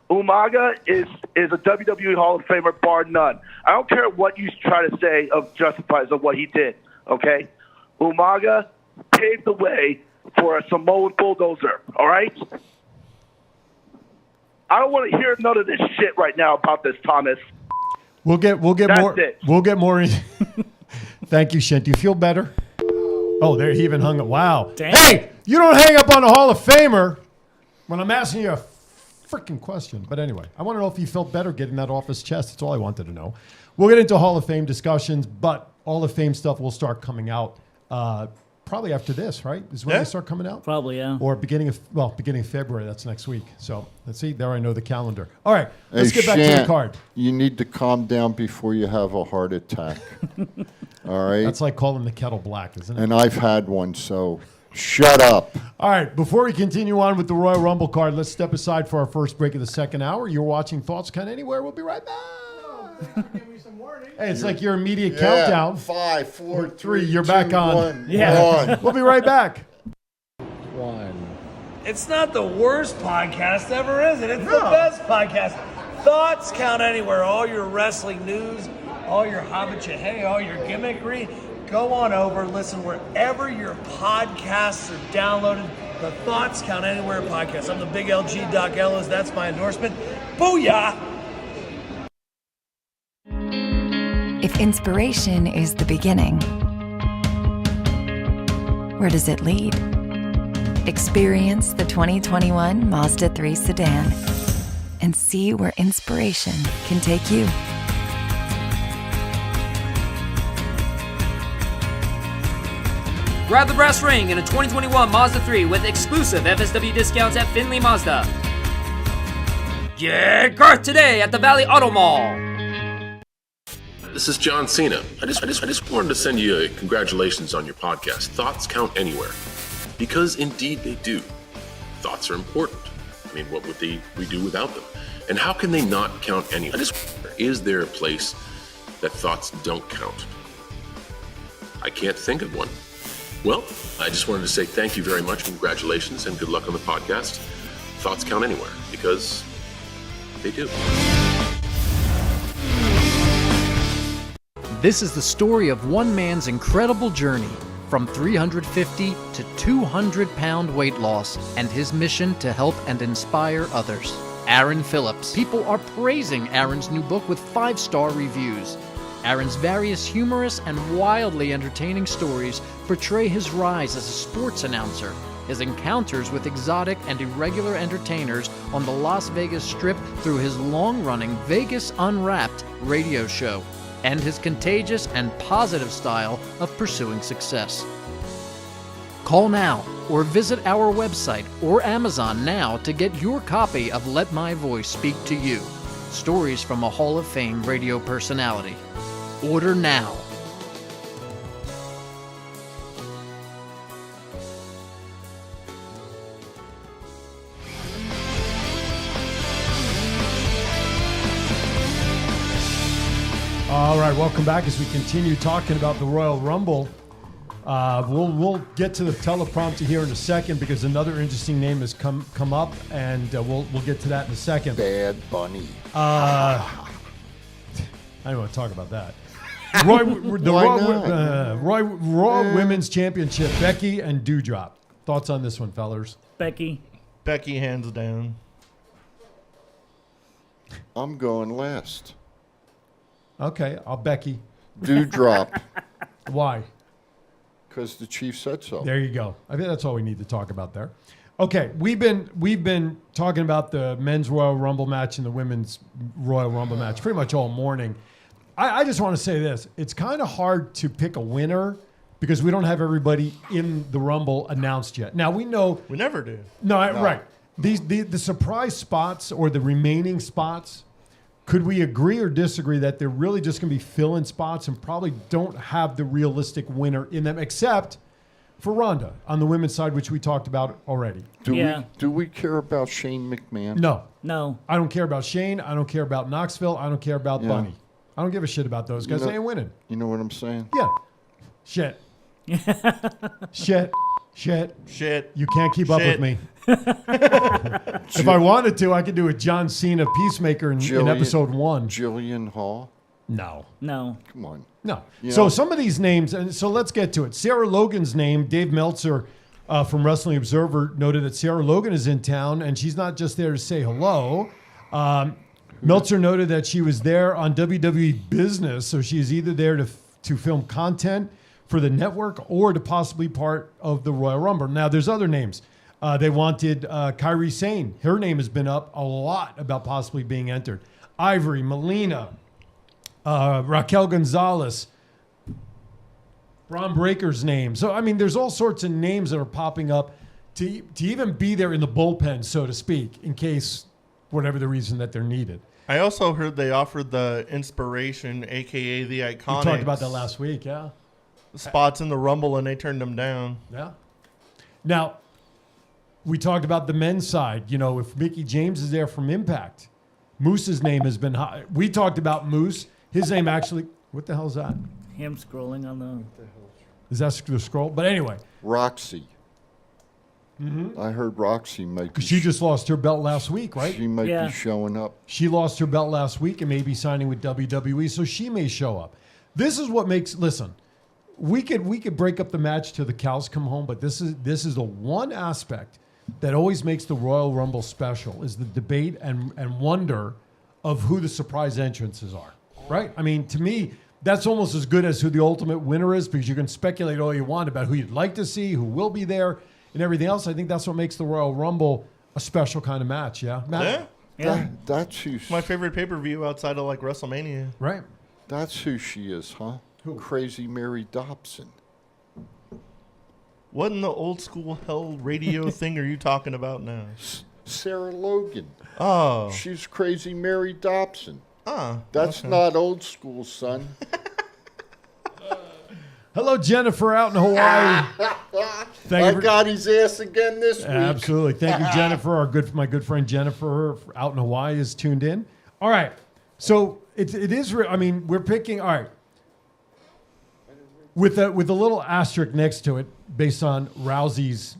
Umaga is a WWE Hall of Famer, bar none. I don't care what you try to say of justifies of what he did. Okay, Umaga paved the way for a Samoan bulldozer. All right. I don't want to hear none of this shit right now about this, Thomas. We'll get That's more. it. We'll get more. Thank you, Shint. Do you feel better? Oh, there he even hung up. Wow. Damn. Hey, you don't hang up on a Hall of Famer when I'm asking you a freaking question. But anyway, I want to know if you felt better getting that off his chest. That's all I wanted to know. We'll get into Hall of Fame discussions, but Hall of Fame stuff will start coming out probably after this, right? Is when they start coming out? Probably, yeah. Or beginning of February. That's next week. So let's see. There I know the calendar. All right. Let's Hey, get back to the Shant, card. You need to calm down before you have a heart attack. All right? That's like calling the kettle black, isn't it? And I've had one, so shut up. All right. Before we continue on with the Royal Rumble card, let's step aside for our first break of the second hour. You're watching Thoughts Count Anywhere. We'll be right back. Give me some warning. Hey, it's like your immediate countdown. 5, 4, 3, You're back on. 1. Yeah. We'll be right back. It's not the worst podcast ever, is it? It's the best podcast. Thoughts Count Anywhere. All your wrestling news, all your hobbit all your gimmickry. Go on over, listen wherever your podcasts are downloaded. The Thoughts Count Anywhere podcast. I'm the big LG Doc Ellis. That's my endorsement. Booyah! If inspiration is the beginning, where does it lead? Experience the 2021 Mazda 3 sedan and see where inspiration can take you. Grab the brass ring in a 2021 Mazda 3 with exclusive FSW discounts at Findlay Mazda. Get Garth today at the Valley Auto Mall. This is John Cena. I just wanted to send you a congratulations on your podcast. Thoughts count anywhere. Because indeed they do. Thoughts are important. I mean, what would we do without them? And how can they not count anywhere? Is there a place that thoughts don't count? I can't think of one. Well, I just wanted to say thank you very much, congratulations, and good luck on the podcast. Thoughts count anywhere, because they do. This is the story of one man's incredible journey from 350 to 200-pound weight loss and his mission to help and inspire others. Aaron Phillips. People are praising Aaron's new book with 5-star reviews. Aaron's various humorous and wildly entertaining stories portray his rise as a sports announcer, his encounters with exotic and irregular entertainers on the Las Vegas Strip through his long-running Vegas Unwrapped radio show, and his contagious and positive style of pursuing success. Call now or visit our website or Amazon now to get your copy of Let My Voice Speak to You, stories from a Hall of Fame radio personality. Order now. All right, welcome back as we continue talking about the Royal Rumble. We'll get to the teleprompter here in a second because another interesting name has come up, and we'll get to that in a second. Bad Bunny. I don't want to talk about that. Raw Women's Championship, Becky and Doudrop. Thoughts on this one, fellers? Becky, hands down. I'm going last. Okay, I'll Becky. Doudrop. Why? Because the chief said so. There you go. I think that's all we need to talk about there. Okay, we've been talking about the men's Royal Rumble match and the women's Royal Rumble match pretty much all morning. I just want to say this. It's kind of hard to pick a winner because we don't have everybody in the Rumble announced yet. Now, we know... We never do. No, right. The surprise spots or the remaining spots, could we agree or disagree that they're really just going to be fill-in spots and probably don't have the realistic winner in them, except for Ronda on the women's side, which we talked about already. Do we care about Shane McMahon? No. I don't care about Shane. I don't care about Knoxville. I don't care about Bunny. I don't give a shit about those guys. They ain't winning. You know what I'm saying? Yeah. Shit. Shit. You can't keep up with me. If I wanted to, I could do a John Cena Peacemaker in episode 1. Jillian Hall? No. Come on. No. So some of these names, and so let's get to it. Sarah Logan's name, Dave Meltzer from Wrestling Observer noted that Sarah Logan is in town, and she's not just there to say hello. Meltzer noted that she was there on WWE Business, so she is either there to film content for the network or to possibly part of the Royal Rumble. Now, there's other names. They wanted Kairi Sane. Her name has been up a lot about possibly being entered. Ivory, Melina, Raquel Gonzalez, Braun Breaker's name. So, I mean, there's all sorts of names that are popping up to even be there in the bullpen, so to speak, in case whatever the reason that they're needed. I also heard they offered the Inspiration, a.k.a. the Iconics. We talked about that last week, yeah. Spots in the Rumble, and they turned them down. Yeah. Now, we talked about the men's side. You know, if Mickey James is there from Impact, Moose's name has been high. We talked about Moose. His name actually, what the hell is that? Him scrolling on the... Is that the scroll? But anyway. Roxy. I heard Roxy might be... She just lost her belt last week, right? She might be showing up. She lost her belt last week and may be signing with WWE, so she may show up. This is what makes... Listen, we could break up the match till the cows come home, but this is the one aspect that always makes the Royal Rumble special, is the debate and wonder of who the surprise entrances are, right? I mean, to me, that's almost as good as who the ultimate winner is, because you can speculate all you want about who you'd like to see, who will be there, and everything else. I think that's what makes the Royal Rumble a special kind of match, yeah? Matt? Yeah. That's who... My favorite pay-per-view outside of, like, WrestleMania. Right. That's who she is, huh? Who? Crazy Mary Dobson. What in the old school hell radio thing are you talking about now? Sarah Logan. Oh. She's Crazy Mary Dobson. Oh. That's not old school, son. Hello, Jennifer, out in Hawaii. I got his ass again this week. Absolutely. Thank you, Jennifer. My good friend Jennifer out in Hawaii is tuned in. All right. So it is. I mean, we're picking. All right. With a little asterisk next to it, based on Rousey's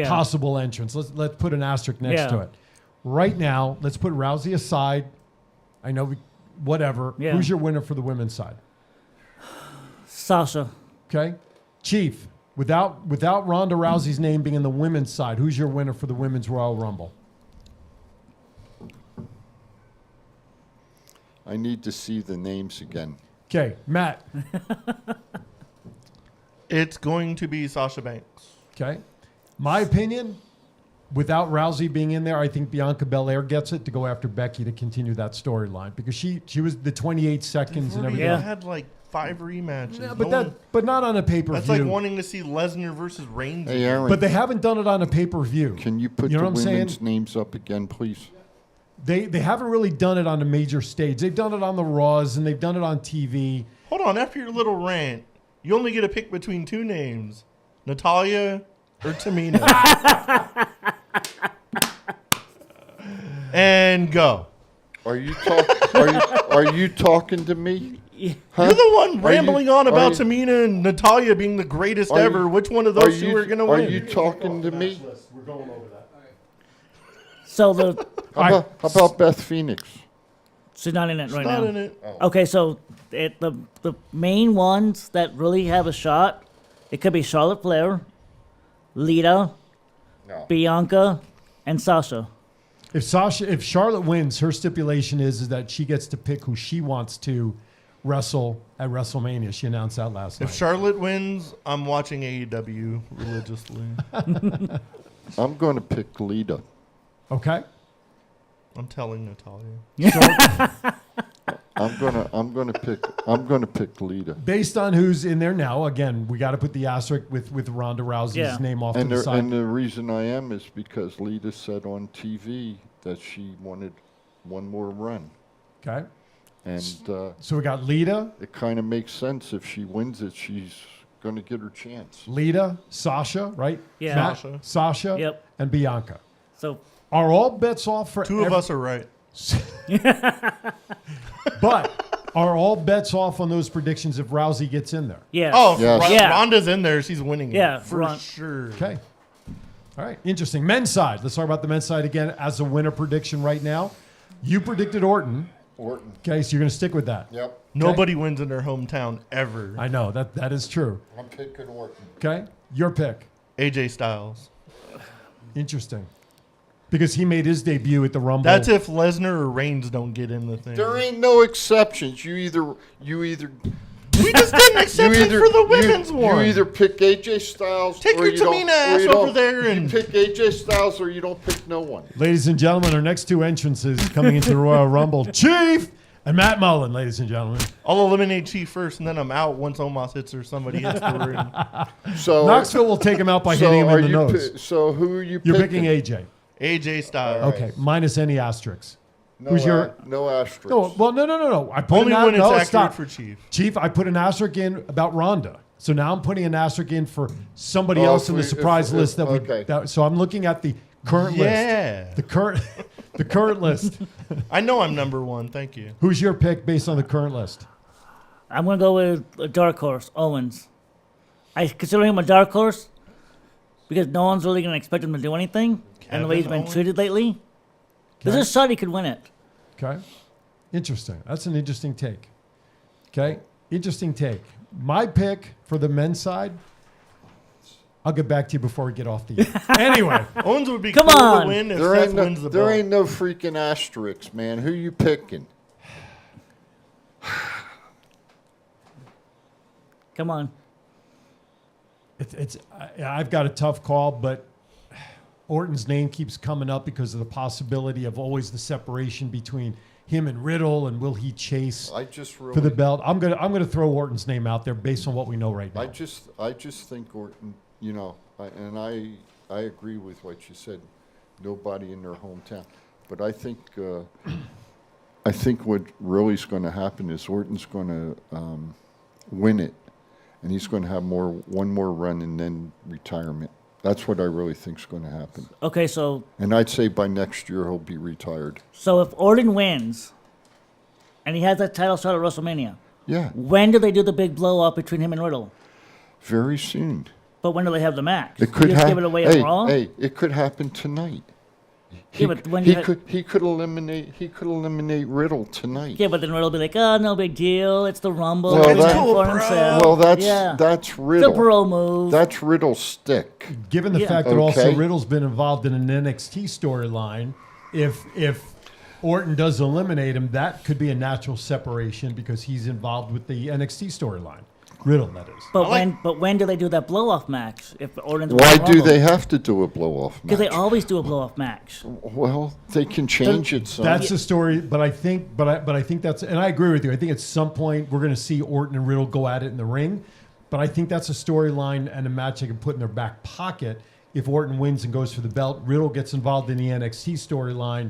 possible entrance. Let's put an asterisk next to it. Right now, let's put Rousey aside. I know whatever. Yeah. Who's your winner for the women's side? Sasha. Okay. Chief, without Ronda Rousey's name being in the women's side, who's your winner for the women's Royal Rumble? I need to see the names again. Okay, Matt. It's going to be Sasha Banks. Okay. My opinion, without Rousey being in there, I think Bianca Belair gets it to go after Becky to continue that storyline, because she was the 28 seconds and everything. Yeah. Had like 5 rematches. Yeah, but not on a pay-per-view. That's like wanting to see Lesnar versus Reigns. Hey, Aaron, but they haven't done it on a pay-per-view. Can you put the women's names up again, please? They haven't really done it on a major stage. They've done it on the Raws and they've done it on TV. Hold on, after your little rant, you only get to pick between 2 names, Natalya or Tamina. And go. Are you talking to me? Huh? You're the one rambling on about Tamina and Natalya being the greatest ever. Which one of those two are going to win? Are you talking to me? We're going over that. So the how about Beth Phoenix? She's not in it right now. Not in it. Oh. Okay, so the main ones that really have a shot, it could be Charlotte Flair, Lita, Bianca, and Sasha. If Charlotte wins, her stipulation is that she gets to pick who she wants to wrestle at WrestleMania. She announced that last night. If Charlotte wins, I'm watching AEW religiously. I'm going to pick Lita. Okay. I'm telling Natalia. I'm gonna pick Lita. Based on who's in there now, again, we got to put the asterisk with Ronda Rousey's name off to the side. And the reason I am is because Lita said on TV that she wanted one more run. Okay. And so we got Lita. It kind of makes sense if she wins it, she's going to get her chance. Lita, Sasha, right? Yeah. Matt, Sasha. Yep. And Bianca. So are all bets off for Two of us are right. But are all bets off on those predictions if Rousey gets in there? Yeah. Oh, Yes. Ronda's in there. She's winning. Yeah, it for sure. Okay. All right. Interesting. Men's side. Let's talk about the men's side again as a winner prediction right now. You predicted Orton. Orton. Okay, so you're going to stick with that. Yep. Nobody wins in their hometown ever. I know that is true. I'm picking Orton. Okay, your pick. AJ Styles. Interesting, because he made his debut at the Rumble. That's if Lesnar or Reigns don't get in the thing. There ain't no exceptions. You either. We just did an exception for the women's one. You either pick AJ Styles Take or your you don't. Tamina or ass you over don't- there and- you pick AJ Styles or you don't pick no one. Ladies and gentlemen, our next two entrances coming into the Royal Rumble, Chief and Matt Mullen. Ladies and gentlemen, I'll eliminate Chief first, and then I'm out once Omos hits or somebody hits the ring. So Knoxville will take him out by hitting him are in the you nose. so who are you You're picking? picking AJ. AJ Styles. Okay, minus any asterisks. No, Who's your? no asterisk. No, well, no. I put Only an when it's no, accurate stop. for Chief. Chief, I put an asterisk in about Ronda. So now I'm putting an asterisk in for somebody Oh, else if in the we- surprise if- list that okay. we. That, so I'm looking at the current Yeah. list. The current list. I know I'm number one. Thank you. Who's your pick based on the current list? I'm gonna go with a dark horse, Owens. I consider him a dark horse because no one's really gonna expect him to do anything, and the way he's been Owens? treated lately. There's Okay. a shot he could win it. Okay. Interesting. That's an interesting take. Okay. Interesting take. My pick for the men's side, I'll get back to you before we get off the air. Anyway. Owens would be Come cool on. to win if There Seth ain't no, wins the there belt. ain't no freaking asterisks, man. Who you picking? Come on. I've got a tough call, but Orton's name keeps coming up because of the possibility of always the separation between him and Riddle, and will he chase I just really for the belt? I'm gonna throw Orton's name out there based on what we know right now. I just think Orton, you know, I agree with what you said. Nobody in their hometown, but I think what really is going to happen is Orton's going to win it, and he's going to have one more run and then retirement. That's what I really think is going to happen. Okay, so And I'd say by next year he'll be retired. if Orton wins, and he has that title shot at WrestleMania, Yeah, when do they do the big blow up between him and Riddle? very soon. But when do they have the match? It could You just give happen. it away at Raw. Hey, it could happen tonight. Yeah, but when he you had- could eliminate Riddle tonight. Yeah, but then Riddle will be like, "Oh, no big deal. It's the Rumble. Well, He's that- in for himself." Well, that's yeah. that's It's a Riddle. pro move. That's Riddle's stick. Given the Yeah. fact that also Okay. Riddle's been involved in an NXT storyline, if Orton does eliminate him, that could be a natural separation because he's involved with the NXT storyline. Riddle, that is. But when do they do that blow off match? If Orton's Why winning do Rumble? they have to do a blow-off Because match? they always do a blow off match. Well, they can change it some. That's the story, but I think that's, and I agree with you. I think at some point we're going to see Orton and Riddle go at it in the ring, but I think that's a storyline and a match they can put in their back pocket. If Orton wins and goes for the belt, Riddle gets involved in the NXT storyline.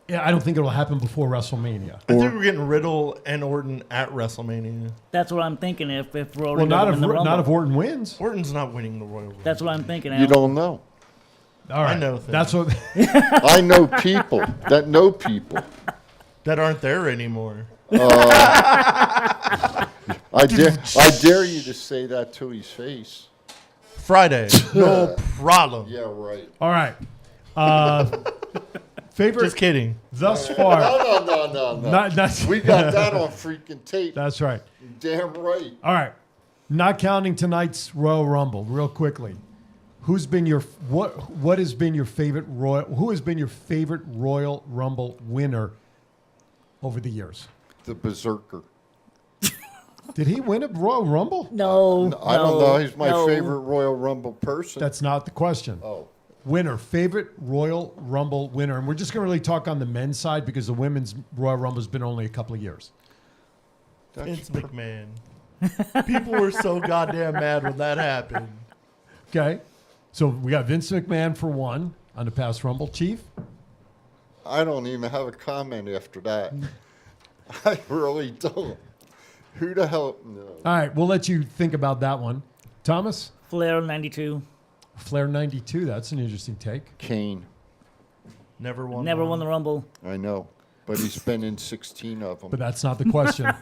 Yeah, I don't think it'll happen before WrestleMania. I think we're getting Riddle and Orton at WrestleMania. That's what I'm thinking. If Orton Well, doesn't not win the Rumble. if Orton wins. Orton's not winning the Royal Rumble. That's what I'm thinking. You Al. don't know. All right, I know things. that's what. I know people that know people. That aren't there anymore. I dare you to say that to his face. Friday. No problem. Yeah, right. All right. Favorite. Just kidding. Thus far. No. We got that on freaking tape. That's right. Damn right. All right. Not counting tonight's Royal Rumble, real quickly. Who's been your what has been your favorite who has been your favorite Royal Rumble winner over the years? The Berserker. Did he win a Royal Rumble? No, I don't know. He's my no. favorite Royal Rumble person. That's not the question. Oh. winner, favorite Royal Rumble winner. And we're just going to really talk on the men's side because the women's Royal Rumble has been only a couple of years. Vince McMahon. People were so goddamn mad when that happened. Okay. So we got Vince McMahon for one on the past Rumble. Chief? I don't even have a comment after that. I really don't. Who the hell? No. All right. We'll let you think about that one. Thomas? Flair 92. Flair 92. That's an interesting take. Kane. Never won the Rumble. I know, but he's been in 16 of them. But that's not the question.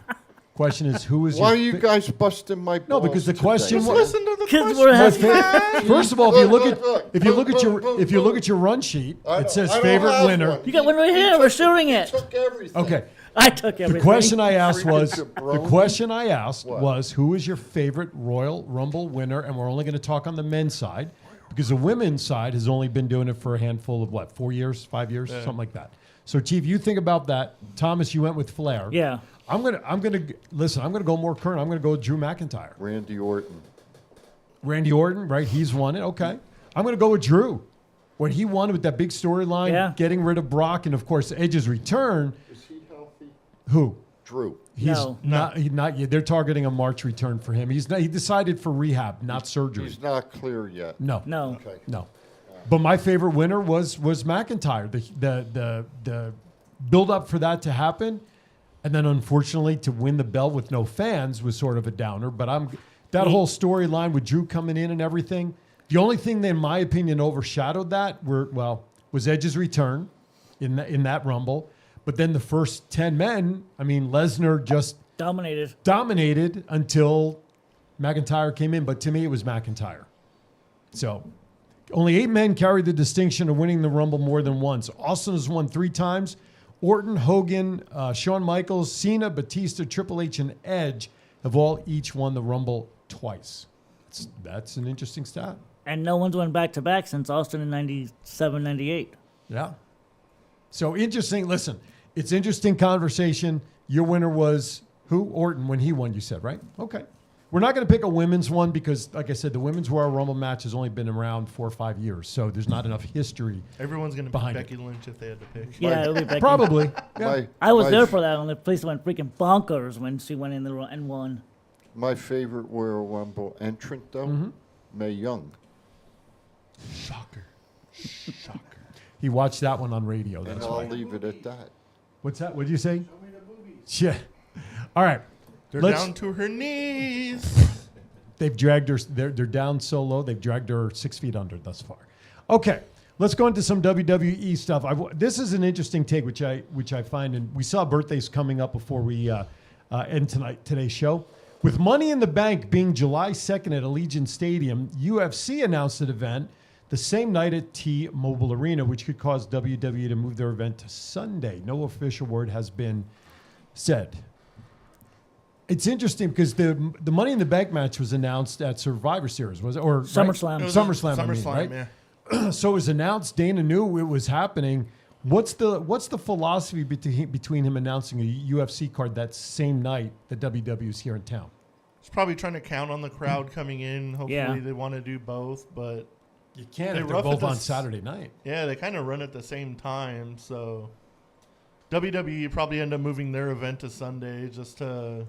Question is, who is Why your are you guys busting my balls? No, because the question today? was. Listen to the Because question. we're My having. First of all, if you look Look, at your run sheet, I it don't- says I don't favorite have winner. one. You got one right here. We're showing it. Took everything. Okay. I took everything. The question I asked Freaking was jabroni. What? was who is your favorite Royal Rumble winner, and we're only going to talk on the men's side because the women's side has only been doing it for a handful of 4 years, 5 years, something like that. So, Chief, you think about that. Thomas, you went with Flair. Yeah. I'm gonna listen. I'm gonna go more current. I'm gonna go with Drew McIntyre. Randy Orton. Randy Orton, right? He's won it. Okay. I'm gonna go with Drew. When he won with that big storyline, Yeah. getting rid of Brock, and of course Edge's return. Is he healthy? Who? Drew. He's No. not yet. They're targeting a March return for him. He decided for rehab, not surgery. He's not clear yet. No. No. Okay. No. But my favorite winner was McIntyre. The build up for that to happen, and then unfortunately to win the belt with no fans was sort of a downer. But that whole storyline with Drew coming in and everything. The only thing that, in my opinion, overshadowed that was Edge's return in that Rumble. But then the first 10 men, I mean, Lesnar just Dominated until McIntyre came in. But to me, it was McIntyre. So only 8 men carried the distinction of winning the Rumble more than once. Austin has won 3 times. Orton, Hogan, Shawn Michaels, Cena, Batista, Triple H, and Edge have all each won the Rumble twice. That's an interesting stat. And no one's won back-to-back since Austin in 97, 98. Yeah. So interesting. Listen, it's interesting conversation. Your winner was who? Orton when he won, you said, right? Okay. We're not going to pick a women's one because, like I said, the women's Royal Rumble match has only been around 4 or 5 years, so there's not enough history. Everyone's going to be behind Becky Lynch if they had to pick. Yeah, it'll be Becky. Probably. Yeah. I was there for that, and the place went freaking bonkers when she went in and won. My favorite Royal Rumble entrant, though, Mae Young. Shocker. He watched that one on radio. And That's I'll why. leave it at that. What's that? What did you say? Yeah. All right. They're Let's- down to her knees. They've dragged her. They're down so low. They've dragged her 6 feet under thus far. Okay, let's go into some WWE stuff. This is an interesting take, which I find, and we saw birthdays coming up before we end today's show. With Money in the Bank being July 2nd at Allegiant Stadium, UFC announced an event the same night at T-Mobile Arena, which could cause WWE to move their event to Sunday. No official word has been said. It's interesting because the Money in the Bank match was announced at Survivor Series, was it? Or SummerSlam. Right? It was SummerSlam, SummerSlam, right? yeah. So it was announced. Dana knew it was happening. What's the philosophy between him announcing a UFC card that same night that WWE is here in town? He's probably trying to count on the crowd coming in. Hopefully Yeah. they want to do both, but You can't They if they're rough it both the on s- Saturday night. yeah, they kind of run at the same time. So WWE probably end up moving their event to Sunday just to.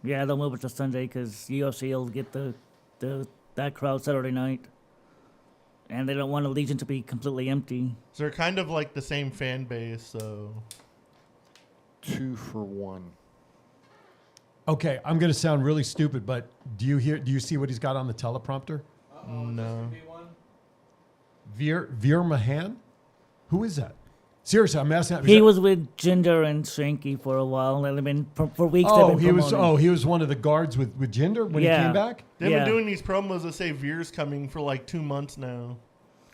Yeah, they'll move it to Sunday because UFC will get that crowd Saturday night. And they don't want Allegiant to be completely empty. So they're kind of like the same fan base. So 2 for 1. Okay, I'm going to sound really stupid, but do you see what he's got on the teleprompter? no. Veer Mahan? Who is that? Seriously, I'm asking. He was with Jinder and Shanky for a while. They've been for weeks. they've been promoting. he was one of the guards with Jinder when he Yeah. came back. They've Yeah. been doing these promos that say Veer's coming for like 2 months now.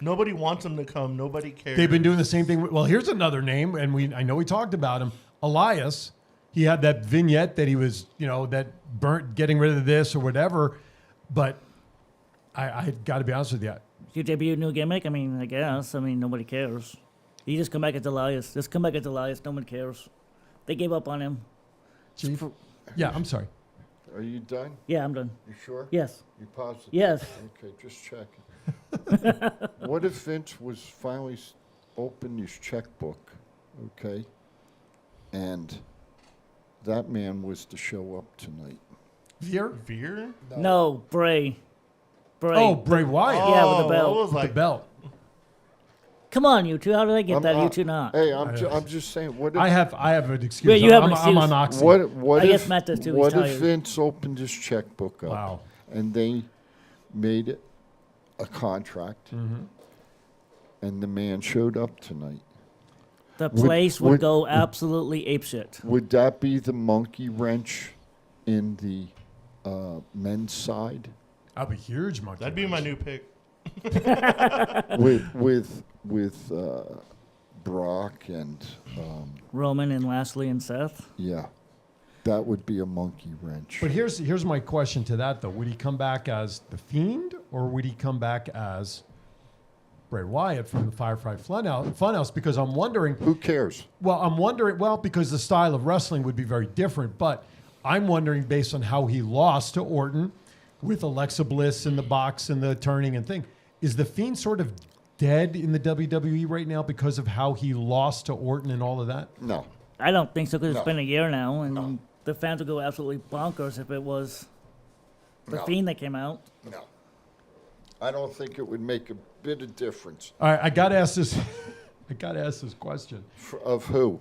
Nobody wants him to come. Nobody cares. They've been doing the same thing. Well, here's another name, and I know we talked about him. Elias. He had that vignette that he was, that burnt getting rid of this or whatever. But I got to be honest with you. You debut a new gimmick? I mean, I guess. I mean, nobody cares. You just come back as Elias. Just come back as Elias. No one cares. They gave up on him. Chief? Yeah, I'm sorry. Are you done? Yeah, I'm done. You sure? Yes. You positive? Yes. Okay, just checking. What if Vince was finally opened his checkbook, okay, and that man was to show up tonight? Veer? No, Bray. Oh, Bray Wyatt. Yeah, with the belt. I was With like, the belt. Come on, you two. How did I get that? You two not. Hey, I'm just saying. What if I have an excuse. Yeah, you have an I'm on excuse. Oxy. What I if guess Matt does too, he's What if tired. Vince opened his checkbook up Wow. and they made it a contract, and the man showed up tonight? The place would would- go absolutely apeshit. Would that be the monkey wrench in the men's side That'd be huge, monkey. that'd be my new pick. with Brock and Roman and Lashley and Seth. yeah, that would be a monkey wrench. But here's my question to that though: would he come back as the Fiend, or would he come back as Bray Wyatt from the Firefly Funhouse? Because I'm wondering. Who cares? Well, I'm wondering. Well, because the style of wrestling would be very different. But I'm wondering, based on how he lost to Orton, with Alexa Bliss in the box and the turning and thing, is the Fiend sort of dead in the WWE right now because of how he lost to Orton and all of that? No. I don't think so because No. it's been a year now, and the fans would go absolutely bonkers if it was the No. Fiend that came out. No. I don't think it would make a bit of difference. All right, I got to ask this. I got to ask this question. Of who?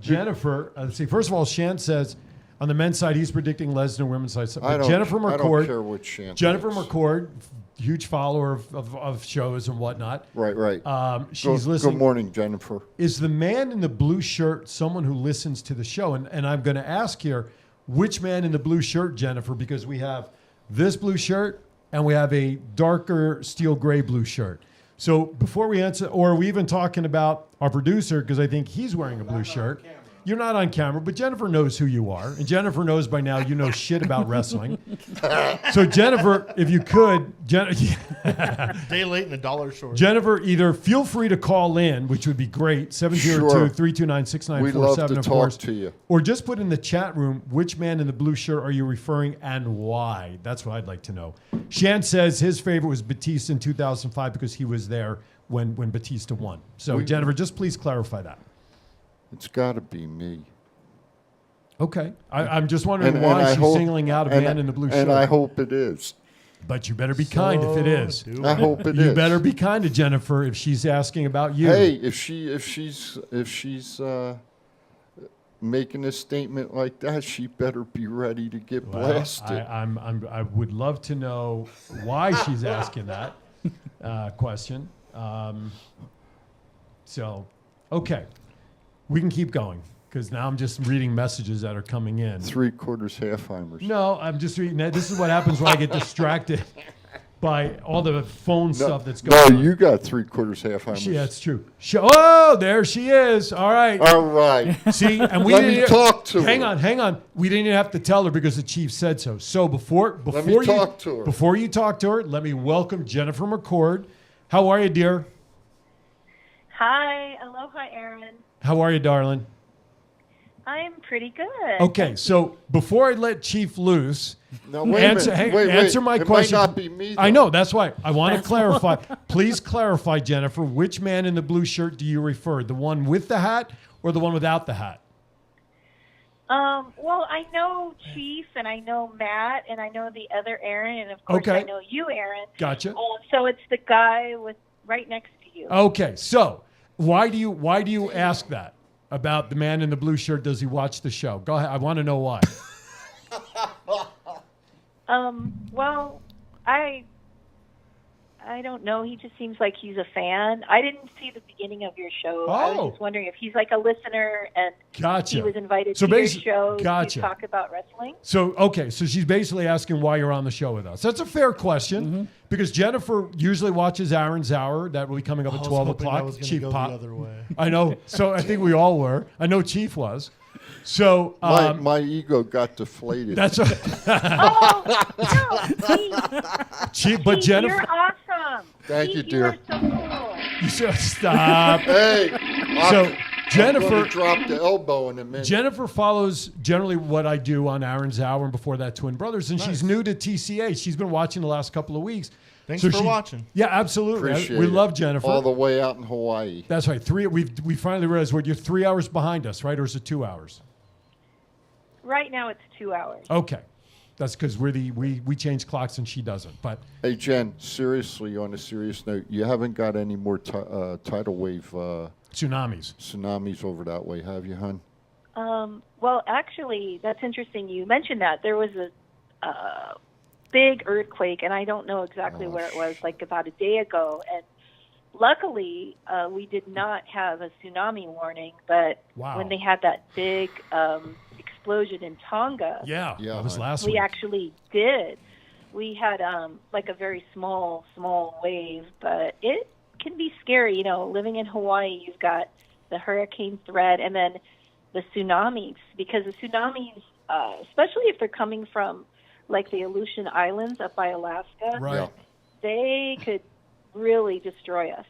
Jennifer, let's see. First of all, Shan says on the men's side, he's predicting Lesnar. Women's side, I don't Jennifer I don't McCord. care what Shan Jennifer thinks. McCord, huge follower of shows and whatnot. Right. She's Good listening. morning, Jennifer. Is the man in the blue shirt someone who listens to the show? And I'm going to ask here, which man in the blue shirt, Jennifer? Because we have this blue shirt and we have a darker steel gray blue shirt. So before we answer, or are we even talking about our producer? Because I think he's wearing a blue shirt. You're not on camera, but Jennifer knows who you are. And Jennifer knows by now you know shit about wrestling. So Jennifer, if you could, Day late and $1 short. Jennifer, either feel free to call in, which would be great, 702-329-6947, We'd love to of talk course. to you. Or just put in the chat room, which man in the blue shirt are you referring and why? That's what I'd like to know. Shan says his favorite was Batista in 2005 because he was there when Batista won. So Jennifer, just please clarify that. It's got to be me. Okay. I'm just wondering why she's singling out a man in the blue shirt. And I hope it is. But you better be kind if it is. I hope it is. You better be kind to Jennifer if she's asking about you. Hey, if she's making a statement like that, she better be ready to get Well, blasted. I would love to know why she's asking that question. So, okay, we can keep going because now I'm just reading messages that are coming in. 3/4 Halfheimers. No, I'm just reading that. This is what happens when I get distracted by all the phone stuff that's going on. You got 3/4 Halfheimers. Yeah, that's true. Oh, there she is. All right. All right. See, and we Let didn't me talk to hang her. Hang on. We didn't even have to tell her because the chief said so. So before Let me you talk to her. Before you talk to her, let me welcome Jennifer McCord. How are you, dear? Hi. Aloha, Aaron. How are you, darling? I'm pretty good. Okay, so before I let Chief loose, Now, wait a minute. Wait. answer my It might question. not be me, I though. know, that's why. I want to clarify. Please clarify, Jennifer, which man in the blue shirt do you refer? The one with the hat or the one without the hat? Well, I know Chief, and I know Matt, and I know the other Aaron, and of course Okay. I know you, Aaron. Gotcha. So it's the guy with right next to you. Okay, so why do you ask that about the man in the blue shirt? Does he watch the show? Go ahead. I want to know why. Well, I don't know. He just seems like he's a fan. I didn't see the beginning of your show. I was just wondering if he's like a listener and Gotcha. he was invited So to your basi- show gotcha. to talk about wrestling. So, okay, so she's basically asking why you're on the show with us. That's a fair question because Jennifer usually watches Aaron's Hour. That will be coming up at 12 o'clock. Chief Pop. other way. I know. So I think we all were. I know Chief was. So my ego got deflated. that's Chief, but Keith, Jennifer. you're awesome. Thank Keith, you, dear. are so cool. You should stop. Hey, So Jennifer. I'm gonna drop the elbow in a minute. Jennifer follows generally what I do on Aaron's Hour and before that Twin Brothers, and she's new to TCA. She's been watching the last couple of weeks. Thanks for watching. Yeah, absolutely. Appreciate We it. love Jennifer. All the way out in Hawaii. That's right. We finally realized you're 3 hours behind us, right? Or is it 2 hours? Right now it's 2 hours. Okay. That's because we change clocks and she doesn't. But Hey, Jen, seriously, on a serious note, you haven't got any more tidal wave tsunamis over that way, have you, hon? Well, actually, that's interesting. You mentioned that there was a big earthquake, and I don't know exactly where it was, like about a day ago. And luckily, we did not have a tsunami warning. But when they had that big explosion in Tonga, that was last we week. actually did. We had like a very small wave, but it can be scary. You know, living in Hawaii, you've got the hurricane threat, and then the tsunamis, because the tsunamis, especially if they're coming from like the Aleutian Islands up by Alaska, they could really destroy us.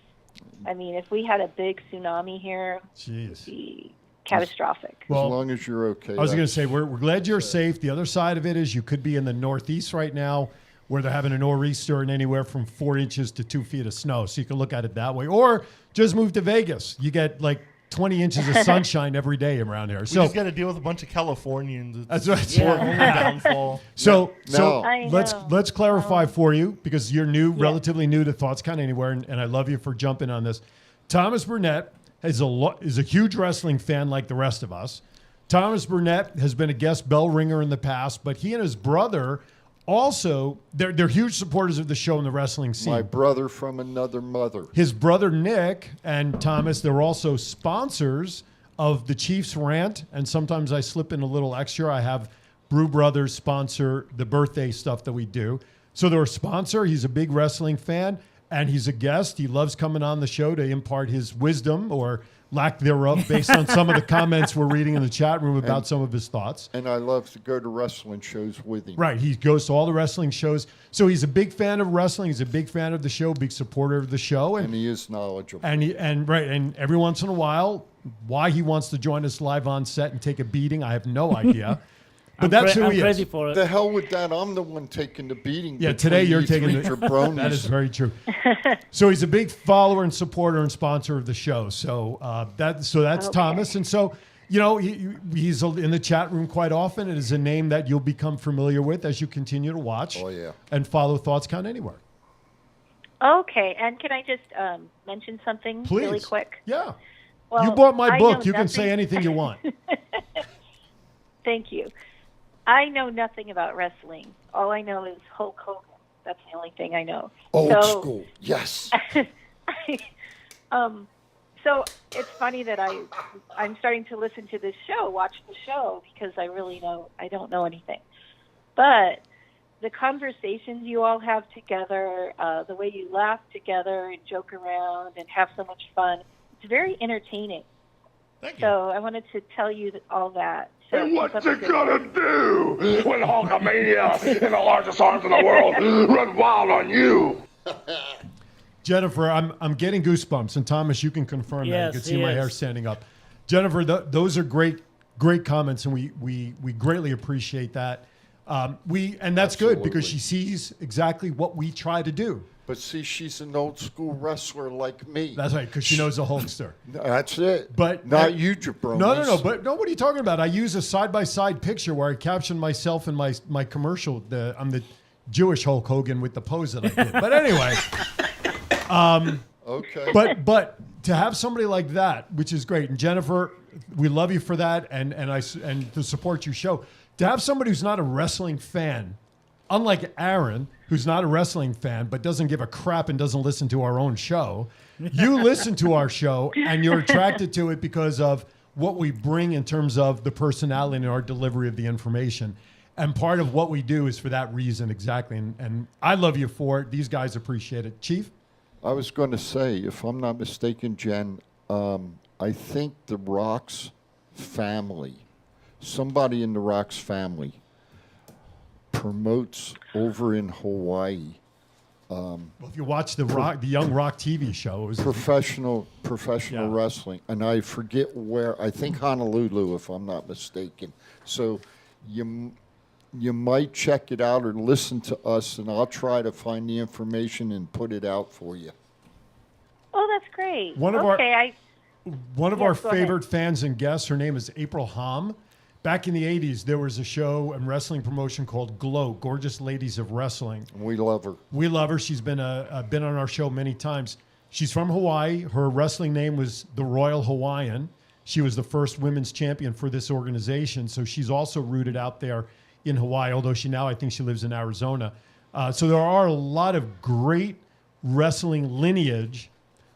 I mean, if we had a big tsunami here, it would be catastrophic. Well, as long as you're okay. I was going to say, we're glad you're safe. The other side of it is you could be in the Northeast right now where they're having a nor'easter and anywhere from 4 inches to 2 feet of snow. So you can look at it that way. Or just move to Vegas. You get like 20 inches of sunshine every day around here. We So just got to deal with a bunch of Californians. That's right. It's our only downfall. So I let's clarify for you, because you're new, relatively new to Thoughts Count Anywhere, and I love you for jumping on this. Thomas Burnett is a huge wrestling fan like the rest of us. Thomas Burnett has been a guest bell ringer in the past, but he and his brother also, they're huge supporters of the show and the wrestling scene. My brother from another mother. His brother Nick and Thomas, they're also sponsors of the Chiefs Rant, and sometimes I slip in a little extra. I have Brew Brothers sponsor the birthday stuff that we do. So they're a sponsor. He's a big wrestling fan, and he's a guest. He loves coming on the show to impart his wisdom or lack thereof based on some of the comments we're reading in the chat room about some of his thoughts. And I love to go to wrestling shows with him. Right. He goes to all the wrestling shows. So he's a big fan of wrestling. He's a big fan of the show, big supporter of the show. And he is knowledgeable. And every once in a while, why he wants to join us live on set and take a beating, I have no idea. But that's who he is. crazy for it. The hell with that. I'm the one taking the beating. Yeah, today you're taking the jabronis. That is very true. So he's a big follower and supporter and sponsor of the show. So that's Thomas. And so, you know, he's in the chat room quite often. It is a name that you'll become familiar with as you continue to watch and follow Thoughts Count Anywhere. Okay, and can I just mention something really quick? Yeah. Well, you bought my I book. know You can nothing- say anything you want. Thank you. I know nothing about wrestling. All I know is Hulk Hogan. That's the only thing I know. Old school. Yes. So it's funny that I'm starting to listen to this show, watch the show, because I don't know anything. But the conversations you all have together, the way you laugh together and joke around and have so much fun, it's very entertaining. Thank you. So I wanted to tell you all that. So And what's keep up it the good gonna do when Hulkamania in the largest arms in the world run wild on you? Jennifer, I'm getting goosebumps, and Thomas, you can confirm that. You Yes, can see he my is. hair standing up. Jennifer, those are great comments, and we greatly appreciate that. And that's good because she sees exactly what we try to do. But see, she's an old school wrestler like me. That's right, because she knows the Hulkster. That's it. But not you, jabronis. No. But no, what are you talking about? I use a side-by-side picture where I caption myself in my commercial. I'm the Jewish Hulk Hogan with the pose that I did. But anyway. Okay. But to have somebody like that, which is great, and Jennifer, we love you for that, and to support your show. To have somebody who's not a wrestling fan, unlike Aaron, who's not a wrestling fan but doesn't give a crap and doesn't listen to our own show, you listen to our show and you're attracted to it because of what we bring in terms of the personality and our delivery of the information. And part of what we do is for that reason exactly. And I love you for it. These guys appreciate it. Chief? I was going to say, if I'm not mistaken, Jen, I think the Rock's family, somebody in the Rock's family, promotes over in Hawaii. Well, if you watch the Young Rock TV show, it was professional wrestling, and I forget where. I think Honolulu, if I'm not mistaken. So you might check it out or listen to us, and I'll try to find the information and put it out for you. Oh, that's great. One of our Yes, go ahead. favorite fans and guests, her name is April Hom. Back in the 80s, there was a show and wrestling promotion called Glow, Gorgeous Ladies of Wrestling. We love her. We love her. She's been been on our show many times. She's from Hawaii. Her wrestling name was the Royal Hawaiian. She was the first women's champion for this organization. So she's also rooted out there in Hawaii, although I think she lives in Arizona. So there are a lot of great wrestling lineage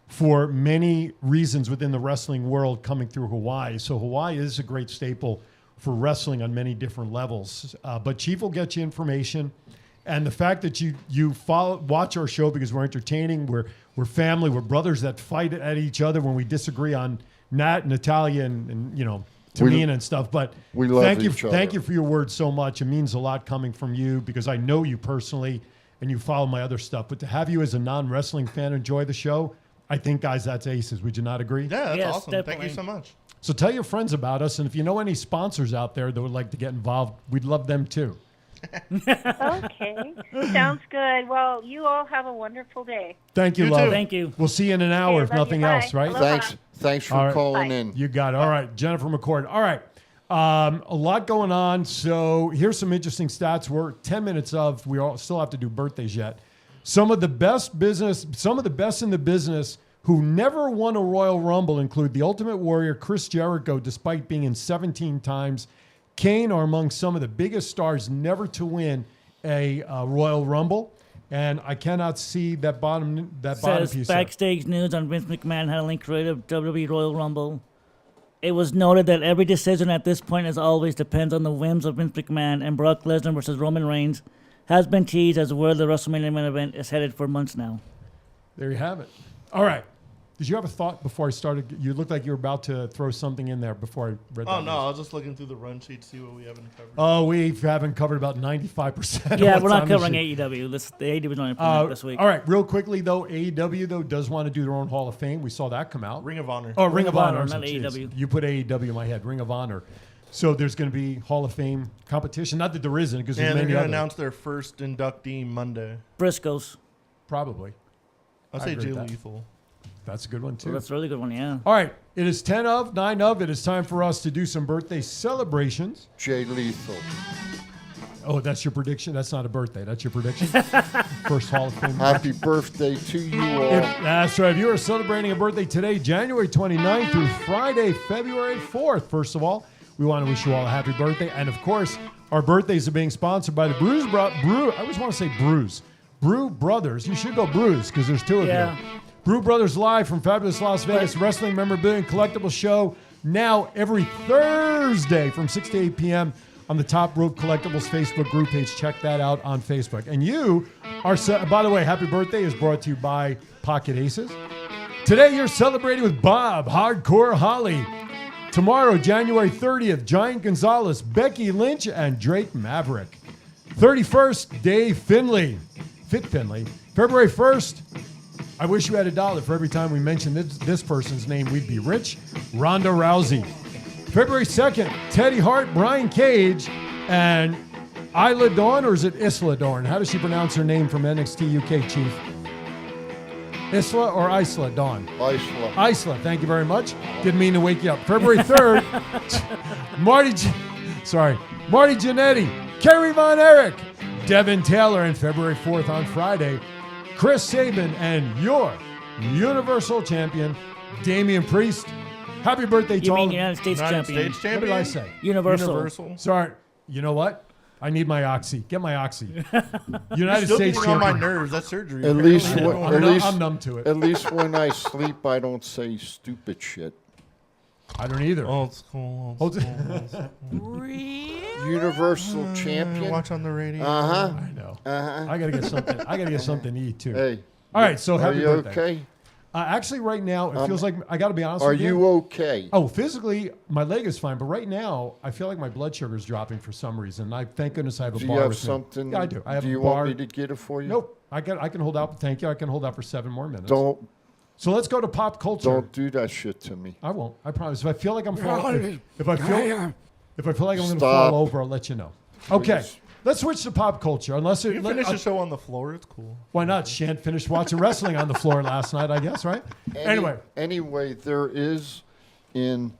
for many reasons within the wrestling world coming through Hawaii. So Hawaii is a great staple for wrestling on many different levels. But Chief will get you information. And the fact that you watch our show because we're entertaining, we're family, we're brothers that fight at each other when we disagree on Natalia and Tamina and stuff. But we love thank each you other. for your words so much. It means a lot coming from you because I know you personally and you follow my other stuff. But to have you as a non-wrestling fan enjoy the show, I think, guys, that's aces. Would you not agree? Yeah, that's Yes, awesome. definitely. Thank you so much. So tell your friends about us. And if you know any sponsors out there that would like to get involved, we'd love them too. Okay. Sounds good. Well, you all have a wonderful day. Thank you, You love. too. Thank you. We'll see you in an hour Okay, if love nothing you. Bye. else, right? Aloha. Thanks for All right. calling Bye. in. You got it. All right. Jennifer McCord. All right. A lot going on. So here's some interesting stats. We're 10 minutes of. We all still have to do birthdays yet. Some of the best in the business who never won a Royal Rumble include the Ultimate Warrior, Chris Jericho, despite being in 17 times. Kane are among some of the biggest stars never to win a Royal Rumble. And I cannot see that bottom Says piece there. backstage news on Vince McMahon had a link creative WWE Royal Rumble. It was noted that every decision at this point, as always, depends on the whims of Vince McMahon, and Brock Lesnar versus Roman Reigns has been teased as where the WrestleMania main event is headed for months now. There you have it. All right. Did you have a thought before I started? You looked like you were about to throw something in there before I read that. Oh, no. news. I was just looking through the run sheet to see what we haven't covered. Oh, we haven't covered about 95%. Yeah, of we're what's not on the covering sheet. AEW. The AEW is only playing this week. All right, real quickly, though, AEW, does want to do their own Hall of Fame. We saw that come out. Ring of Honor. Oh, Ring of Honor. not Jeez. AEW. You put AEW in my head, Ring of Honor. So there's going to be Hall of Fame competition. Not that there isn't, because there's And they're many going to others. announce their first inductee Monday. Briscoes. Probably. I'll I say agree Jay with that. Lethal. That's a good one, too. Well, that's a really good one, yeah. All right, it is 10 of, 9 of. It is time for us to do some birthday celebrations. Jay Lethal. Oh, that's your prediction? That's not a birthday. That's your prediction? First Hall of Fame. Happy birthday to you all. That's right. If you are celebrating a birthday today, January 29th through Friday, February 4th, first of all, we want to wish you all a happy birthday. And, of course, our birthdays are being sponsored by the I always want to say Brew Brothers. You should go Brews because there's two of Yeah. you. Brew Brothers Live from fabulous Las Vegas Wrestling Memorabilia and Collectible Show now every Thursday from 6 to 8 p.m. on the Top Rope Collectibles Facebook group page. Check that out on Facebook. And you are, by the way, happy birthday is brought to you by Pocket Aces. Today you're celebrating with Bob Hardcore Holly. Tomorrow, January 30th, Giant Gonzalez, Becky Lynch, and Drake Maverick. 31st, Dave Finley. Fit Finley. February 1st, I wish you had $1 for every time we mentioned this person's name. We'd be rich. Ronda Rousey. February 2nd, Teddy Hart, Brian Cage, and Isla Dawn, or is it Isla Dawn? How does she pronounce her name from NXT UK, Chief? Isla or Isla Dawn? Isla. Isla, thank you very much. Didn't mean to wake you up. February 3rd, Marty Jannetty, Kerry Von Erich, Devin Taylor, and February 4th on Friday, Chris Sabin and your Universal Champion, Damian Priest. Happy birthday to You all mean of- United States champion. What did I say? Universal. Sorry. You know what? I need my oxy. Get my oxy. United Still States getting on my champion. nerves. That surgery. At least, I'm numb to it. At least when I sleep, I don't say stupid shit. I don't either. Old school. Universal champion. Watch on the radio. I know. I gotta get something. I gotta get something to eat too. Hey. All right. So Are happy you birthday. okay? Actually, right now it feels like I got to be honest. Are with you okay? Oh, physically, my leg is fine, but right now I feel like my blood sugar is dropping for some reason. Thank goodness I have a Do bar you have with something? me. Yeah, I do. I have do you a bar. want me to get it for you? Nope. I can hold out. Thank you. I can hold out for 7 more minutes. Don't. So let's go to pop culture. Don't do that shit to me. I won't. I promise. If I feel like I'm falling, if I feel like I'm going to Stop. fall over, I'll let you know. Okay. Let's switch to pop culture. Unless You can finish the show on the floor. It's cool. Why not? Shan't finished watching wrestling on the floor last night, I guess, right? Anyway, there is in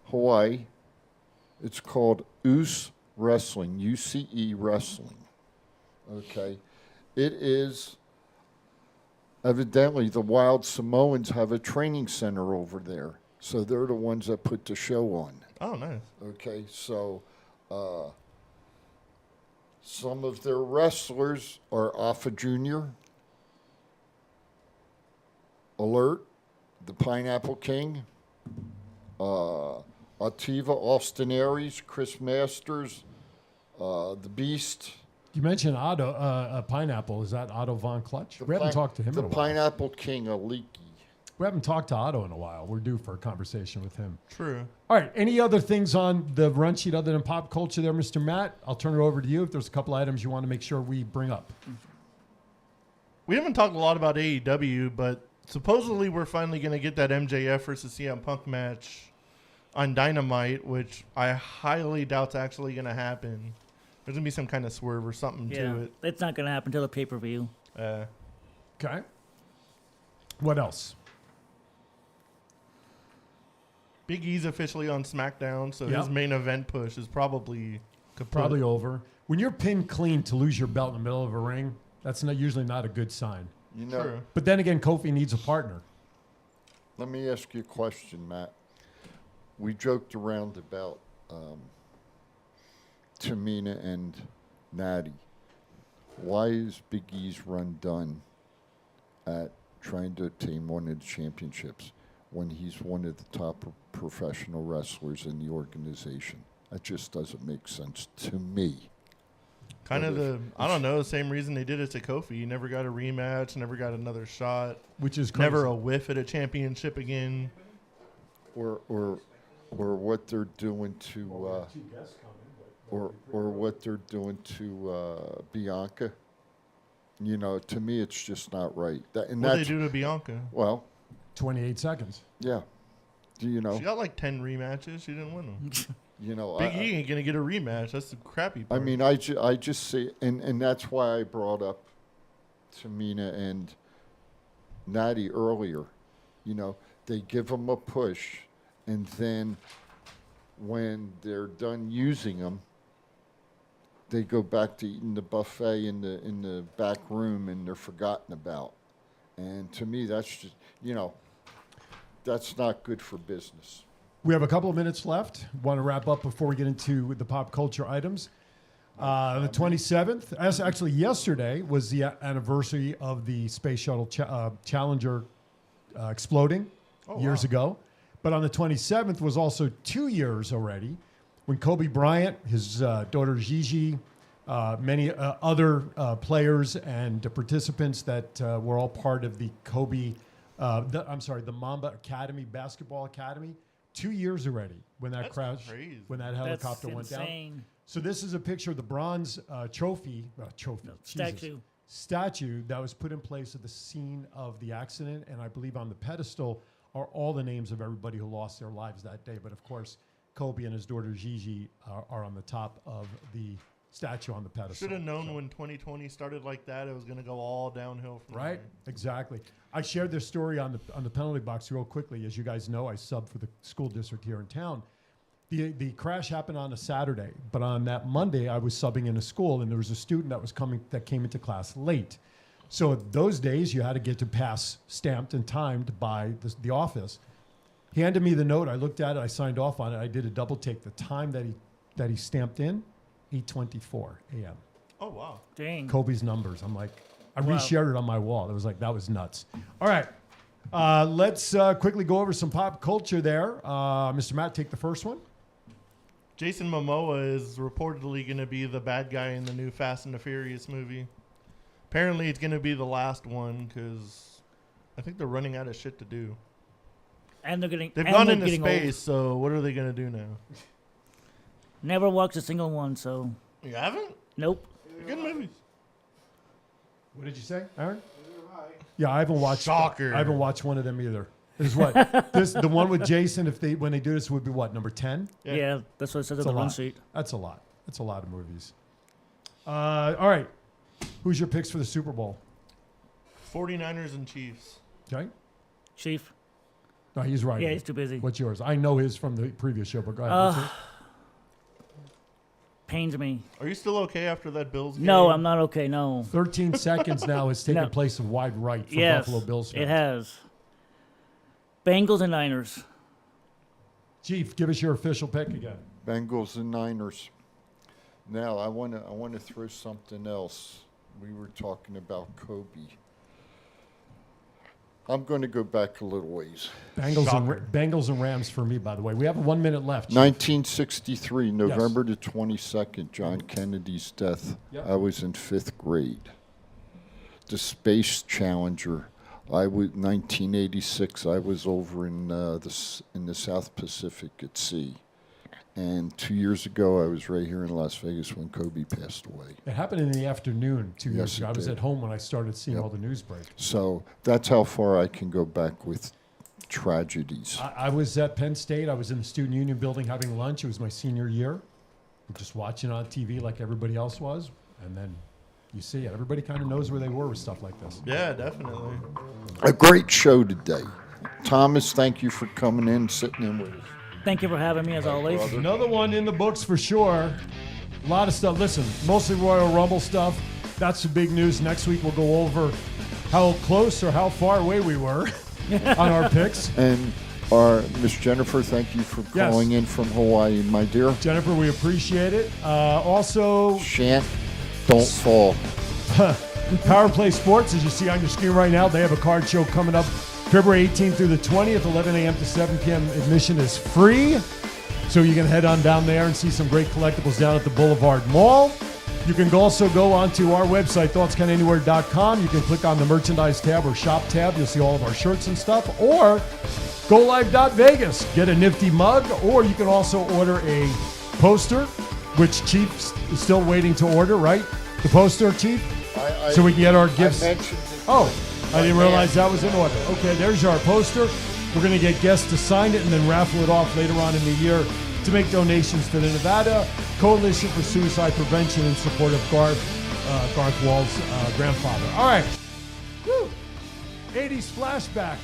Hawaii, it's called UCE Wrestling, UCE Wrestling. Okay. It is, evidently, the Wild Samoans have a training center over there. So they're the ones that put the show on. Oh, nice. Okay, so some of their wrestlers are Alpha Jr., Alert, the Pineapple King, Ativa, Austin Aries, Chris Masters, the Beast. You mentioned Otto, Pineapple. Is that Otto Von Clutch? We haven't talked to him in a The while. Pineapple King, Aliki. We haven't talked to Otto in a while. We're due for a conversation with him. True. All right. Any other things on the run sheet other than pop culture there, Mr. Matt? I'll turn it over to you if there's a couple items you want to make sure we bring up. We haven't talked a lot about AEW, but supposedly we're finally going to get that MJF versus CM Punk match on Dynamite, which I highly doubt's actually going to happen. There's going to be some kind of swerve or something to it. It's not going to happen until the pay-per-view. Okay. What else? Big E's officially on SmackDown, so his main event push is probably over. When you're pinned clean to lose your belt in the middle of a ring, that's usually not a good sign. You know, True. But then again, Kofi needs a partner. Let me ask you a question, Matt. We joked around about Tamina and Natty. Why is Big E's run done at trying to obtain one of the championships when he's one of the top professional wrestlers in the organization? That just doesn't make sense to me. Kind of I don't know, the same reason they did it to Kofi. He never got a rematch, never got another shot. Which is never crazy. a whiff at a championship again. Or what they're doing to or what they're doing to Bianca. You know, to me, it's just not right. What they do to Bianca? Well, 28 seconds. Yeah. Do you know? She got like 10 rematches. She didn't win them. You know, Big E ain't gonna get a rematch. That's the crappy part. I mean, I just see, and that's why I brought up Tamina and Natty earlier. You know, they give them a push, and then when they're done using them, they go back to eating the buffet in the back room, and they're forgotten about. And to me, that's just, you know, that's not good for business. We have a couple of minutes left. Want to wrap up before we get into the pop culture items. The 27th, as actually yesterday, was the anniversary of the Space Shuttle Challenger exploding years ago. But on the 27th was also 2 years already when Kobe Bryant, his daughter Gigi, many other players and participants that were all part of the the Mamba Academy, Basketball Academy. 2 years already when that crash, when that helicopter went down. So this is a picture of the bronze statue that was put in place at the scene of the accident, and I believe on the pedestal are all the names of everybody who lost their lives that day. But of course, Kobe and his daughter Gigi are on the top of the statue on the pedestal. Should have known when 2020 started like that, it was going to go all downhill from right? there. Exactly. I shared this story on the penalty box real quickly. As you guys know, I sub for the school district here in town. The crash happened on a Saturday, but on that Monday, I was subbing in a school, and there was a student that came into class late. So those days, you had to get to pass stamped and timed by the office. He handed me the note. I looked at it. I signed off on it. I did a double take. The time that he stamped in, 8:24 a.m. Oh, wow. Dang. Kobe's numbers. I'm like, I Wow. reshared it on my wall. It was like, that was nuts. All right. Let's quickly go over some pop culture there. Mr. Matt, take the first one. Jason Momoa is reportedly going to be the bad guy in the new Fast and the Furious movie. Apparently, it's going to be the last one because I think they're running out of shit to do. And they've They've gone into space, so what are they going to do now? Never watched a single one, so. You haven't? Nope. They're good movies. What did you say, Aaron? Yeah, I haven't watched. Shocker. I haven't watched one of them either. This is what the one with Jason. When they do this, would be what, number 10? Yeah, that's what it says on That's the a run lot. sheet. That's a lot. That's a lot of movies. All right. Who's your picks for the Super Bowl? 49ers and Chiefs. Okay. Chief. No, he's right. Yeah, he's too busy. What's yours? I know his from the previous show, but go ahead. What's it? Pains me. Are you still okay after that Bills game? No, I'm not okay. No. 13 seconds now has taken No. place of wide right for Yes, Buffalo Bills fans. it has. Bengals and Niners. Chief, give us your official pick again. Bengals and Niners. Now I want to throw something else. We were talking about Kobe. I'm going to go back a little ways. Bengals and Rams for me, by the way. We have 1 minute left. 1963, November the 22nd, John Kennedy's death. Yep. I was in 5th grade. The Space Challenger. 1986. I was over in the South Pacific at sea. And 2 years ago, I was right here in Las Vegas when Kobe passed away. It happened in the afternoon 2 years Yes, ago. it I was did. at home when I started seeing all the news break. So that's how far I can go back with tragedies. I was at Penn State. I was in the Student Union building having lunch. It was my senior year. Just watching on TV like everybody else was. And then you see it. Everybody kind of knows where they were with stuff like this. Yeah, definitely. A great show today. Thomas, thank you for coming in, sitting in with us. Thank you for having me, as always. Another one in the books for sure. A lot of stuff. Listen, mostly Royal Rumble stuff. That's the big news. Next week we'll go over how close or how far away we were on our picks. And our Miss Jennifer, thank you for calling in from Hawaii, my dear. Jennifer, we appreciate it. Also, Shant, don't fall. Power Play Sports, as you see on your screen right now, they have a card show coming up February 18th through the 20th, 11 a.m. to 7 p.m. Admission is free. So you can head on down there and see some great collectibles down at the Boulevard Mall. You can also go onto our website, thoughtscountanywhere.com. You can click on the merchandise tab or shop tab. You'll see all of our shirts and stuff. Or go live.vegas. Get a nifty mug. Or you can also order a poster, which Chief is still waiting to order, right? The poster, Chief? So we can get our gifts. I mentioned it. Oh, I didn't realize that was in order. Okay, there's our poster. We're going to get guests to sign it and then raffle it off later on in the year to make donations to the Nevada Coalition for Suicide Prevention in support of Garth Wall's grandfather. All right. Woo. 80s flashback.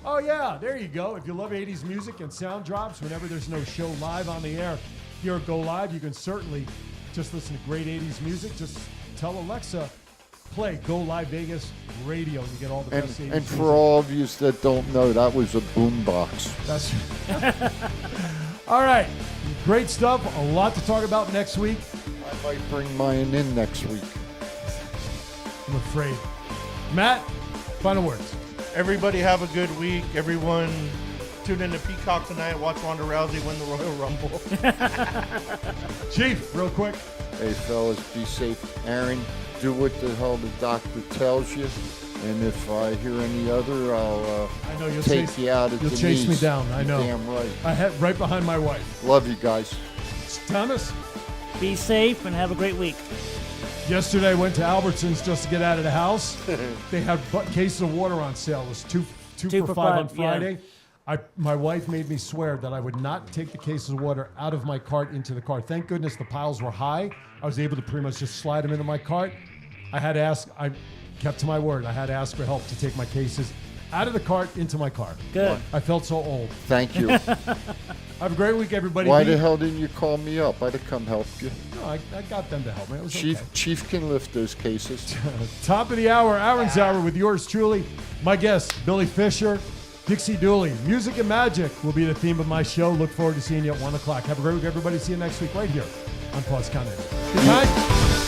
Oh, yeah, there you go. If you love 80s music and sound drops, whenever there's no show live on the air here at Go Live, you can certainly just listen to great 80s music. Just tell Alexa, play Go Live Vegas Radio. You get all the best 80s And for music. all of you that don't know, that was a boombox. That's all right. Great stuff. A lot to talk about next week. I might bring mine in next week. I'm afraid. Matt, final words. Everybody have a good week. Everyone tune in to Peacock tonight. Watch Ronda Rousey win the Royal Rumble. Chief, real quick. Hey, fellas, be safe. Aaron, do what the hell the doctor tells you. And if I hear any other, I'll I know you'll take chase, you out at you'll the chase me knees. down. I know. You're damn right. I had right behind my wife. Love you guys. Thomas? Be safe and have a great week. Yesterday I went to Albertsons just to get out of the house. They had cases of water on sale. It was two for five on Friday. Yeah. My wife made me swear that I would not take the cases of water out of my cart into the car. Thank goodness the piles were high. I was able to pretty much just slide them into my cart. I kept to my word. I had to ask for help to take my cases out of the cart into my car. Good. I felt so old. Thank you. Have a great week, everybody. Why the hell didn't you call me up? I'd have come help you. No, I got them to help me. It was okay. Chief can lift those cases. Top of the hour, Aaron's Hour with yours truly. My guest, Billy Fisher, Dixie Dooley. Music and magic will be the theme of my show. Look forward to seeing you at 1 o'clock. Have a great week, everybody. See you next week right here on Thoughts Count Anywhere. Good night.